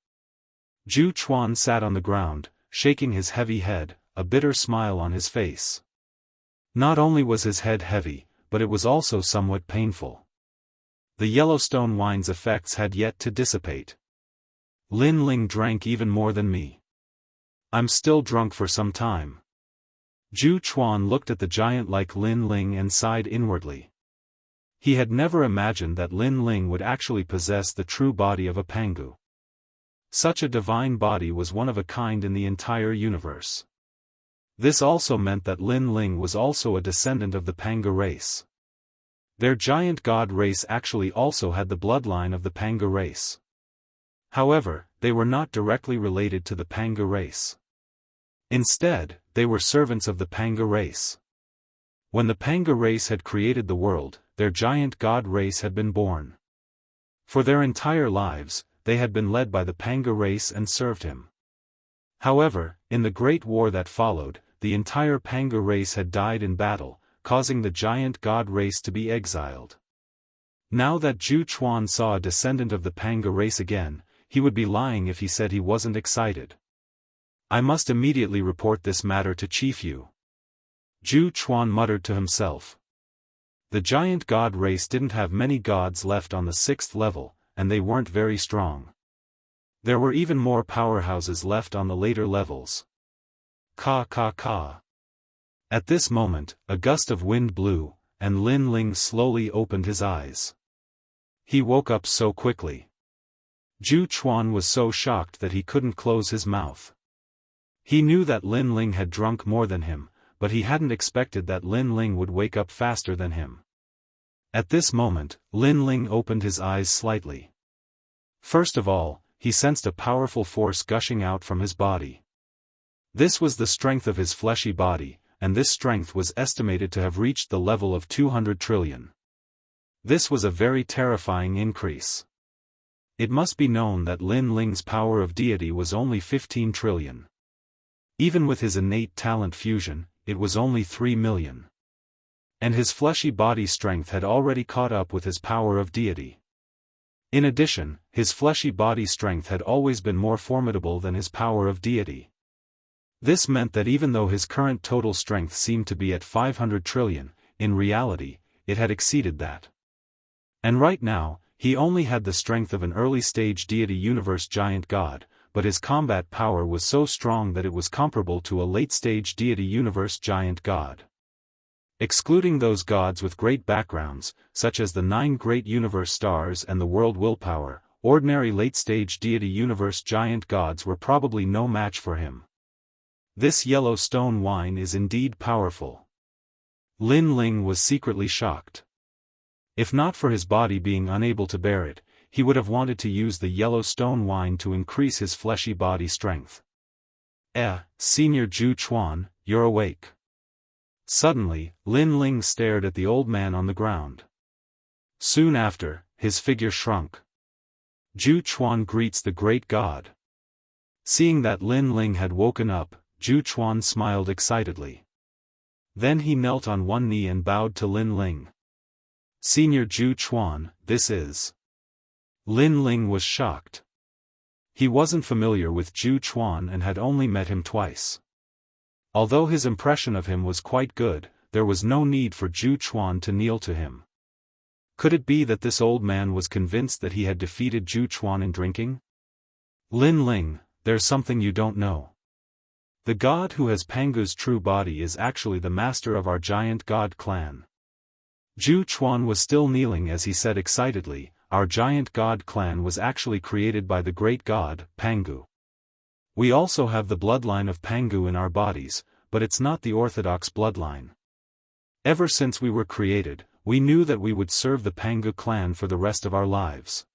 Zhu Chuan sat on the ground, shaking his heavy head, a bitter smile on his face. Not only was his head heavy, but it was also somewhat painful. The Yellowstone wine's effects had yet to dissipate. Lin Ling drank even more than me. I'm still drunk for some time. Zhu Chuan looked at the giant like Lin Ling and sighed inwardly. He had never imagined that Lin Ling would actually possess the true body of a Pangu. Such a divine body was one of a kind in the entire universe. This also meant that Lin Ling was also a descendant of the Pangu race. Their giant god race actually also had the bloodline of the Pangu race. However, they were not directly related to the Pangu race. Instead, they were servants of the Pangu race. When the Pangu race had created the world, their giant god race had been born. For their entire lives, they had been led by the Panga race and served him. However, in the Great War that followed, the entire Panga race had died in battle, causing the giant god race to be exiled. Now that Zhu Chuan saw a descendant of the Panga race again, he would be lying if he said he wasn't excited. I must immediately report this matter to Chief Yu. Zhu Chuan muttered to himself. The giant god race didn't have many gods left on the 6th level, and they weren't very strong. There were even more powerhouses left on the later levels. Ka ka ka. At this moment, a gust of wind blew, and Lin Ling slowly opened his eyes. He woke up so quickly. Zhu Chuan was so shocked that he couldn't close his mouth. He knew that Lin Ling had drunk more than him, but he hadn't expected that Lin Ling would wake up faster than him. At this moment, Lin Ling opened his eyes slightly. First of all, he sensed a powerful force gushing out from his body. This was the strength of his fleshy body, and this strength was estimated to have reached the level of 200 trillion. This was a very terrifying increase. It must be known that Lin Ling's power of deity was only 15 trillion. Even with his innate talent fusion, it was only 3 million. And his fleshy body strength had already caught up with his power of deity. In addition, his fleshy body strength had always been more formidable than his power of deity. This meant that even though his current total strength seemed to be at 500 trillion, in reality, it had exceeded that. And right now, he only had the strength of an early-stage deity universe giant god, but his combat power was so strong that it was comparable to a late-stage deity universe giant god. Excluding those gods with great backgrounds, such as the 9 great universe stars and the world willpower, ordinary late-stage deity universe giant gods were probably no match for him. This yellow stone wine is indeed powerful. Lin Ling was secretly shocked. If not for his body being unable to bear it, he would have wanted to use the yellow stone wine to increase his fleshy body strength. Senior Zhu Chuan, you're awake. Suddenly, Lin Ling stared at the old man on the ground. Soon after, his figure shrunk. Zhu Chuan greets the great god. Seeing that Lin Ling had woken up, Zhu Chuan smiled excitedly. Then he knelt on one knee and bowed to Lin Ling. Senior Zhu Chuan, this is. Lin Ling was shocked. He wasn't familiar with Zhu Chuan and had only met him twice. Although his impression of him was quite good, there was no need for Zhu Chuan to kneel to him. Could it be that this old man was convinced that he had defeated Zhu Chuan in drinking? Lin Ling, there's something you don't know. The god who has Pangu's true body is actually the master of our giant god clan. Zhu Chuan was still kneeling as he said excitedly, our giant god clan was actually created by the great god, Pangu. We also have the bloodline of Pangu in our bodies, but it's not the orthodox bloodline. Ever since we were created, we knew that we would serve the Pangu clan for the rest of our lives.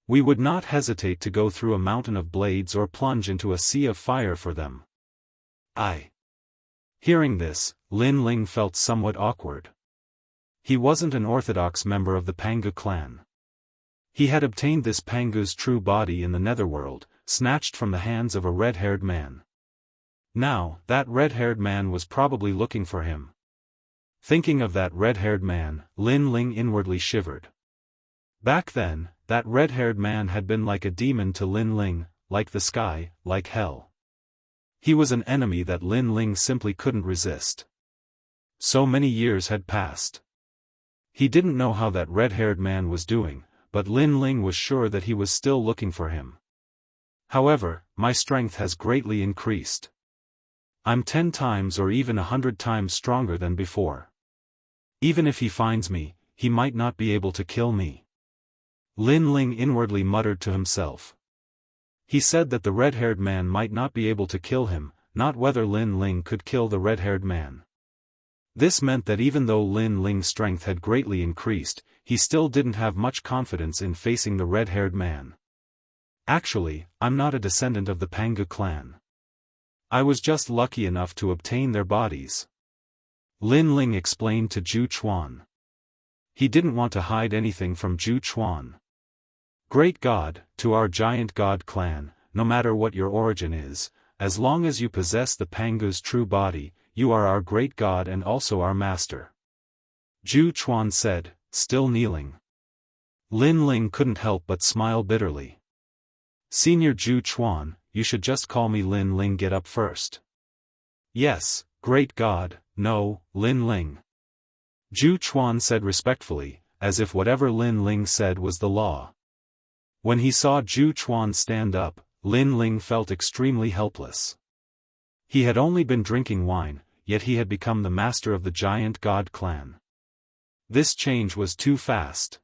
We would not hesitate to go through a mountain of blades or plunge into a sea of fire for them. Hearing this, Lin Ling felt somewhat awkward. He wasn't an orthodox member of the Pangu clan. He had obtained this Pangu's true body in the netherworld, snatched from the hands of a red-haired man. Now, that red-haired man was probably looking for him. Thinking of that red-haired man, Lin Ling inwardly shivered. Back then, that red-haired man had been like a demon to Lin Ling, like the sky, like hell. He was an enemy that Lin Ling simply couldn't resist. So many years had passed. He didn't know how that red-haired man was doing, but Lin Ling was sure that he was still looking for him. However, my strength has greatly increased. I'm 10 times or even 100 times stronger than before. Even if he finds me, he might not be able to kill me. Lin Ling inwardly muttered to himself. He said that the red-haired man might not be able to kill him, not whether Lin Ling could kill the red-haired man. This meant that even though Lin Ling's strength had greatly increased, he still didn't have much confidence in facing the red-haired man. Actually, I'm not a descendant of the Pangu clan. I was just lucky enough to obtain their bodies. Lin Ling explained to Zhu Chuan. He didn't want to hide anything from Zhu Chuan. Great God, to our giant god clan, no matter what your origin is, as long as you possess the Pangu's true body, you are our great god and also our master. Zhu Chuan said, still kneeling. Lin Ling couldn't help but smile bitterly. Senior Zhu Chuan, you should just call me Lin Ling. Get up first. Yes, great god, no, Lin Ling. Zhu Chuan said respectfully, as if whatever Lin Ling said was the law. When he saw Zhu Chuan stand up, Lin Ling felt extremely helpless. He had only been drinking wine, yet he had become the master of the giant god clan. This change was too fast.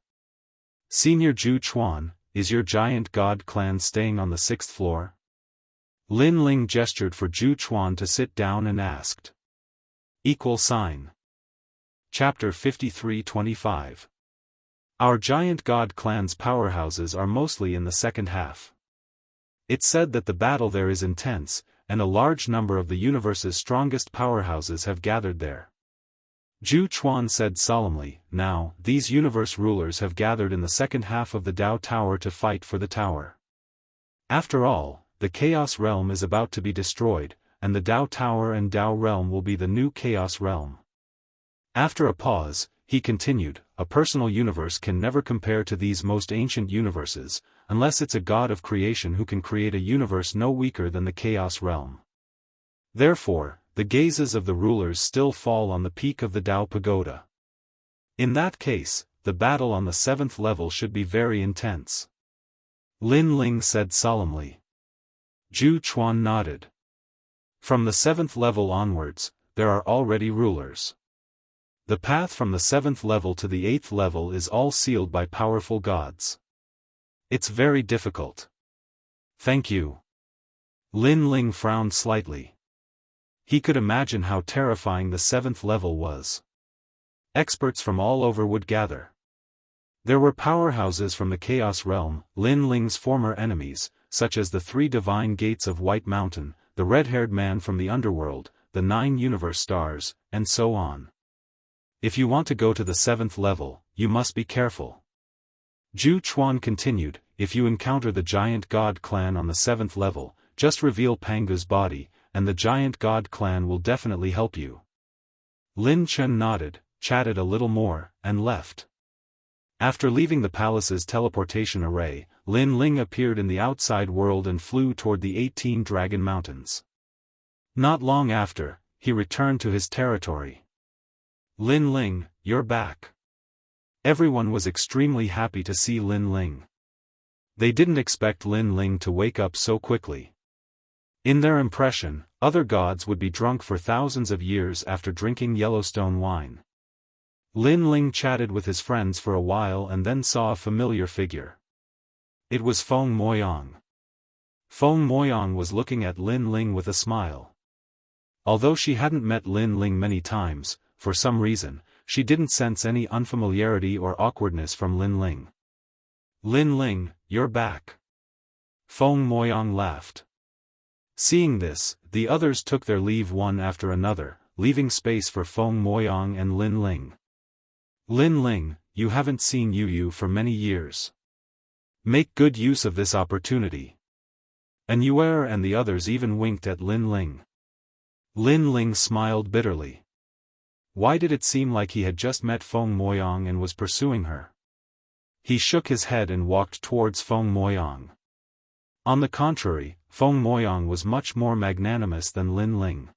Senior Zhu Chuan, is your giant god clan staying on the 6th floor? Lin Ling gestured for Zhu Chuan to sit down and asked. Chapter 53-25. Our giant god clan's powerhouses are mostly in the second half. It's said that the battle there is intense, and a large number of the universe's strongest powerhouses have gathered there. Zhu Chuan said solemnly, now, these universe rulers have gathered in the second half of the Dao Tower to fight for the tower. After all, the Chaos Realm is about to be destroyed, and the Dao Tower and Dao Realm will be the new Chaos Realm. After a pause, he continued, a personal universe can never compare to these most ancient universes, unless it's a god of creation who can create a universe no weaker than the Chaos Realm. Therefore, the gazes of the rulers still fall on the peak of the Dao Pagoda. In that case, the battle on the 7th level should be very intense. Lin Ling said solemnly. Zhu Chuan nodded. From the 7th level onwards, there are already rulers. The path from the 7th level to the 8th level is all sealed by powerful gods. It's very difficult. Thank you. Lin Ling frowned slightly. He could imagine how terrifying the 7th level was. Experts from all over would gather. There were powerhouses from the Chaos Realm, Lin Ling's former enemies, such as the 3 divine gates of White Mountain, the red-haired man from the underworld, the 9 universe stars, and so on. If you want to go to the 7th level, you must be careful. Zhu Chuan continued, if you encounter the giant god clan on the 7th level, just reveal Pangu's body, and the giant god clan will definitely help you. Lin Chen nodded, chatted a little more, and left. After leaving the palace's teleportation array, Lin Ling appeared in the outside world and flew toward the 18 Dragon Mountains. Not long after, he returned to his territory. Lin Ling, you're back. Everyone was extremely happy to see Lin Ling. They didn't expect Lin Ling to wake up so quickly. In their impression, other gods would be drunk for thousands of years after drinking Yellowstone wine. Lin Ling chatted with his friends for a while and then saw a familiar figure. It was Feng Moyang. Feng Moyang was looking at Lin Ling with a smile. Although she hadn't met Lin Ling many times, for some reason, she didn't sense any unfamiliarity or awkwardness from Lin Ling. Lin Ling, you're back. Feng Moyang laughed. Seeing this, the others took their leave one after another, leaving space for Feng Moyang and Lin Ling. Lin Ling, you haven't seen Yu for many years. Make good use of this opportunity. And Yuer and the others even winked at Lin Ling. Lin Ling smiled bitterly. Why did it seem like he had just met Feng Moyang and was pursuing her? He shook his head and walked towards Feng Moyang. On the contrary, Feng Moyang was much more magnanimous than Lin Ling.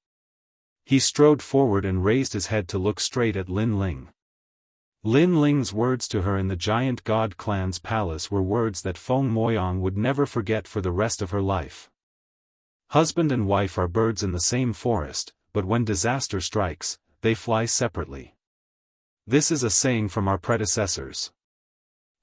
He strode forward and raised his head to look straight at Lin Ling. Lin Ling's words to her in the giant god clan's palace were words that Feng Moyang would never forget for the rest of her life. Husband and wife are birds in the same forest, but when disaster strikes, they fly separately. This is a saying from our predecessors.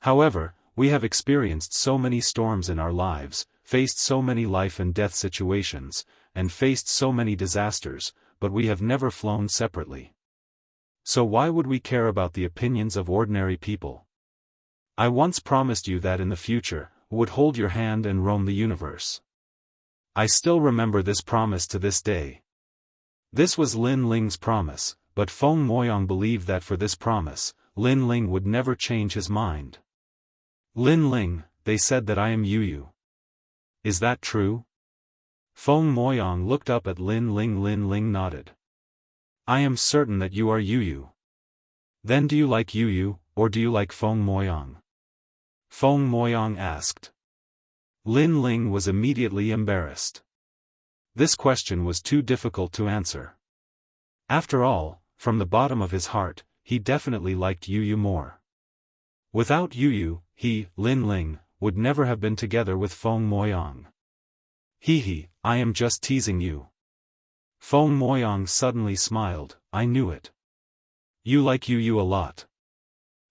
However, we have experienced so many storms in our lives, faced so many life and death situations, and faced so many disasters, but we have never flown separately. So why would we care about the opinions of ordinary people? I once promised you that in the future, would hold your hand and roam the universe. I still remember this promise to this day. This was Lin Ling's promise, but Feng Moyang believed that for this promise, Lin Ling would never change his mind. Lin Ling, they said that I am Yu. Is that true? Feng Moyang looked up at Lin Ling. Lin Ling nodded. I am certain that you are Yu. Then do you like Yu, or do you like Feng Moyang? Feng Moyang asked. Lin Ling was immediately embarrassed. This question was too difficult to answer. After all, from the bottom of his heart, he definitely liked Yu more. Without Yu, he, Lin Ling, would never have been together with Feng Moyang. I am just teasing you. Feng Moyang suddenly smiled. I knew it. You like Yu a lot.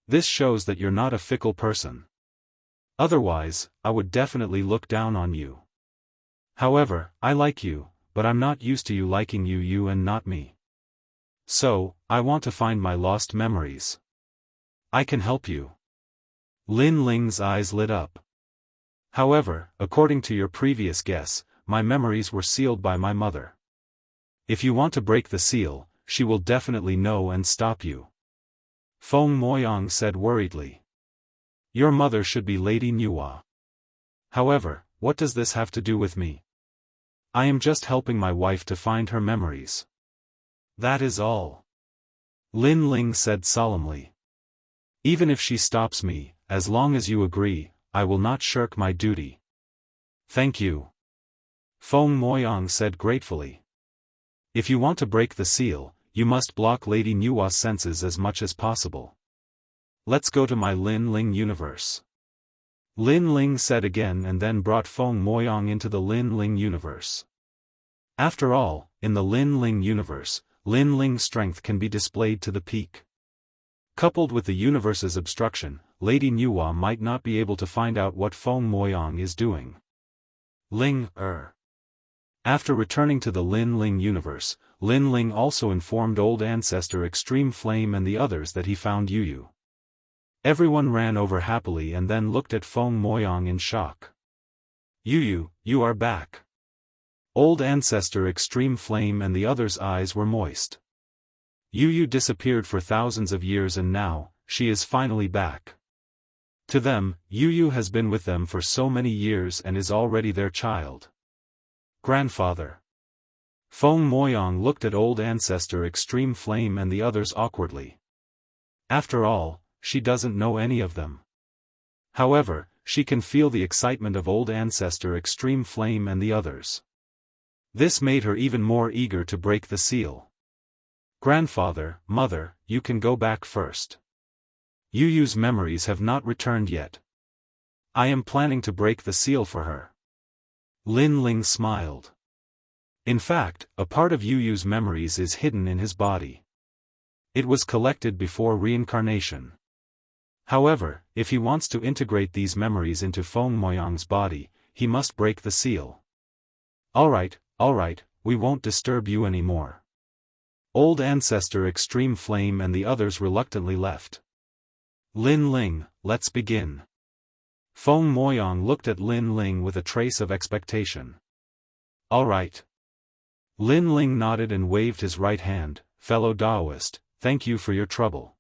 This shows that you're not a fickle person. Otherwise, I would definitely look down on you. However, I like you, but I'm not used to you liking Yu and not me. So, I want to find my lost memories. I can help you. Lin Ling's eyes lit up. However, according to your previous guess, my memories were sealed by my mother. If you want to break the seal, she will definitely know and stop you. Feng Moyang said worriedly. Your mother should be Lady Nuwa. However, what does this have to do with me? I am just helping my wife to find her memories. That is all. Lin Ling said solemnly. Even if she stops me, as long as you agree, I will not shirk my duty. Thank you. Feng Moyang said gratefully. If you want to break the seal, you must block Lady Nuwa's senses as much as possible. Let's go to my Lin Ling universe. Lin Ling said again and then brought Feng Moyang into the Lin Ling universe. After all, in the Lin Ling universe, Lin Ling's strength can be displayed to the peak. Coupled with the universe's obstruction, Lady Nuwa might not be able to find out what Feng Moyang is doing. After returning to the Lin Ling universe, Lin Ling also informed Old Ancestor Extreme Flame and the others that he found Yu. Everyone ran over happily and then looked at Feng Moyang in shock. Yu, you are back. Old Ancestor Extreme Flame and the others' eyes were moist. Yu disappeared for thousands of years and now, she is finally back. To them, Yu has been with them for so many years and is already their child. Grandfather. Feng Moyang looked at Old Ancestor Extreme Flame and the others awkwardly. After all, she doesn't know any of them. However, she can feel the excitement of Old Ancestor Extreme Flame and the others. This made her even more eager to break the seal. Grandfather, mother, you can go back first. Yu's memories have not returned yet. I am planning to break the seal for her. Lin Ling smiled. In fact, a part of Yu's memories is hidden in his body. It was collected before reincarnation. However, if he wants to integrate these memories into Feng Moyang's body, he must break the seal. Alright, we won't disturb you anymore. Old Ancestor Extreme Flame and the others reluctantly left. Lin Ling, let's begin. Feng Moyang looked at Lin Ling with a trace of expectation. Alright. Lin Ling nodded and waved his right hand. Fellow Daoist, thank you for your trouble.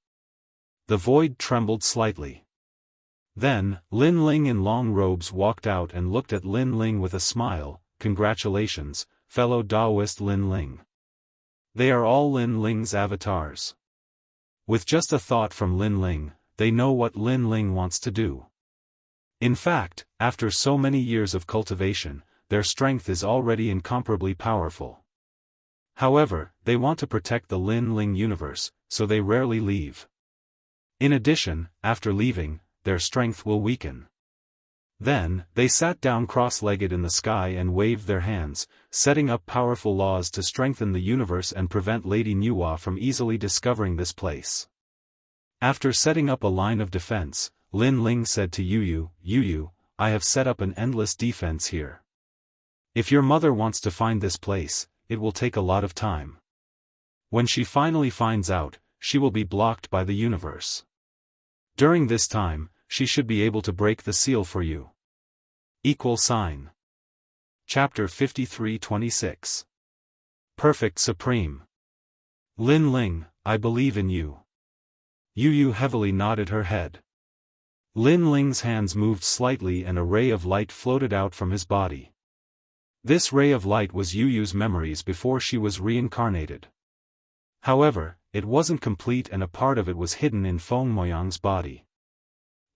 The void trembled slightly. Then, Lin Ling in long robes walked out and looked at Lin Ling with a smile. Congratulations, fellow Daoist Lin Ling. They are all Lin Ling's avatars. With just a thought from Lin Ling, they know what Lin Ling wants to do. In fact, after so many years of cultivation, their strength is already incomparably powerful. However, they want to protect the Lin Ling universe, so they rarely leave. In addition, after leaving, their strength will weaken. Then, they sat down cross-legged in the sky and waved their hands, setting up powerful laws to strengthen the universe and prevent Lady Nuwa from easily discovering this place. After setting up a line of defense, Lin Ling said to Yu, I have set up an endless defense here. If your mother wants to find this place, it will take a lot of time. When she finally finds out, she will be blocked by the universe. During this time, she should be able to break the seal for you. Chapter 53-26. Perfect Supreme. Lin Ling, I believe in you. Yu heavily nodded her head. Lin Ling's hands moved slightly and a ray of light floated out from his body. This ray of light was Yuyu's memories before she was reincarnated. However, it wasn't complete and a part of it was hidden in Feng Moyang's body.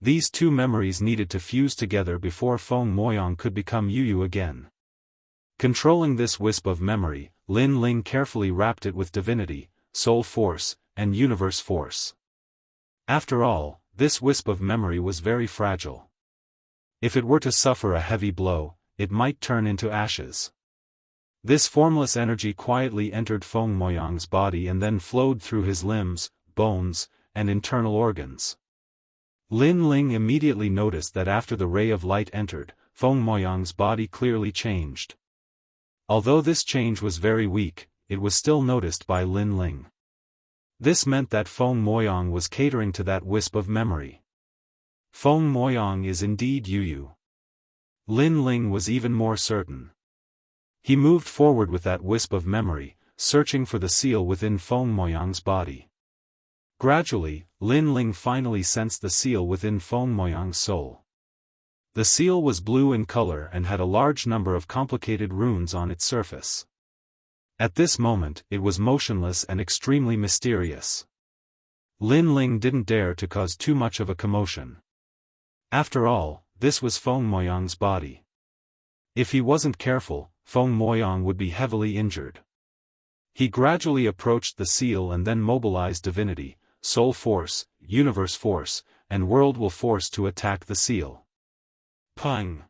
These two memories needed to fuse together before Feng Moyang could become Yuyu again. Controlling this wisp of memory, Lin Ling carefully wrapped it with divinity, soul force, and universe force. After all, this wisp of memory was very fragile. If it were to suffer a heavy blow, it might turn into ashes. This formless energy quietly entered Feng Moyang's body and then flowed through his limbs, bones, and internal organs. Lin Ling immediately noticed that after the ray of light entered, Feng Moyang's body clearly changed. Although this change was very weak, it was still noticed by Lin Ling. This meant that Feng Moyang was catering to that wisp of memory. Feng Moyang is indeed Yuyu. Lin Ling was even more certain. He moved forward with that wisp of memory, searching for the seal within Feng Moyang's body. Gradually, Lin Ling finally sensed the seal within Feng Moyang's soul. The seal was blue in color and had a large number of complicated runes on its surface. At this moment, it was motionless and extremely mysterious. Lin Ling didn't dare to cause too much of a commotion. After all, this was Feng Moyang's body. If he wasn't careful, Feng Moyang would be heavily injured. He gradually approached the seal and then mobilized divinity, soul force, universe force, and world will force to attack the seal. Pang!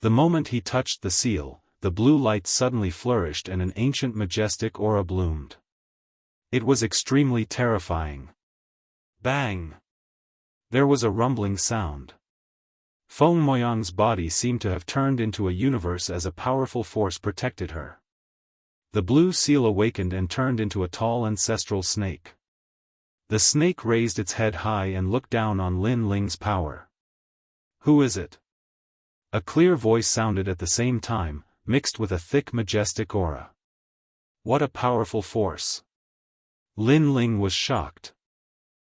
The moment he touched the seal, the blue light suddenly flourished and an ancient majestic aura bloomed. It was extremely terrifying. Bang! There was a rumbling sound. Feng Moyang's body seemed to have turned into a universe as a powerful force protected her. The blue seal awakened and turned into a tall ancestral snake. The snake raised its head high and looked down on Lin Ling's power. Who is it? A clear voice sounded at the same time, mixed with a thick majestic aura. What a powerful force! Lin Ling was shocked.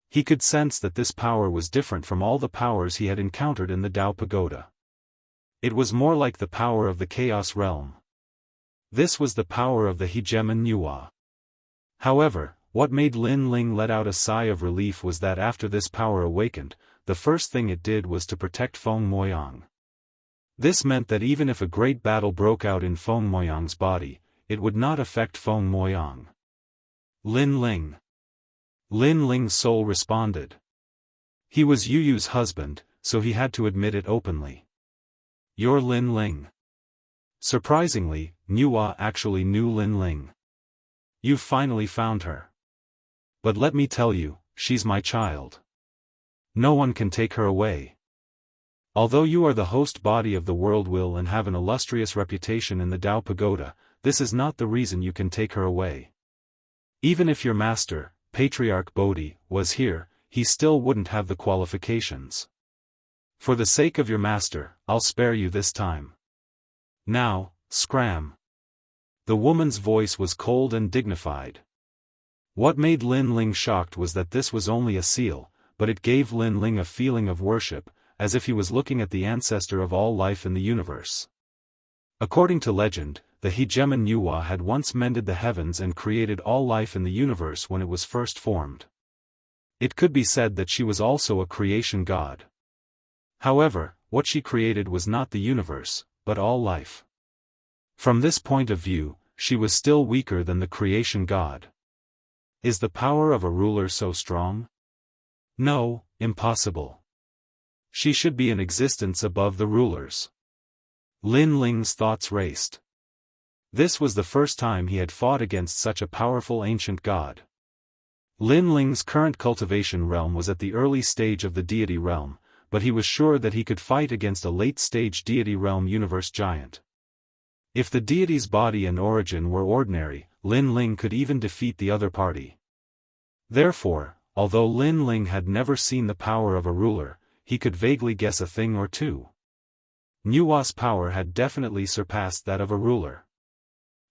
He could sense that this power was different from all the powers he had encountered in the Dao Pagoda. It was more like the power of the Chaos Realm. This was the power of the hegemon Nuwa. However, what made Lin Ling let out a sigh of relief was that after this power awakened, the first thing it did was to protect Feng Moyang. This meant that even if a great battle broke out in Feng Moyang's body, it would not affect Feng Moyang. Lin Ling. Lin Ling's soul responded. He was Yuyu's husband, so he had to admit it openly. You're Lin Ling. Surprisingly, Nuwa actually knew Lin Ling. You've finally found her. But let me tell you, she's my child. No one can take her away. Although you are the host body of the world will and have an illustrious reputation in the Dao Pagoda, this is not the reason you can take her away. Even if your master, Patriarch Bodhi, was here, he still wouldn't have the qualifications. For the sake of your master, I'll spare you this time. Now, scram. The woman's voice was cold and dignified. What made Lin Ling shocked was that this was only a seal, but it gave Lin Ling a feeling of worship, as if he was looking at the ancestor of all life in the universe. According to legend, the hegemon Nuwa had once mended the heavens and created all life in the universe when it was first formed. It could be said that she was also a creation god. However, what she created was not the universe, but all life. From this point of view, she was still weaker than the creation god. Is the power of a ruler so strong? No, impossible. She should be in existence above the rulers. Lin Ling's thoughts raced. This was the first time he had fought against such a powerful ancient god. Lin Ling's current cultivation realm was at the early stage of the deity realm, but he was sure that he could fight against a late-stage deity realm universe giant. If the deity's body and origin were ordinary, Lin Ling could even defeat the other party. Therefore, although Lin Ling had never seen the power of a ruler, he could vaguely guess a thing or two. Nuwa's power had definitely surpassed that of a ruler.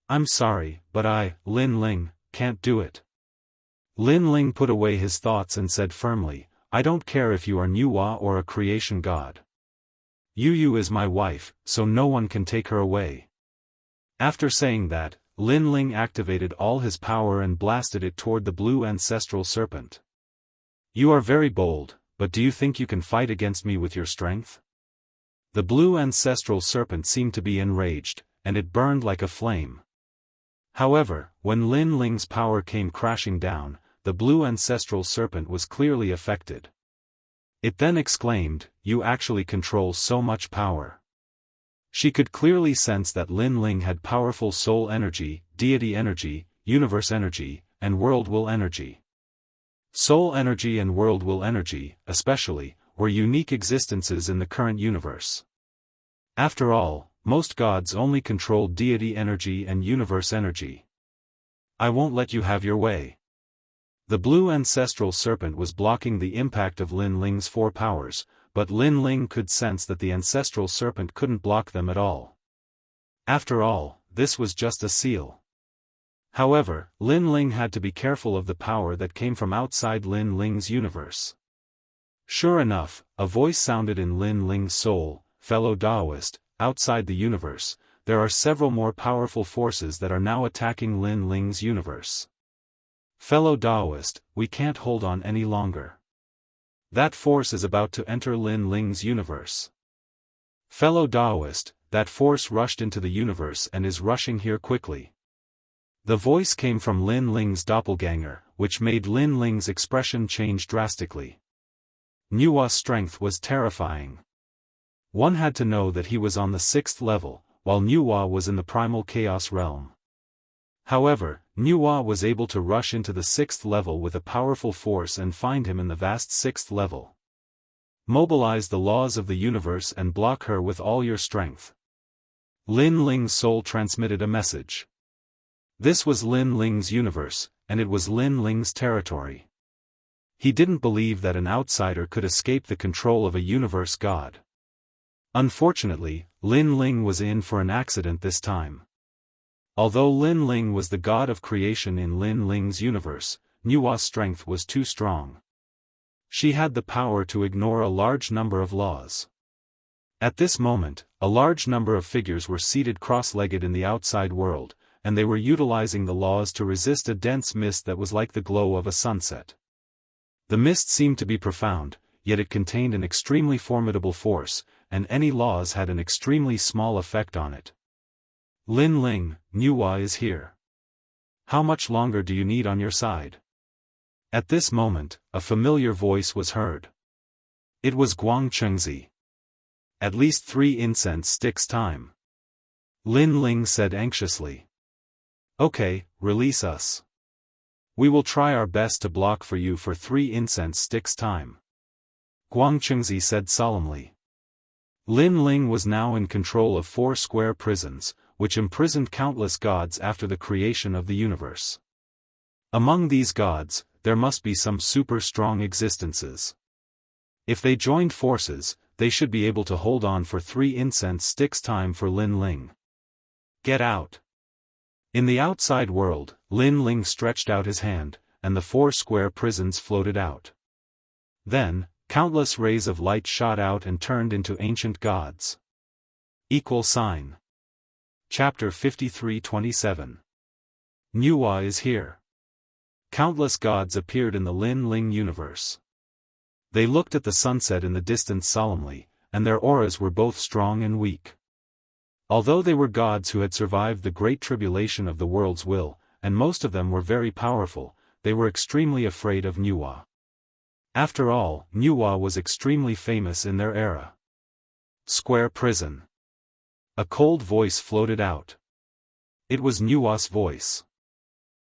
I'm sorry, but I, Lin Ling, can't do it. Lin Ling put away his thoughts and said firmly, I don't care if you are Nuwa or a creation god. Yu is my wife, so no one can take her away. After saying that, Lin Ling activated all his power and blasted it toward the blue ancestral serpent. You are very bold, but do you think you can fight against me with your strength? The blue ancestral serpent seemed to be enraged, and it burned like a flame. However, when Lin Ling's power came crashing down, the blue ancestral serpent was clearly affected. It then exclaimed, "You actually control so much power." She could clearly sense that Lin Ling had powerful soul energy, deity energy, universe energy, and world will energy. Soul energy and world will energy, especially, were unique existences in the current universe. After all, most gods only controlled deity energy and universe energy. I won't let you have your way. The blue ancestral serpent was blocking the impact of Lin Ling's 4 powers, but Lin Ling could sense that the ancestral serpent couldn't block them at all. After all, this was just a seal. However, Lin Ling had to be careful of the power that came from outside Lin Ling's universe. Sure enough, a voice sounded in Lin Ling's soul, "Fellow Daoist, outside the universe, there are several more powerful forces that are now attacking Lin Ling's universe. Fellow Daoist, we can't hold on any longer. That force is about to enter Lin Ling's universe. Fellow Daoist, that force rushed into the universe and is rushing here quickly." The voice came from Lin Ling's doppelganger, which made Lin Ling's expression change drastically. Nuwa's strength was terrifying. One had to know that he was on the 6th level, while Nuwa was in the primal chaos realm. However, Nuwa was able to rush into the 6th level with a powerful force and find him in the vast 6th level. Mobilize the laws of the universe and block her with all your strength. Lin Ling's soul transmitted a message. This was Lin Ling's universe, and it was Lin Ling's territory. He didn't believe that an outsider could escape the control of a universe god. Unfortunately, Lin Ling was in for an accident this time. Although Lin Ling was the god of creation in Lin Ling's universe, Nuwa's strength was too strong. She had the power to ignore a large number of laws. At this moment, a large number of figures were seated cross-legged in the outside world, and they were utilizing the laws to resist a dense mist that was like the glow of a sunset. The mist seemed to be profound, yet it contained an extremely formidable force, and any laws had an extremely small effect on it. Lin Ling, Nuwa is here. How much longer do you need on your side? At this moment, a familiar voice was heard. It was Guang Chengzi. At least 3 incense sticks time. Lin Ling said anxiously. Okay, release us. We will try our best to block for you for 3 incense sticks time. Guang Chengzi said solemnly. Lin Ling was now in control of 4 square prisons, which imprisoned countless gods after the creation of the universe. Among these gods, there must be some super strong existences. If they joined forces, they should be able to hold on for 3 incense sticks time for Lin Ling. Get out. In the outside world, Lin Ling stretched out his hand, and the 4 square prisons floated out. Then, countless rays of light shot out and turned into ancient gods. == Chapter 53:27. Nuwa is here. Countless gods appeared in the Lin Ling universe. They looked at the sunset in the distance solemnly, and their auras were both strong and weak. Although they were gods who had survived the great tribulation of the world's will, and most of them were very powerful, they were extremely afraid of Nuwa. After all, Nuwa was extremely famous in their era. Square prison. A cold voice floated out. It was Nuwa's voice.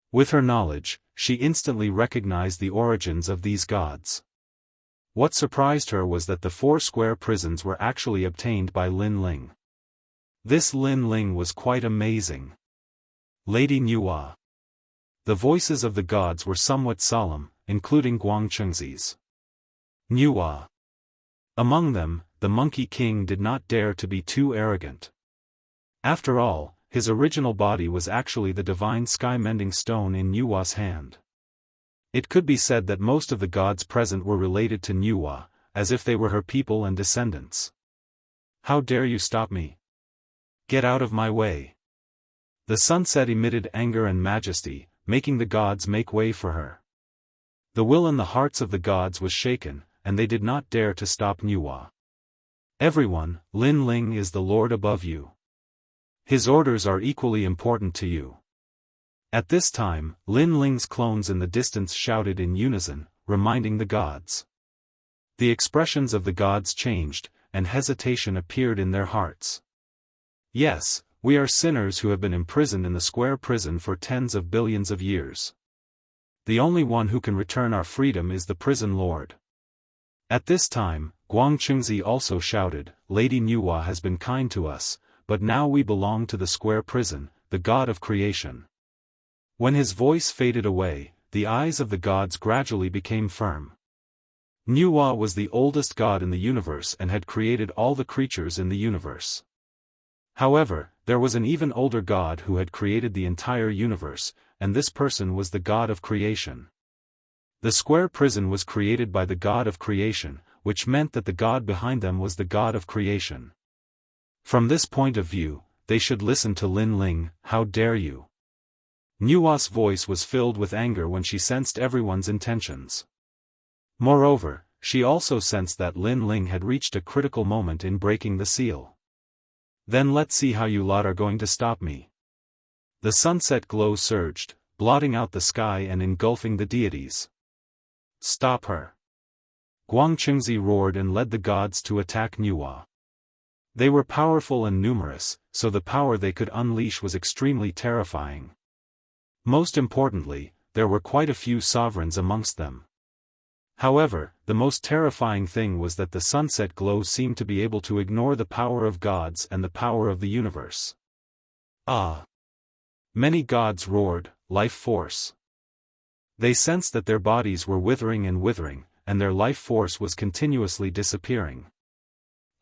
With her knowledge, she instantly recognized the origins of these gods. What surprised her was that the 4 square prisons were actually obtained by Lin Ling. This Lin Ling was quite amazing. Lady Nuwa. The voices of the gods were somewhat solemn, including Guang Chengzi's. Nuwa. Among them, the Monkey King did not dare to be too arrogant. After all, his original body was actually the divine sky-mending stone in Nuwa's hand. It could be said that most of the gods present were related to Nuwa, as if they were her people and descendants. How dare you stop me? Get out of my way. The sunset emitted anger and majesty, making the gods make way for her. The will in the hearts of the gods was shaken, and they did not dare to stop Nuwa. Everyone, Lin Ling is the Lord above you. His orders are equally important to you. At this time, Lin Ling's clones in the distance shouted in unison, reminding the gods. The expressions of the gods changed, and hesitation appeared in their hearts. Yes, we are sinners who have been imprisoned in the square prison for tens of billions of years. The only one who can return our freedom is the prison lord. At this time, Guangchengzi also shouted, Lady Nuwa has been kind to us, but now we belong to the square prison, the god of creation. When his voice faded away, the eyes of the gods gradually became firm. Nuwa was the oldest god in the universe and had created all the creatures in the universe. However, there was an even older god who had created the entire universe, and this person was the god of creation. The square prison was created by the god of creation, which meant that the god behind them was the god of creation. From this point of view, they should listen to Lin Ling. How dare you? Nuwa's voice was filled with anger when she sensed everyone's intentions. Moreover, she also sensed that Lin Ling had reached a critical moment in breaking the seal. Then let's see how you lot are going to stop me. The sunset glow surged, blotting out the sky and engulfing the deities. Stop her! Guangchengzi roared and led the gods to attack Nuwa. They were powerful and numerous, so the power they could unleash was extremely terrifying. Most importantly, there were quite a few sovereigns amongst them. However, the most terrifying thing was that the sunset glow seemed to be able to ignore the power of gods and the power of the universe. Ah! Many gods roared, life force. They sensed that their bodies were withering, and their life force was continuously disappearing.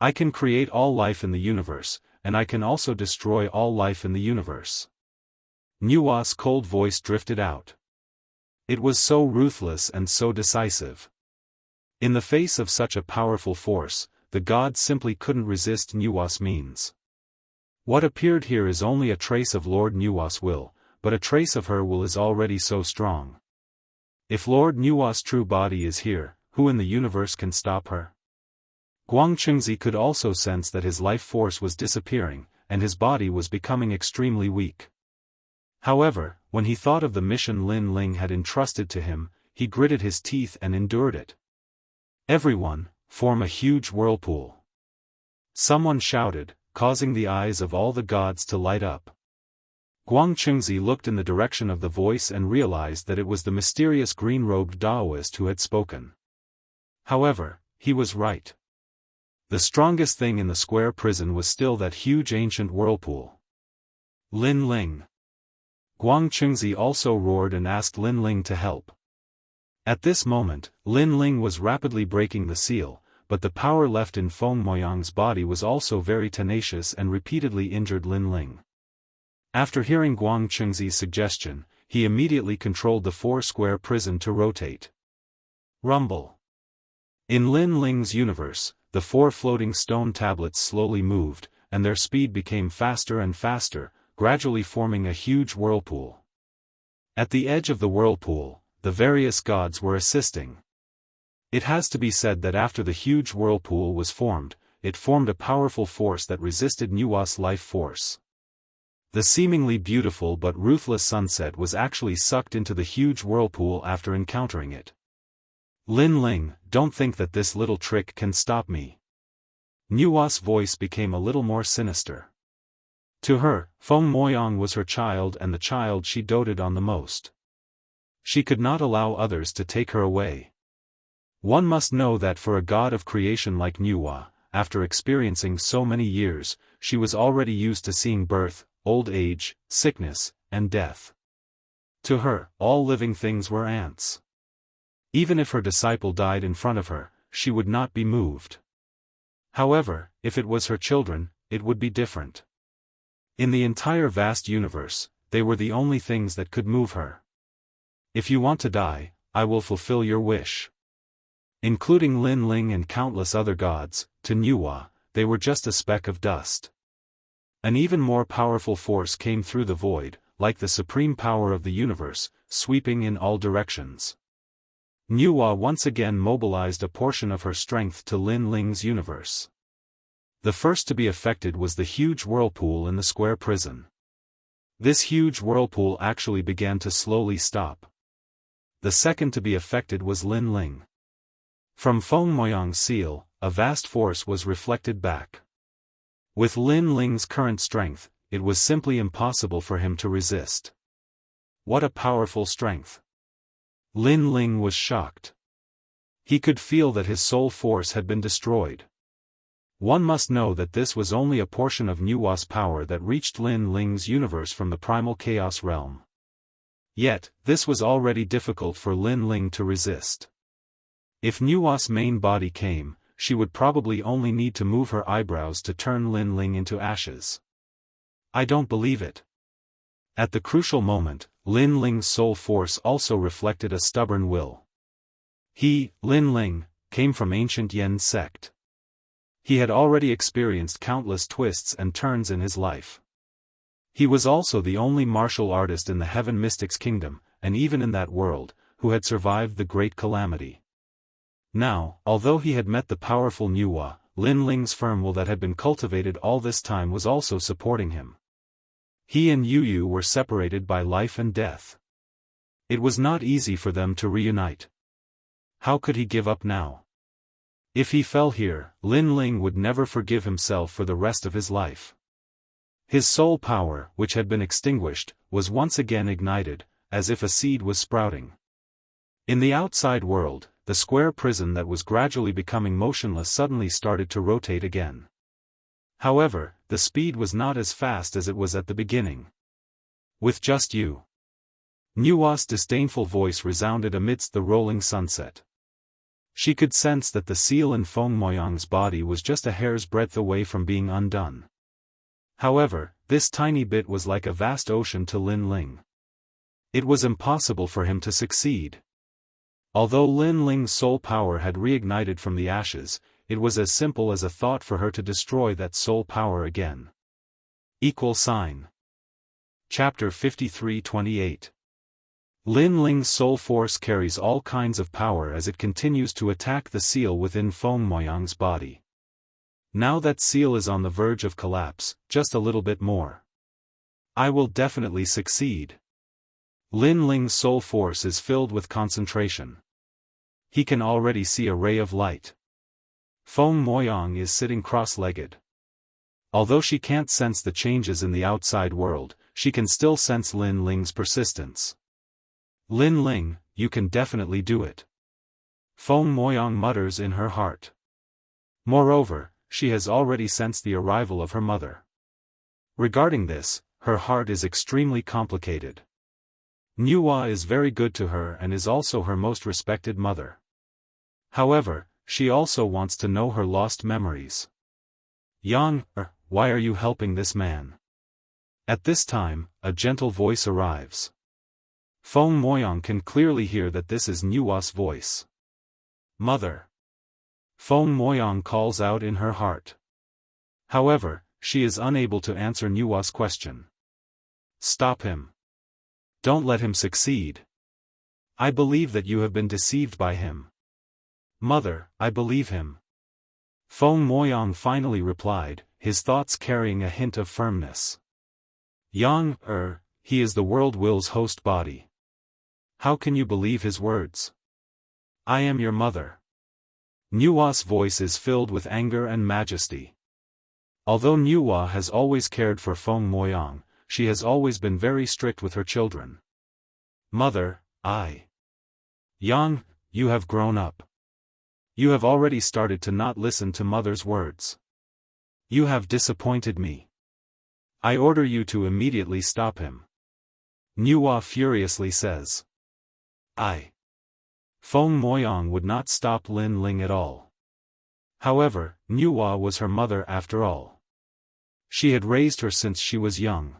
I can create all life in the universe, and I can also destroy all life in the universe. Nuwa's cold voice drifted out. It was so ruthless and so decisive. In the face of such a powerful force, the gods simply couldn't resist Nuwa's means. What appeared here is only a trace of Lord Nuwa's will, but a trace of her will is already so strong. If Lord Nuwa's true body is here, who in the universe can stop her? Guangchengzi could also sense that his life force was disappearing, and his body was becoming extremely weak. However, when he thought of the mission Lin Ling had entrusted to him, he gritted his teeth and endured it. Everyone, form a huge whirlpool. Someone shouted, causing the eyes of all the gods to light up. Guangchengzi looked in the direction of the voice and realized that it was the mysterious green-robed Daoist who had spoken. However, he was right. The strongest thing in the square prison was still that huge ancient whirlpool. Lin Ling. Guangchengzi also roared and asked Lin Ling to help. At this moment, Lin Ling was rapidly breaking the seal, but the power left in Feng Moyang's body was also very tenacious and repeatedly injured Lin Ling. After hearing Guangchengzi's suggestion, he immediately controlled the four-square prison to rotate. Rumble. In Lin Ling's universe, the four floating stone tablets slowly moved, and their speed became faster and faster, gradually forming a huge whirlpool. At the edge of the whirlpool, the various gods were assisting. It has to be said that after the huge whirlpool was formed, it formed a powerful force that resisted Nuwa's life force. The seemingly beautiful but ruthless sunset was actually sucked into the huge whirlpool after encountering it. Lin Ling, don't think that this little trick can stop me. Nuwa's voice became a little more sinister. To her, Feng Moyang was her child and the child she doted on the most. She could not allow others to take her away. One must know that for a god of creation like Nuwa, after experiencing so many years, she was already used to seeing birth, old age, sickness, and death. To her, all living things were ants. Even if her disciple died in front of her, she would not be moved. However, if it was her children, it would be different. In the entire vast universe, they were the only things that could move her. If you want to die, I will fulfill your wish. Including Lin Ling and countless other gods, to Nuwa, they were just a speck of dust. An even more powerful force came through the void, like the supreme power of the universe, sweeping in all directions. Nuwa once again mobilized a portion of her strength to Lin Ling's universe. The first to be affected was the huge whirlpool in the square prison. This huge whirlpool actually began to slowly stop. The second to be affected was Lin Ling. From Feng Moyang's seal, a vast force was reflected back. With Lin Ling's current strength, it was simply impossible for him to resist. What a powerful strength! Lin Ling was shocked. He could feel that his soul force had been destroyed. One must know that this was only a portion of Nuwa's power that reached Lin Ling's universe from the primal chaos realm. Yet, this was already difficult for Lin Ling to resist. If Nuwa's main body came, she would probably only need to move her eyebrows to turn Lin Ling into ashes. I don't believe it. At the crucial moment, Lin Ling's soul force also reflected a stubborn will. He, Lin Ling, came from ancient Yen sect. He had already experienced countless twists and turns in his life. He was also the only martial artist in the Heaven Mystics Kingdom, and even in that world, who had survived the Great Calamity. Now, although he had met the powerful Nuwa, Lin Ling's firm will that had been cultivated all this time was also supporting him. He and Yu were separated by life and death. It was not easy for them to reunite. How could he give up now? If he fell here, Lin Ling would never forgive himself for the rest of his life. His soul power, which had been extinguished, was once again ignited, as if a seed was sprouting. In the outside world, the square prison that was gradually becoming motionless suddenly started to rotate again. However, the speed was not as fast as it was at the beginning. With just you. Nuwa's disdainful voice resounded amidst the rolling sunset. She could sense that the seal in Feng Moyang's body was just a hair's breadth away from being undone. However, this tiny bit was like a vast ocean to Lin Ling. It was impossible for him to succeed. Although Lin Ling's soul power had reignited from the ashes, it was as simple as a thought for her to destroy that soul power again. Chapter 53:28. Lin Ling's soul force carries all kinds of power as it continues to attack the seal within Feng Moyang's body. Now that seal is on the verge of collapse, just a little bit more. I will definitely succeed. Lin Ling's soul force is filled with concentration. He can already see a ray of light. Feng Moyang is sitting cross-legged. Although she can't sense the changes in the outside world, she can still sense Lin Ling's persistence. Lin Ling, you can definitely do it. Feng Moyang mutters in her heart. Moreover, she has already sensed the arrival of her mother. Regarding this, her heart is extremely complicated. Nuwa is very good to her and is also her most respected mother. However, she also wants to know her lost memories. Why are you helping this man? At this time, a gentle voice arrives. Feng Moyang can clearly hear that this is Nuwa's voice. Mother. Feng Moyang calls out in her heart. However, she is unable to answer Nuwa's question. Stop him. Don't let him succeed. I believe that you have been deceived by him. Mother, I believe him. Feng Moyang finally replied, his thoughts carrying a hint of firmness. He is the world will's host body. How can you believe his words? I am your mother. Nuwa's voice is filled with anger and majesty. Although Nuwa has always cared for Feng Moyang, she has always been very strict with her children. Mother, you have grown up. You have already started to not listen to mother's words. You have disappointed me. I order you to immediately stop him. Nuwa furiously says. Feng Moyang would not stop Lin Ling at all. However, Nuwa was her mother after all. She had raised her since she was young.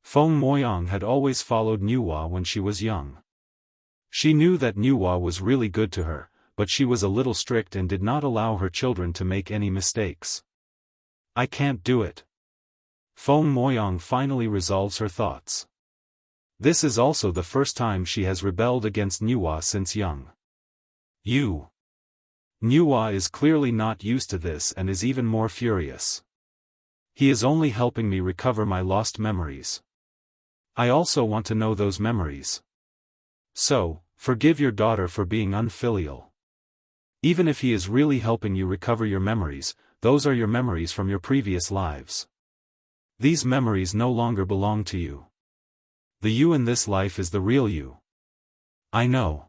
Feng Moyang had always followed Nuwa when she was young. She knew that Nuwa was really good to her, but she was a little strict and did not allow her children to make any mistakes. I can't do it. Feng Moyang finally resolves her thoughts. This is also the first time she has rebelled against Nuwa since young. Nuwa is clearly not used to this and is even more furious. He is only helping me recover my lost memories. I also want to know those memories. So, forgive your daughter for being unfilial. Even if he is really helping you recover your memories, those are your memories from your previous lives. These memories no longer belong to you. The you in this life is the real you. I know.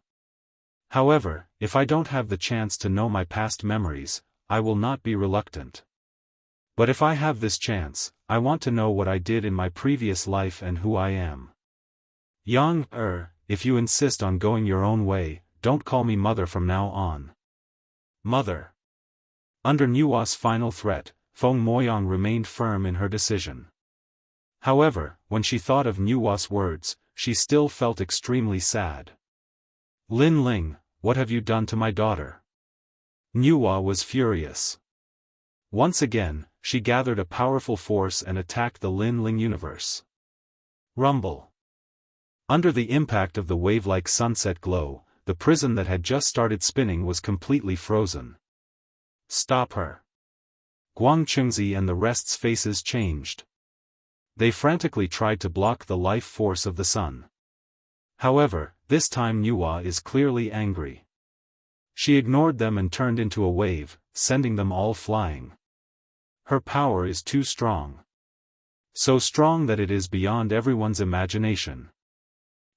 However, if I don't have the chance to know my past memories, I will not be reluctant. But if I have this chance, I want to know what I did in my previous life and who I am. If you insist on going your own way, don't call me mother from now on. Mother. Under Nuwa's final threat, Feng Moyang remained firm in her decision. However, when she thought of Nuwa's words, she still felt extremely sad. Lin Ling, what have you done to my daughter? Nuwa was furious. Once again, she gathered a powerful force and attacked the Lin Ling universe. Rumble. Under the impact of the wave-like sunset glow, the prison that had just started spinning was completely frozen. Stop her. Guang Chengzi and the rest's faces changed. They frantically tried to block the life force of the sun. However, this time Nuwa is clearly angry. She ignored them and turned into a wave, sending them all flying. Her power is too strong. So strong that it is beyond everyone's imagination.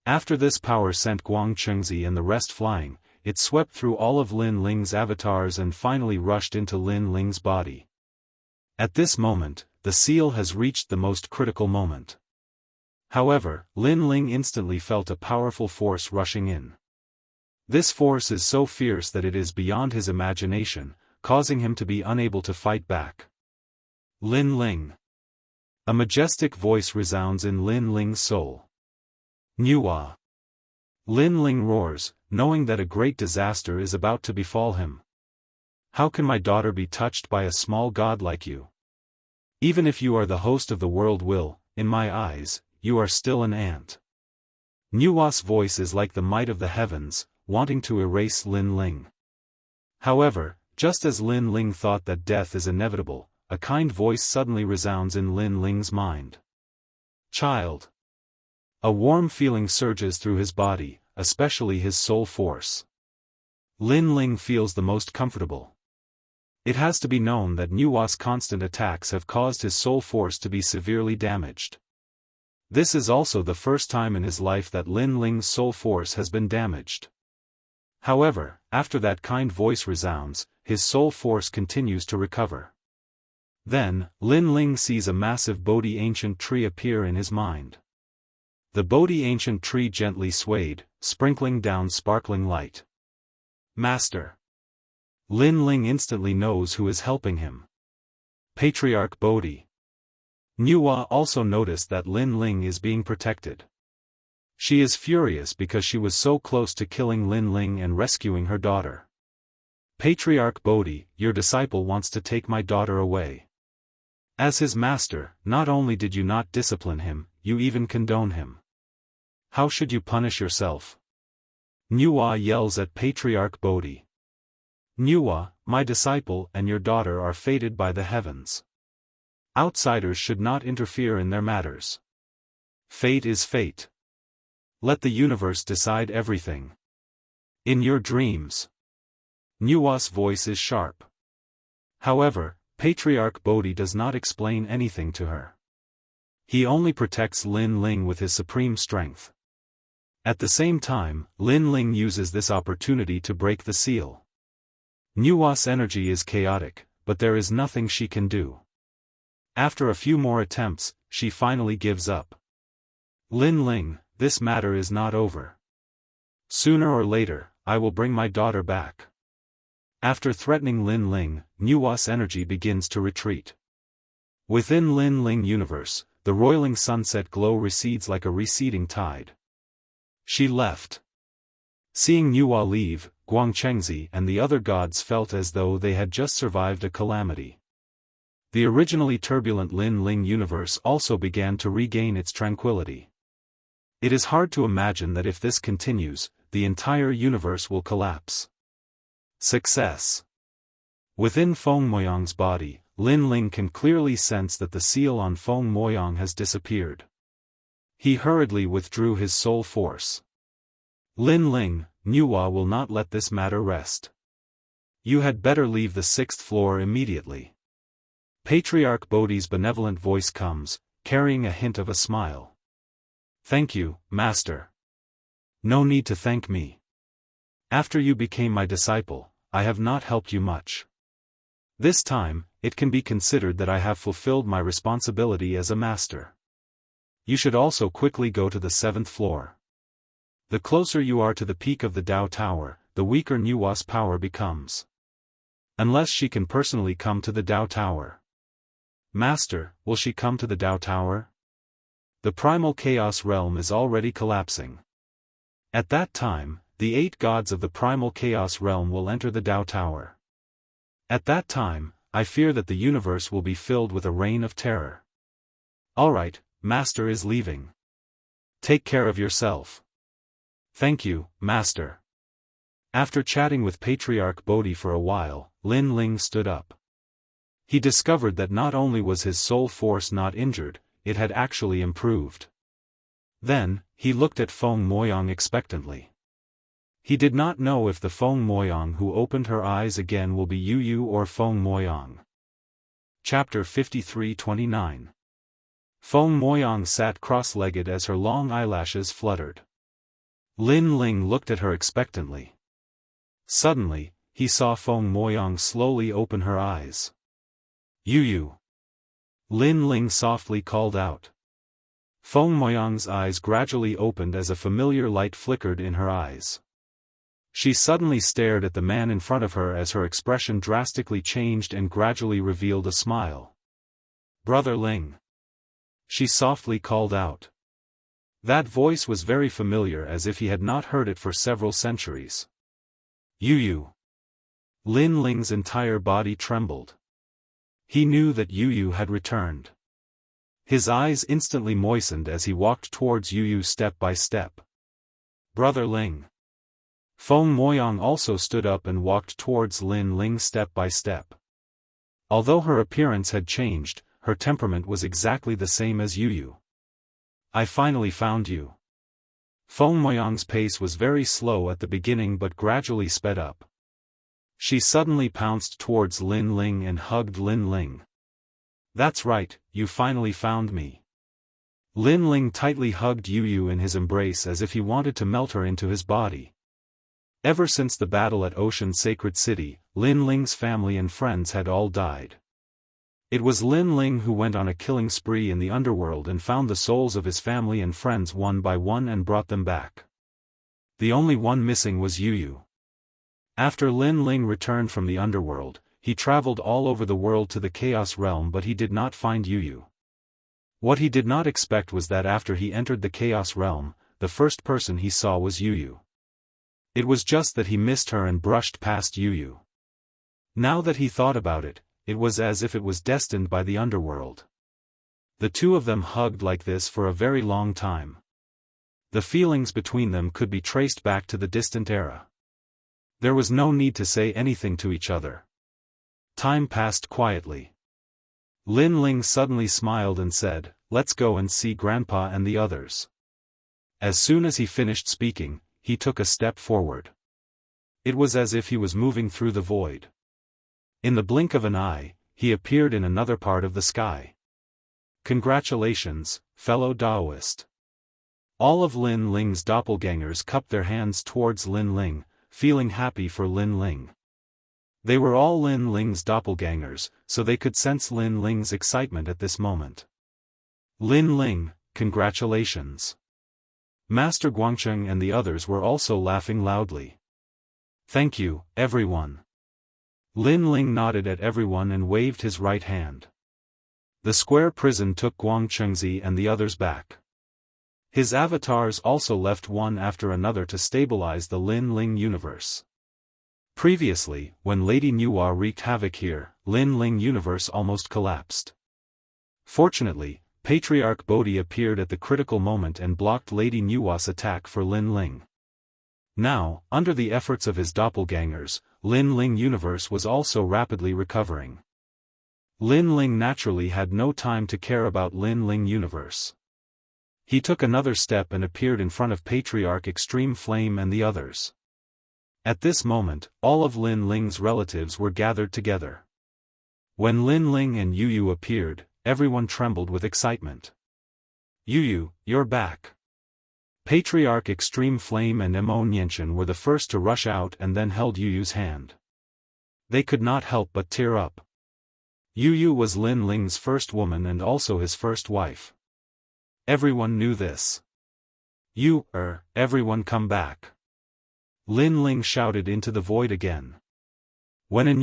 After this power sent Guang Chengzi and the rest flying, it swept through all of Lin Ling's avatars and finally rushed into Lin Ling's body. At this moment, the seal has reached the most critical moment. However, Lin Ling instantly felt a powerful force rushing in. This force is so fierce that it is beyond his imagination, causing him to be unable to fight back. Lin Ling. A majestic voice resounds in Lin Ling's soul. Nuwa. Lin Ling roars, knowing that a great disaster is about to befall him. How can my daughter be touched by a small god like you? Even if you are the host of the world will, in my eyes, you are still an ant. Nuwa's voice is like the might of the heavens, wanting to erase Lin Ling. However, just as Lin Ling thought that death is inevitable, a kind voice suddenly resounds in Lin Ling's mind. Child. A warm feeling surges through his body, especially his soul force. Lin Ling feels the most comfortable. It has to be known that Nuwa's constant attacks have caused his soul force to be severely damaged. This is also the first time in his life that Lin Ling's soul force has been damaged. However, after that kind voice resounds, his soul force continues to recover. Then, Lin Ling sees a massive Bodhi ancient tree appear in his mind. The Bodhi ancient tree gently swayed, sprinkling down sparkling light. Master. Lin Ling instantly knows who is helping him. Patriarch Bodhi. Nuwa also noticed that Lin Ling is being protected. She is furious because she was so close to killing Lin Ling and rescuing her daughter. Patriarch Bodhi, your disciple wants to take my daughter away. As his master, not only did you not discipline him, you even condone him. How should you punish yourself? Nuwa yells at Patriarch Bodhi. Nuwa, my disciple and your daughter are fated by the heavens. Outsiders should not interfere in their matters. Fate is fate. Let the universe decide everything. In your dreams. Nuwa's voice is sharp. However, Patriarch Bodhi does not explain anything to her. He only protects Lin Ling with his supreme strength. At the same time, Lin Ling uses this opportunity to break the seal. Nuwa's energy is chaotic, but there is nothing she can do. After a few more attempts, she finally gives up. Lin Ling, this matter is not over. Sooner or later, I will bring my daughter back. After threatening Lin Ling, Nuwa's energy begins to retreat. Within Lin Ling universe, the roiling sunset glow recedes like a receding tide. She left. Seeing Nuwa leave, Guangchengzi and the other gods felt as though they had just survived a calamity. The originally turbulent Lin Ling universe also began to regain its tranquility. It is hard to imagine that if this continues, the entire universe will collapse. Success. Within Feng Moyang's body, Lin Ling can clearly sense that the seal on Feng Moyang has disappeared. He hurriedly withdrew his soul force. Lin Ling, Nuwa will not let this matter rest. You had better leave the 6th floor immediately. Patriarch Bodhi's benevolent voice comes, carrying a hint of a smile. Thank you, Master. No need to thank me. After you became my disciple, I have not helped you much. This time, it can be considered that I have fulfilled my responsibility as a master. You should also quickly go to the 7th floor. The closer you are to the peak of the Dao Tower, the weaker Nuwa's power becomes. Unless she can personally come to the Dao Tower. Master, will she come to the Dao Tower? The primal chaos realm is already collapsing. At that time, the 8 gods of the primal chaos realm will enter the Dao Tower. At that time, I fear that the universe will be filled with a reign of terror. Alright, Master is leaving. Take care of yourself. Thank you, Master. After chatting with Patriarch Bodhi for a while, Lin Ling stood up. He discovered that not only was his soul force not injured, it had actually improved. Then, he looked at Feng Moyang expectantly. He did not know if the Feng Moyang who opened her eyes again will be Yu or Feng Moyang. Chapter 53-29. Feng Moyang sat cross-legged as her long eyelashes fluttered. Lin Ling looked at her expectantly. Suddenly, he saw Feng Moyang slowly open her eyes. Yu. Lin Ling softly called out. Feng Moyang's eyes gradually opened as a familiar light flickered in her eyes. She suddenly stared at the man in front of her as her expression drastically changed and gradually revealed a smile. Brother Ling. She softly called out. That voice was very familiar, as if he had not heard it for several centuries. Yu. Lin Ling's entire body trembled. He knew that Yu had returned. His eyes instantly moistened as he walked towards Yu step by step. Brother Ling. Feng Moyang also stood up and walked towards Lin Ling step by step. Although her appearance had changed, her temperament was exactly the same as Yu. I finally found you. Feng Moyang's pace was very slow at the beginning but gradually sped up. She suddenly pounced towards Lin Ling and hugged Lin Ling. That's right, you finally found me. Lin Ling tightly hugged Yu in his embrace as if he wanted to melt her into his body. Ever since the battle at Ocean Sacred City, Lin Ling's family and friends had all died. It was Lin Ling who went on a killing spree in the underworld and found the souls of his family and friends one by one and brought them back. The only one missing was Yu. After Lin Ling returned from the underworld, he traveled all over the world to the Chaos Realm, but he did not find Yu. What he did not expect was that after he entered the Chaos Realm, the first person he saw was Yu. It was just that he missed her and brushed past Yu. Now that he thought about it, it was as if it was destined by the underworld. The two of them hugged like this for a very long time. The feelings between them could be traced back to the distant era. There was no need to say anything to each other. Time passed quietly. Lin Ling suddenly smiled and said, "Let's go and see Grandpa and the others." As soon as he finished speaking, he took a step forward. It was as if he was moving through the void. In the blink of an eye, he appeared in another part of the sky. Congratulations, fellow Daoist. All of Lin Ling's doppelgangers cupped their hands towards Lin Ling, feeling happy for Lin Ling. They were all Lin Ling's doppelgangers, so they could sense Lin Ling's excitement at this moment. Lin Ling, congratulations. Master Guangcheng and the others were also laughing loudly. Thank you, everyone. Lin Ling nodded at everyone and waved his right hand. The square prison took Guangchengzi and the others back. His avatars also left one after another to stabilize the Lin Ling universe. Previously, when Lady Nuwa wreaked havoc here, Lin Ling universe almost collapsed. Fortunately, Patriarch Bodhi appeared at the critical moment and blocked Lady Nuwa's attack for Lin Ling. Now, under the efforts of his doppelgangers, Lin Ling universe was also rapidly recovering. Lin Ling naturally had no time to care about Lin Ling universe. He took another step and appeared in front of Patriarch Extreme Flame and the others. At this moment, all of Lin Ling's relatives were gathered together. When Lin Ling and Yu Yu appeared, everyone trembled with excitement. Yu Yu, you're back. Patriarch Extreme Flame and Mo Nianchen were the first to rush out and then held Yu Yu's hand. They could not help but tear up. Yu Yu was Lin Ling's first woman and also his first wife. Everyone knew this. Everyone come back. Lin Ling shouted into the void again. When and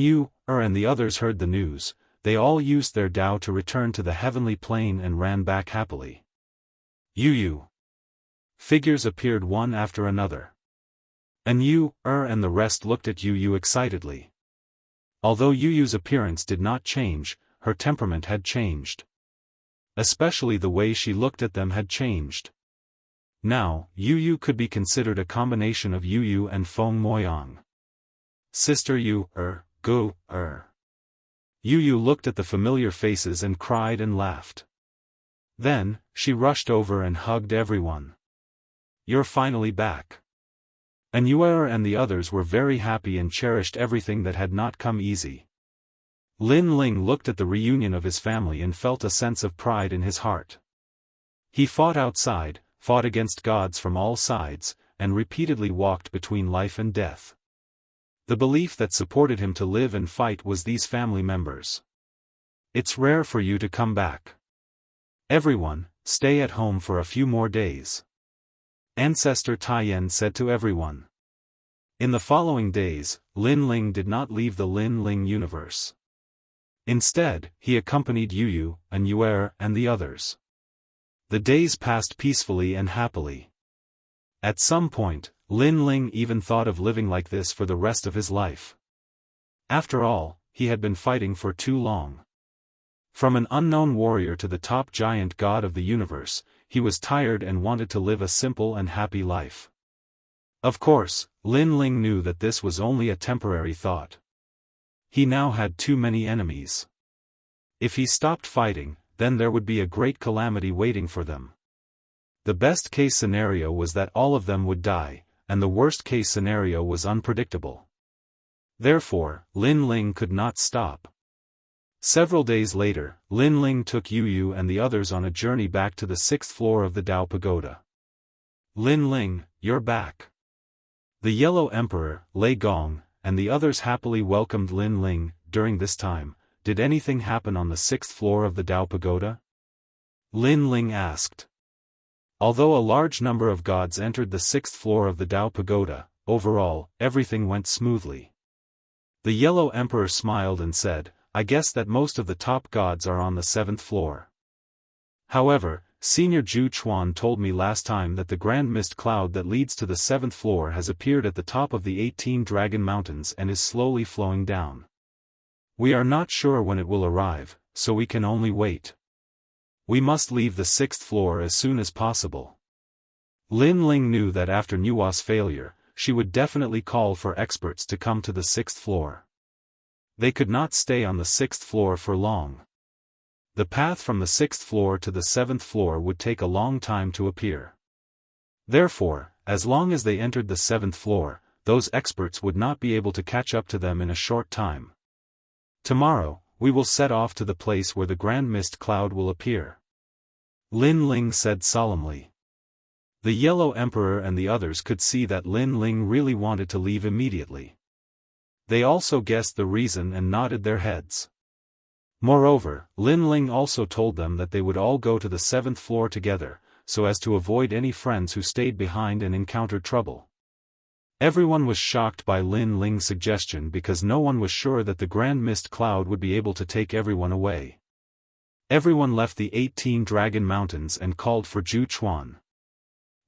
the others heard the news, they all used their Dao to return to the heavenly plane and ran back happily. Yu Yu. Figures appeared one after another. And and the rest looked at Yu Yu excitedly. Although Yu Yu's appearance did not change, her temperament had changed. Especially the way she looked at them had changed. Now, Yu Yu could be considered a combination of Yu Yu and Feng Moyang. Sister Yu, Yu Yu looked at the familiar faces and cried and laughed. Then, she rushed over and hugged everyone. You're finally back. And and the others were very happy and cherished everything that had not come easy. Lin Ling looked at the reunion of his family and felt a sense of pride in his heart. He fought outside, fought against gods from all sides, and repeatedly walked between life and death. The belief that supported him to live and fight was these family members. It's rare for you to come back. Everyone, stay at home for a few more days. Ancestor Taiyan said to everyone. In the following days, Lin Ling did not leave the Lin Ling universe. Instead, he accompanied Yu Yu, and the others. The days passed peacefully and happily. At some point, Lin Ling even thought of living like this for the rest of his life. After all, he had been fighting for too long. From an unknown warrior to the top giant god of the universe, he was tired and wanted to live a simple and happy life. Of course, Lin Ling knew that this was only a temporary thought. He now had too many enemies. If he stopped fighting, then there would be a great calamity waiting for them. The best-case scenario was that all of them would die, and the worst-case scenario was unpredictable. Therefore, Lin Ling could not stop. Several days later, Lin Ling took Yu Yu and the others on a journey back to the 6th floor of the Dao Pagoda. Lin Ling, you're back. The Yellow Emperor, Lei Gong, and the others happily welcomed Lin Ling. During this time, did anything happen on the 6th floor of the Dao Pagoda? Lin Ling asked. Although a large number of gods entered the 6th floor of the Dao Pagoda, overall, everything went smoothly. The Yellow Emperor smiled and said, I guess that most of the top gods are on the 7th floor. However, Senior Zhu Chuan told me last time that the grand mist cloud that leads to the 7th floor has appeared at the top of the 18 Dragon Mountains and is slowly flowing down. We are not sure when it will arrive, so we can only wait. We must leave the 6th floor as soon as possible. Lin Ling knew that after Nuwa's failure, she would definitely call for experts to come to the 6th floor. They could not stay on the 6th floor for long. The path from the 6th floor to the 7th floor would take a long time to appear. Therefore, as long as they entered the 7th floor, those experts would not be able to catch up to them in a short time. Tomorrow, we will set off to the place where the grand mist cloud will appear. Lin Ling said solemnly. The Yellow Emperor and the others could see that Lin Ling really wanted to leave immediately. They also guessed the reason and nodded their heads. Moreover, Lin Ling also told them that they would all go to the 7th floor together, so as to avoid any friends who stayed behind and encountered trouble. Everyone was shocked by Lin Ling's suggestion because no one was sure that the grand mist cloud would be able to take everyone away. Everyone left the 18 Dragon Mountains and called for Zhu Chuan.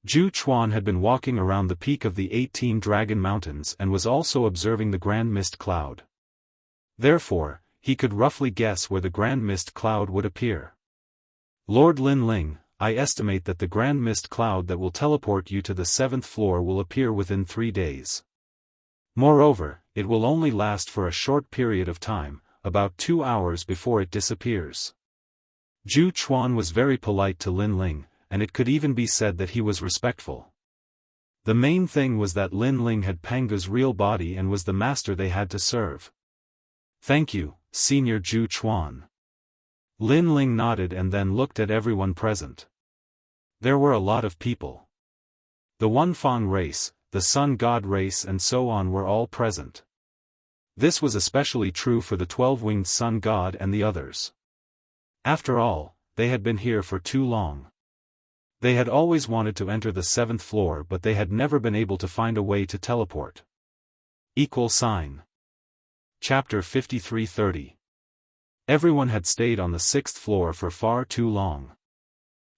Zhu Chuan had been walking around the peak of the 18 Dragon Mountains and was also observing the Grand Mist Cloud. Therefore, he could roughly guess where the Grand Mist Cloud would appear. Lord Lin Ling, I estimate that the Grand Mist Cloud that will teleport you to the 7th floor will appear within 3 days. Moreover, it will only last for a short period of time, about 2 hours before it disappears. Zhu Chuan was very polite to Lin Ling, and it could even be said that he was respectful. The main thing was that Lin Ling had Pangu's real body and was the master they had to serve. Thank you, Senior Zhu Chuan. Lin Ling nodded and then looked at everyone present. There were a lot of people. The Wunfang race, the Sun God race and so on were all present. This was especially true for the 12-winged Sun God and the others. After all, they had been here for too long. They had always wanted to enter the 7th floor but they had never been able to find a way to teleport. Chapter 53:30. Everyone had stayed on the 6th floor for far too long.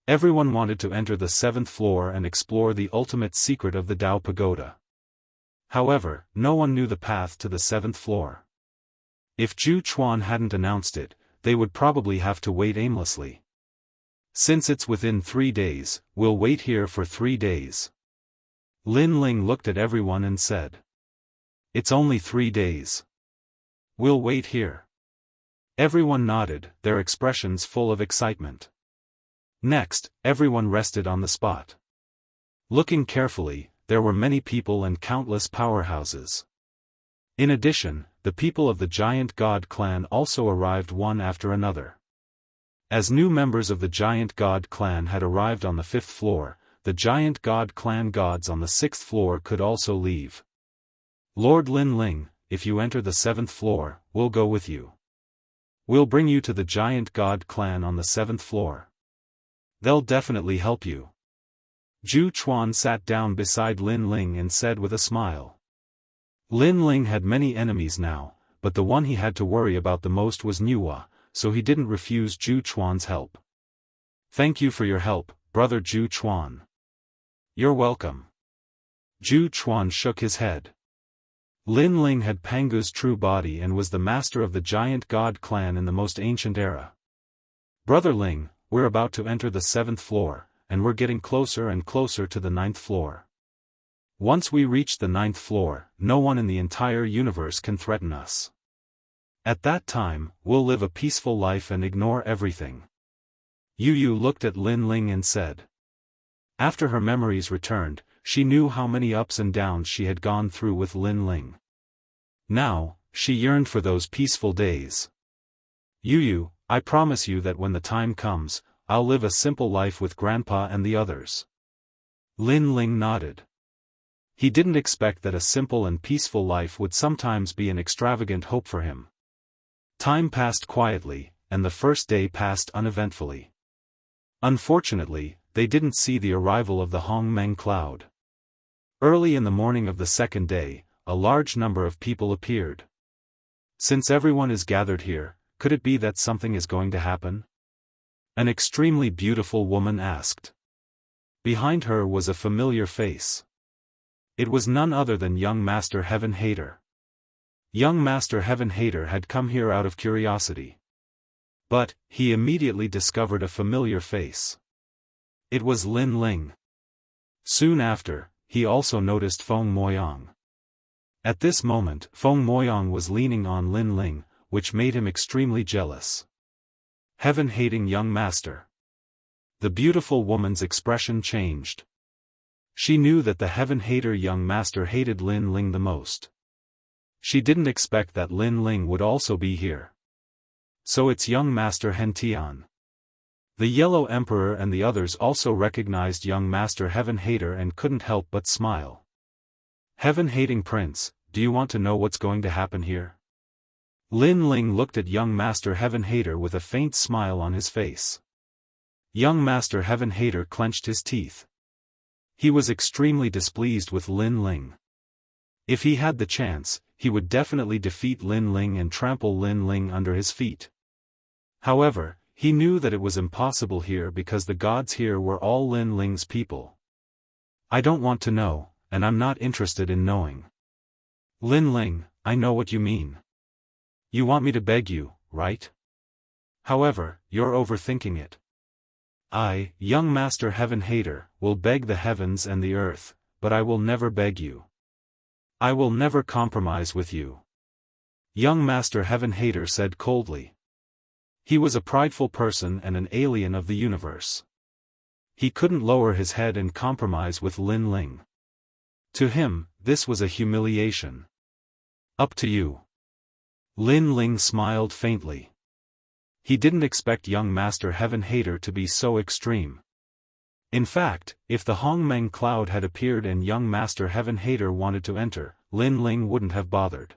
Everyone wanted to enter the 7th floor and explore the ultimate secret of the Dao Pagoda. However, no one knew the path to the 7th floor. If Zhu Chuan hadn't announced it, they would probably have to wait aimlessly. Since it's within 3 days, we'll wait here for 3 days. Lin Ling looked at everyone and said. It's only 3 days. We'll wait here. Everyone nodded, their expressions full of excitement. Next, everyone rested on the spot. Looking carefully, there were many people and countless powerhouses. In addition, the people of the Giant God clan also arrived one after another. As new members of the Giant God clan had arrived on the 5th floor, the Giant God clan gods on the 6th floor could also leave. Lord Lin Ling, if you enter the 7th floor, we'll go with you. We'll bring you to the Giant God clan on the 7th floor. They'll definitely help you. Zhu Chuan sat down beside Lin Ling and said with a smile. Lin Ling had many enemies now, but the one he had to worry about the most was Nuwa, so he didn't refuse Zhu Chuan's help. Thank you for your help, brother Zhu Chuan. You're welcome. Zhu Chuan shook his head. Lin Ling had Pangu's true body and was the master of the Giant God clan in the most ancient era. Brother Ling, we're about to enter the 7th floor, and we're getting closer and closer to the 9th floor. Once we reach the 9th floor, no one in the entire universe can threaten us. At that time, we'll live a peaceful life and ignore everything. Yu looked at Lin Ling and said. After her memories returned, she knew how many ups and downs she had gone through with Lin Ling. Now, she yearned for those peaceful days. Yu, I promise you that when the time comes, I'll live a simple life with Grandpa and the others. Lin Ling nodded. He didn't expect that a simple and peaceful life would sometimes be an extravagant hope for him. Time passed quietly, and the first day passed uneventfully. Unfortunately, they didn't see the arrival of the Hong Meng cloud. Early in the morning of the second day, a large number of people appeared. Since everyone is gathered here, could it be that something is going to happen? An extremely beautiful woman asked. Behind her was a familiar face. It was none other than young Master Heaven Hater. Young Master Heaven Hater had come here out of curiosity. But, he immediately discovered a familiar face. It was Lin Ling. Soon after, he also noticed Feng Moyang. At this moment, Feng Moyang was leaning on Lin Ling, which made him extremely jealous. Heaven-hating young master. The beautiful woman's expression changed. She knew that the heaven-hater young master hated Lin Ling the most. She didn't expect that Lin Ling would also be here. So it's young master Hentian. The Yellow Emperor and the others also recognized young master Heaven Hater and couldn't help but smile. Heaven-hating prince, do you want to know what's going to happen here? Lin Ling looked at young master Heaven Hater with a faint smile on his face. Young master Heaven Hater clenched his teeth. He was extremely displeased with Lin Ling. If he had the chance, he would definitely defeat Lin Ling and trample Lin Ling under his feet. However, he knew that it was impossible here because the gods here were all Lin Ling's people. I don't want to know, and I'm not interested in knowing. Lin Ling, I know what you mean. You want me to beg you, right? However, you're overthinking it. I, young Master Heaven Hater, will beg the heavens and the earth, but I will never beg you. I will never compromise with you. Young Master Heaven Hater said coldly. He was a prideful person and an alien of the universe. He couldn't lower his head and compromise with Lin Ling. To him, this was a humiliation. Up to you. Lin Ling smiled faintly. He didn't expect young Master Heaven Hater to be so extreme. In fact, if the Hongmeng cloud had appeared and young Master Heaven Hater wanted to enter, Lin Ling wouldn't have bothered.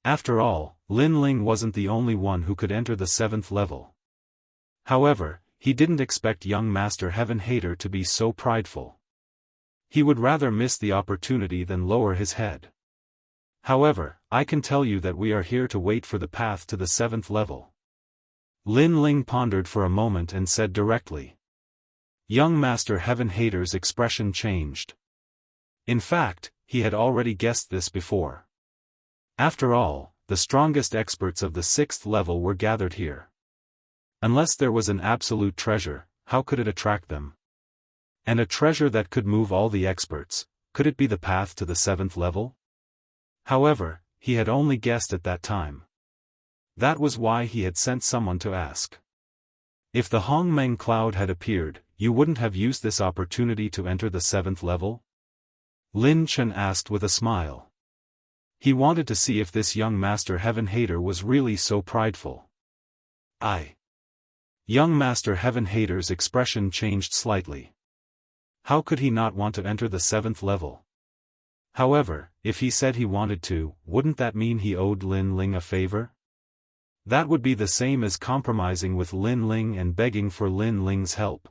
After all, Lin Ling wasn't the only one who could enter the 7th level. However, he didn't expect young Master Heaven Hater to be so prideful. He would rather miss the opportunity than lower his head. However, I can tell you that we are here to wait for the path to the 7th level. Lin Ling pondered for a moment and said directly. Young Master Heaven Hater's expression changed. In fact, he had already guessed this before. After all, the strongest experts of the 6th level were gathered here. Unless there was an absolute treasure, how could it attract them? And a treasure that could move all the experts, could it be the path to the 7th level? However, he had only guessed at that time. That was why he had sent someone to ask. If the Hongmeng cloud had appeared, you wouldn't have used this opportunity to enter the 7th level? Lin Chen asked with a smile. He wanted to see if this young Master Heaven Hater was really so prideful. Young Master Heaven Hater's expression changed slightly. How could he not want to enter the 7th level? However, if he said he wanted to, wouldn't that mean he owed Lin Ling a favor? That would be the same as compromising with Lin Ling and begging for Lin Ling's help.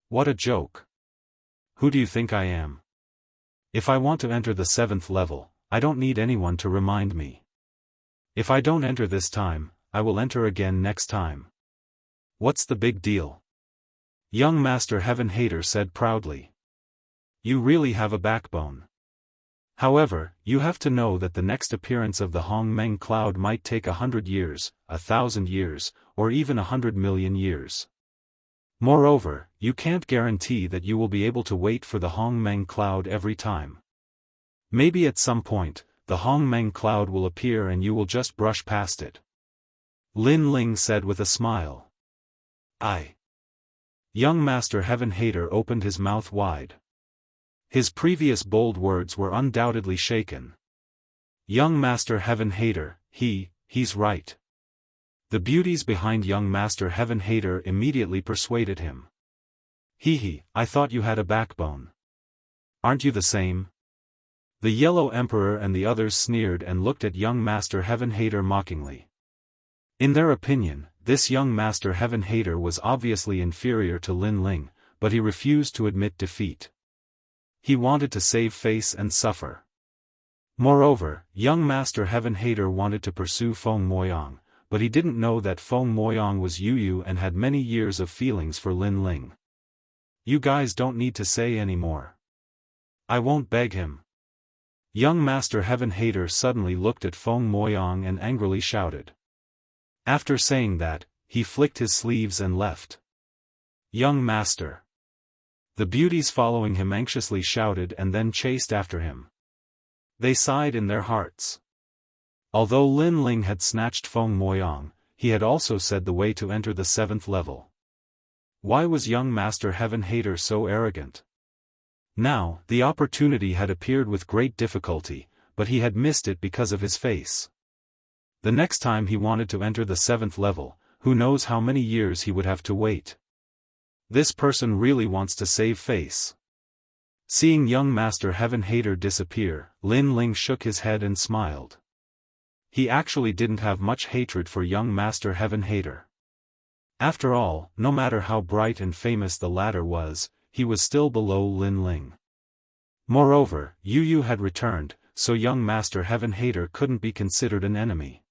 What a joke. Who do you think I am? If I want to enter the 7th level, I don't need anyone to remind me. If I don't enter this time, I will enter again next time. What's the big deal? Young Master Heaven Hater said proudly. You really have a backbone. However, you have to know that the next appearance of the Hongmeng cloud might take 100 years, 1,000 years, or even 100 million years. Moreover, you can't guarantee that you will be able to wait for the Hongmeng cloud every time. Maybe at some point, the Hongmeng cloud will appear and you will just brush past it. Lin Ling said with a smile. Young Master Heaven Hater opened his mouth wide. His previous bold words were undoubtedly shaken. Young Master Heaven Hater, he's right. The beauties behind young Master Heaven Hater immediately persuaded him. I thought you had a backbone. Aren't you the same? The Yellow Emperor and the others sneered and looked at young Master Heaven Hater mockingly. In their opinion, this young Master Heaven Hater was obviously inferior to Lin Ling, but he refused to admit defeat. He wanted to save face and suffer. Moreover, young Master Heaven Hater wanted to pursue Feng Moyang, but he didn't know that Feng Moyang was Yu and had many years of feelings for Lin Ling. You guys don't need to say any more. I won't beg him. Young Master Heaven Hater suddenly looked at Feng Moyang and angrily shouted. After saying that, he flicked his sleeves and left. Young Master. The beauties following him anxiously shouted and then chased after him. They sighed in their hearts. Although Lin Ling had snatched Feng Moyang, he had also said the way to enter the 7th level. Why was young Master Heaven Hater so arrogant? Now, the opportunity had appeared with great difficulty, but he had missed it because of his face. The next time he wanted to enter the 7th level, who knows how many years he would have to wait. This person really wants to save face. Seeing young Master Heaven Hater disappear, Lin Ling shook his head and smiled. He actually didn't have much hatred for young Master Heaven Hater. After all, no matter how bright and famous the latter was, he was still below Lin Ling. Moreover, Yu had returned, so young Master Heaven Hater couldn't be considered an enemy.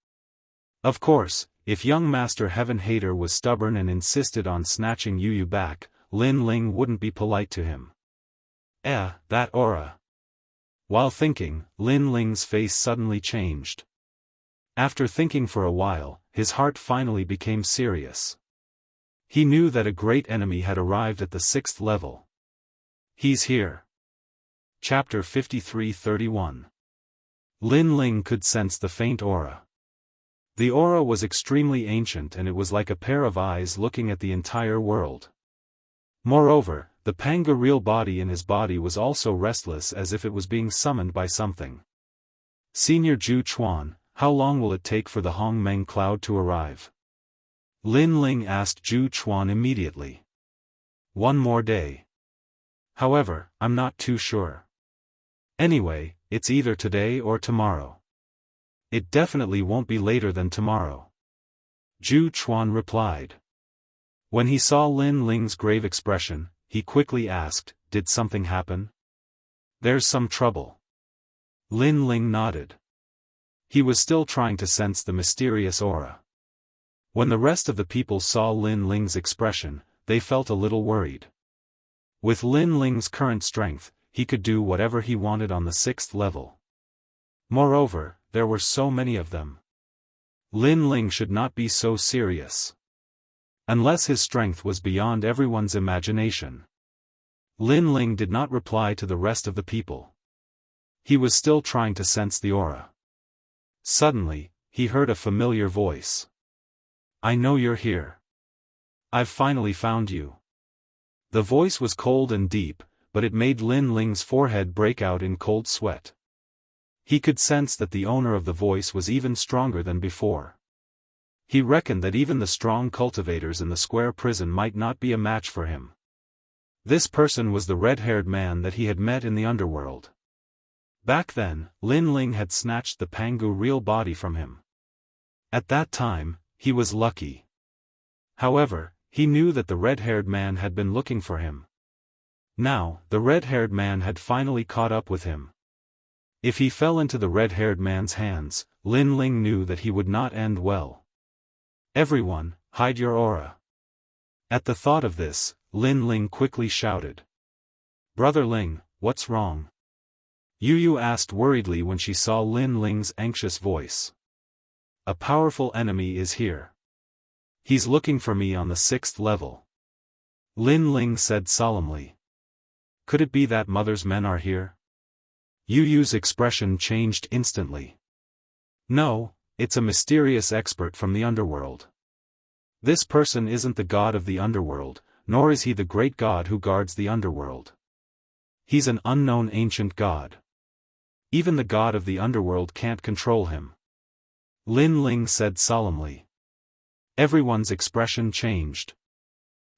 Of course, if young Master Heaven Hater was stubborn and insisted on snatching Yu back, Lin Ling wouldn't be polite to him. That aura. While thinking, Lin Ling's face suddenly changed. After thinking for a while, his heart finally became serious. He knew that a great enemy had arrived at the 6th level. He's here. Chapter 53:31. Lin Ling could sense the faint aura. The aura was extremely ancient and it was like a pair of eyes looking at the entire world. Moreover, the Panga real body in his body was also restless as if it was being summoned by something. Senior Zhu Chuan, how long will it take for the Hong Meng cloud to arrive? Lin Ling asked Zhu Chuan immediately. 1 more day. However, I'm not too sure. Anyway, it's either today or tomorrow. It definitely won't be later than tomorrow. Zhu Chuan replied. When he saw Lin Ling's grave expression, he quickly asked, did something happen? There's some trouble. Lin Ling nodded. He was still trying to sense the mysterious aura. When the rest of the people saw Lin Ling's expression, they felt a little worried. With Lin Ling's current strength, he could do whatever he wanted on the 6th level. Moreover, there were so many of them. Lin Ling should not be so serious. Unless his strength was beyond everyone's imagination. Lin Ling did not reply to the rest of the people. He was still trying to sense the aura. Suddenly, he heard a familiar voice. I know you're here. I've finally found you. The voice was cold and deep, but it made Lin Ling's forehead break out in cold sweat. He could sense that the owner of the voice was even stronger than before. He reckoned that even the strong cultivators in the square prison might not be a match for him. This person was the red-haired man that he had met in the underworld. Back then, Lin Ling had snatched the Pangu real body from him. At that time, he was lucky. However, he knew that the red-haired man had been looking for him. Now, the red-haired man had finally caught up with him. If he fell into the red-haired man's hands, Lin Ling knew that he would not end well. Everyone, hide your aura. At the thought of this, Lin Ling quickly shouted. Brother Ling, what's wrong? Yu Yu asked worriedly when she saw Lin Ling's anxious voice. A powerful enemy is here. He's looking for me on the 6th level. Lin Ling said solemnly. Could it be that Mother's men are here? Yu Yu's expression changed instantly. No, it's a mysterious expert from the underworld. This person isn't the god of the underworld, nor is he the great god who guards the underworld. He's an unknown ancient god. Even the god of the underworld can't control him. Lin Ling said solemnly. Everyone's expression changed.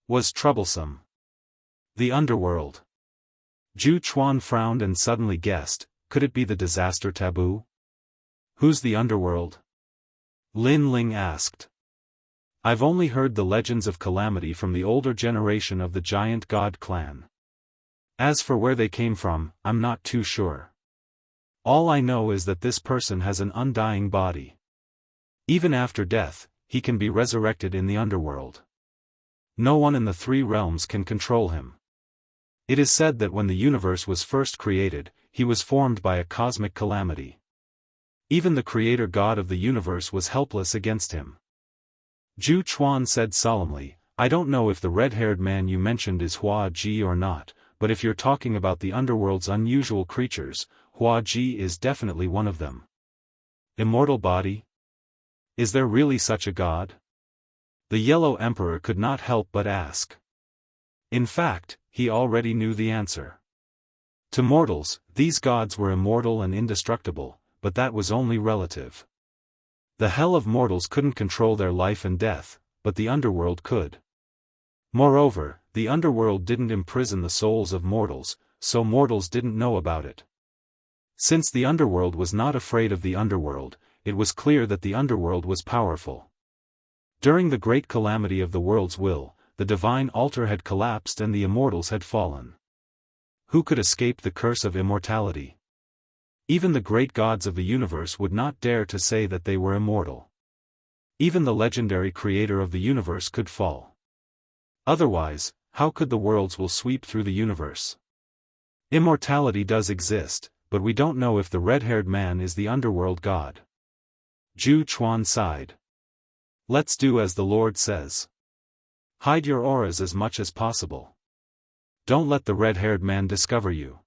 Was troublesome. The underworld. Zhu Chuan frowned and suddenly guessed, could it be the disaster taboo? Who's the underworld? Lin Ling asked. I've only heard the legends of calamity from the older generation of the giant god clan. As for where they came from, I'm not too sure. All I know is that this person has an undying body. Even after death, he can be resurrected in the underworld. No one in the 3 realms can control him. It is said that when the universe was first created, he was formed by a cosmic calamity. Even the creator god of the universe was helpless against him. Zhu Chuan said solemnly, I don't know if the red-haired man you mentioned is Hua Ji or not, but if you're talking about the underworld's unusual creatures, Hua Ji is definitely one of them. Immortal body? Is there really such a god? The Yellow Emperor could not help but ask. In fact, he already knew the answer. To mortals, these gods were immortal and indestructible, but that was only relative. The hell of mortals couldn't control their life and death, but the underworld could. Moreover, the underworld didn't imprison the souls of mortals, so mortals didn't know about it. Since the underworld was not afraid of the underworld, it was clear that the underworld was powerful. During the great calamity of the world's will, the divine altar had collapsed and the immortals had fallen. Who could escape the curse of immortality? Even the great gods of the universe would not dare to say that they were immortal. Even the legendary creator of the universe could fall. Otherwise, how could the worlds will sweep through the universe? Immortality does exist, but we don't know if the red-haired man is the underworld god. Zhu Chuan sighed. Let's do as the Lord says. Hide your auras as much as possible. Don't let the red-haired man discover you.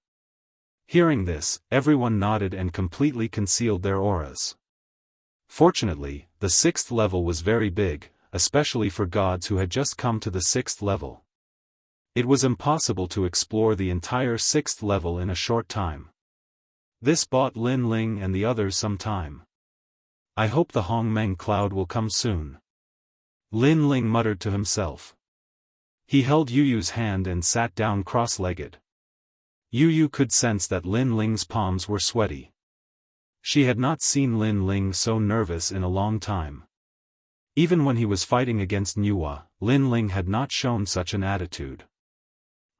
Hearing this, everyone nodded and completely concealed their auras. Fortunately, the 6th level was very big, especially for gods who had just come to the 6th level. It was impossible to explore the entire 6th level in a short time. This bought Lin Ling and the others some time. I hope the Hongmeng cloud will come soon. Lin Ling muttered to himself. He held Yu Yu's hand and sat down cross-legged. Yu Yu could sense that Lin Ling's palms were sweaty. She had not seen Lin Ling so nervous in a long time. Even when he was fighting against Nuwa, Lin Ling had not shown such an attitude.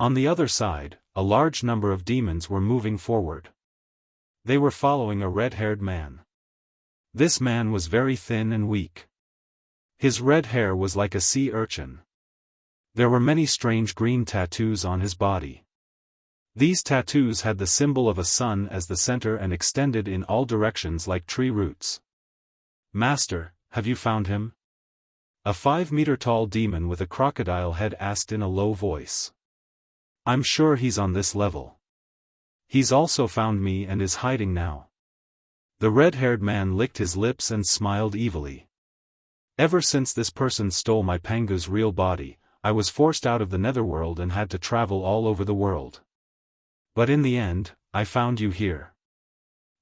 On the other side, a large number of demons were moving forward. They were following a red-haired man. This man was very thin and weak. His red hair was like a sea urchin. There were many strange green tattoos on his body. These tattoos had the symbol of a sun as the center and extended in all directions like tree roots. Master, have you found him? A 5-meter-tall demon with a crocodile head asked in a low voice. I'm sure he's on this level. He's also found me and is hiding now. The red-haired man licked his lips and smiled evilly. Ever since this person stole my Pangu's real body, I was forced out of the netherworld and had to travel all over the world. But in the end, I found you here.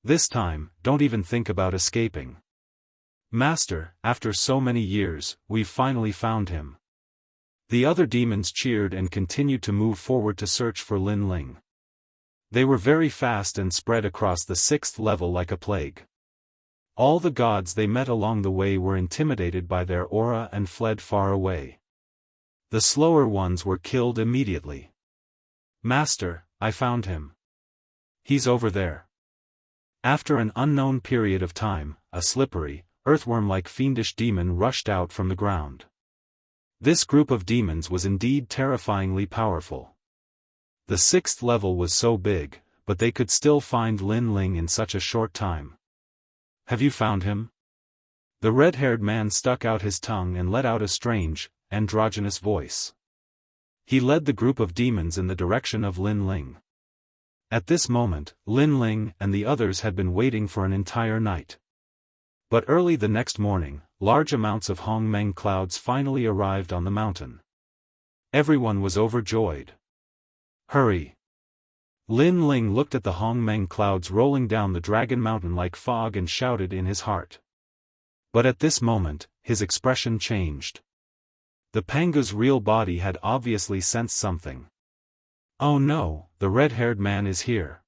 This time, don't even think about escaping. Master, after so many years, we've finally found him. The other demons cheered and continued to move forward to search for Lin Ling. They were very fast and spread across the 6th level like a plague. All the gods they met along the way were intimidated by their aura and fled far away. The slower ones were killed immediately. Master, I found him. He's over there. After an unknown period of time, a slippery, earthworm-like fiendish demon rushed out from the ground. This group of demons was indeed terrifyingly powerful. The 6th level was so big, but they could still find Lin Ling in such a short time. Have you found him? The red-haired man stuck out his tongue and let out a strange, androgynous voice. He led the group of demons in the direction of Lin Ling. At this moment, Lin Ling and the others had been waiting for an entire night. But early the next morning, large amounts of Hongmeng clouds finally arrived on the mountain. Everyone was overjoyed. Hurry! Lin Ling looked at the Hongmeng clouds rolling down the Dragon Mountain like fog and shouted in his heart. But at this moment, his expression changed. The Pangu's real body had obviously sensed something. Oh no, the red-haired man is here.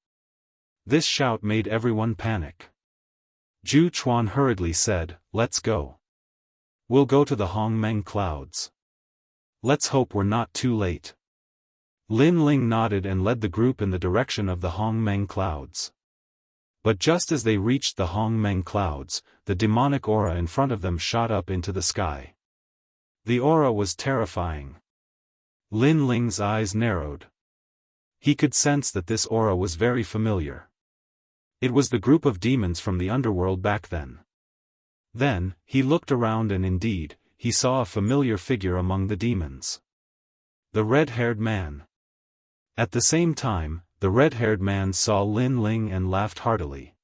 This shout made everyone panic. Zhu Chuan hurriedly said, let's go. We'll go to the Hongmeng clouds. Let's hope we're not too late. Lin Ling nodded and led the group in the direction of the Hongmeng clouds. But just as they reached the Hongmeng clouds, the demonic aura in front of them shot up into the sky. The aura was terrifying. Lin Ling's eyes narrowed. He could sense that this aura was very familiar. It was the group of demons from the underworld back then. Then, he looked around and indeed, he saw a familiar figure among the demons. The red-haired man. At the same time, the red-haired man saw Lin Ling and laughed heartily.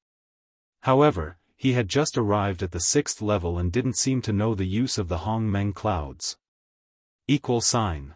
However, he had just arrived at the 6th level and didn't seem to know the use of the Hongmeng clouds. Equal sign.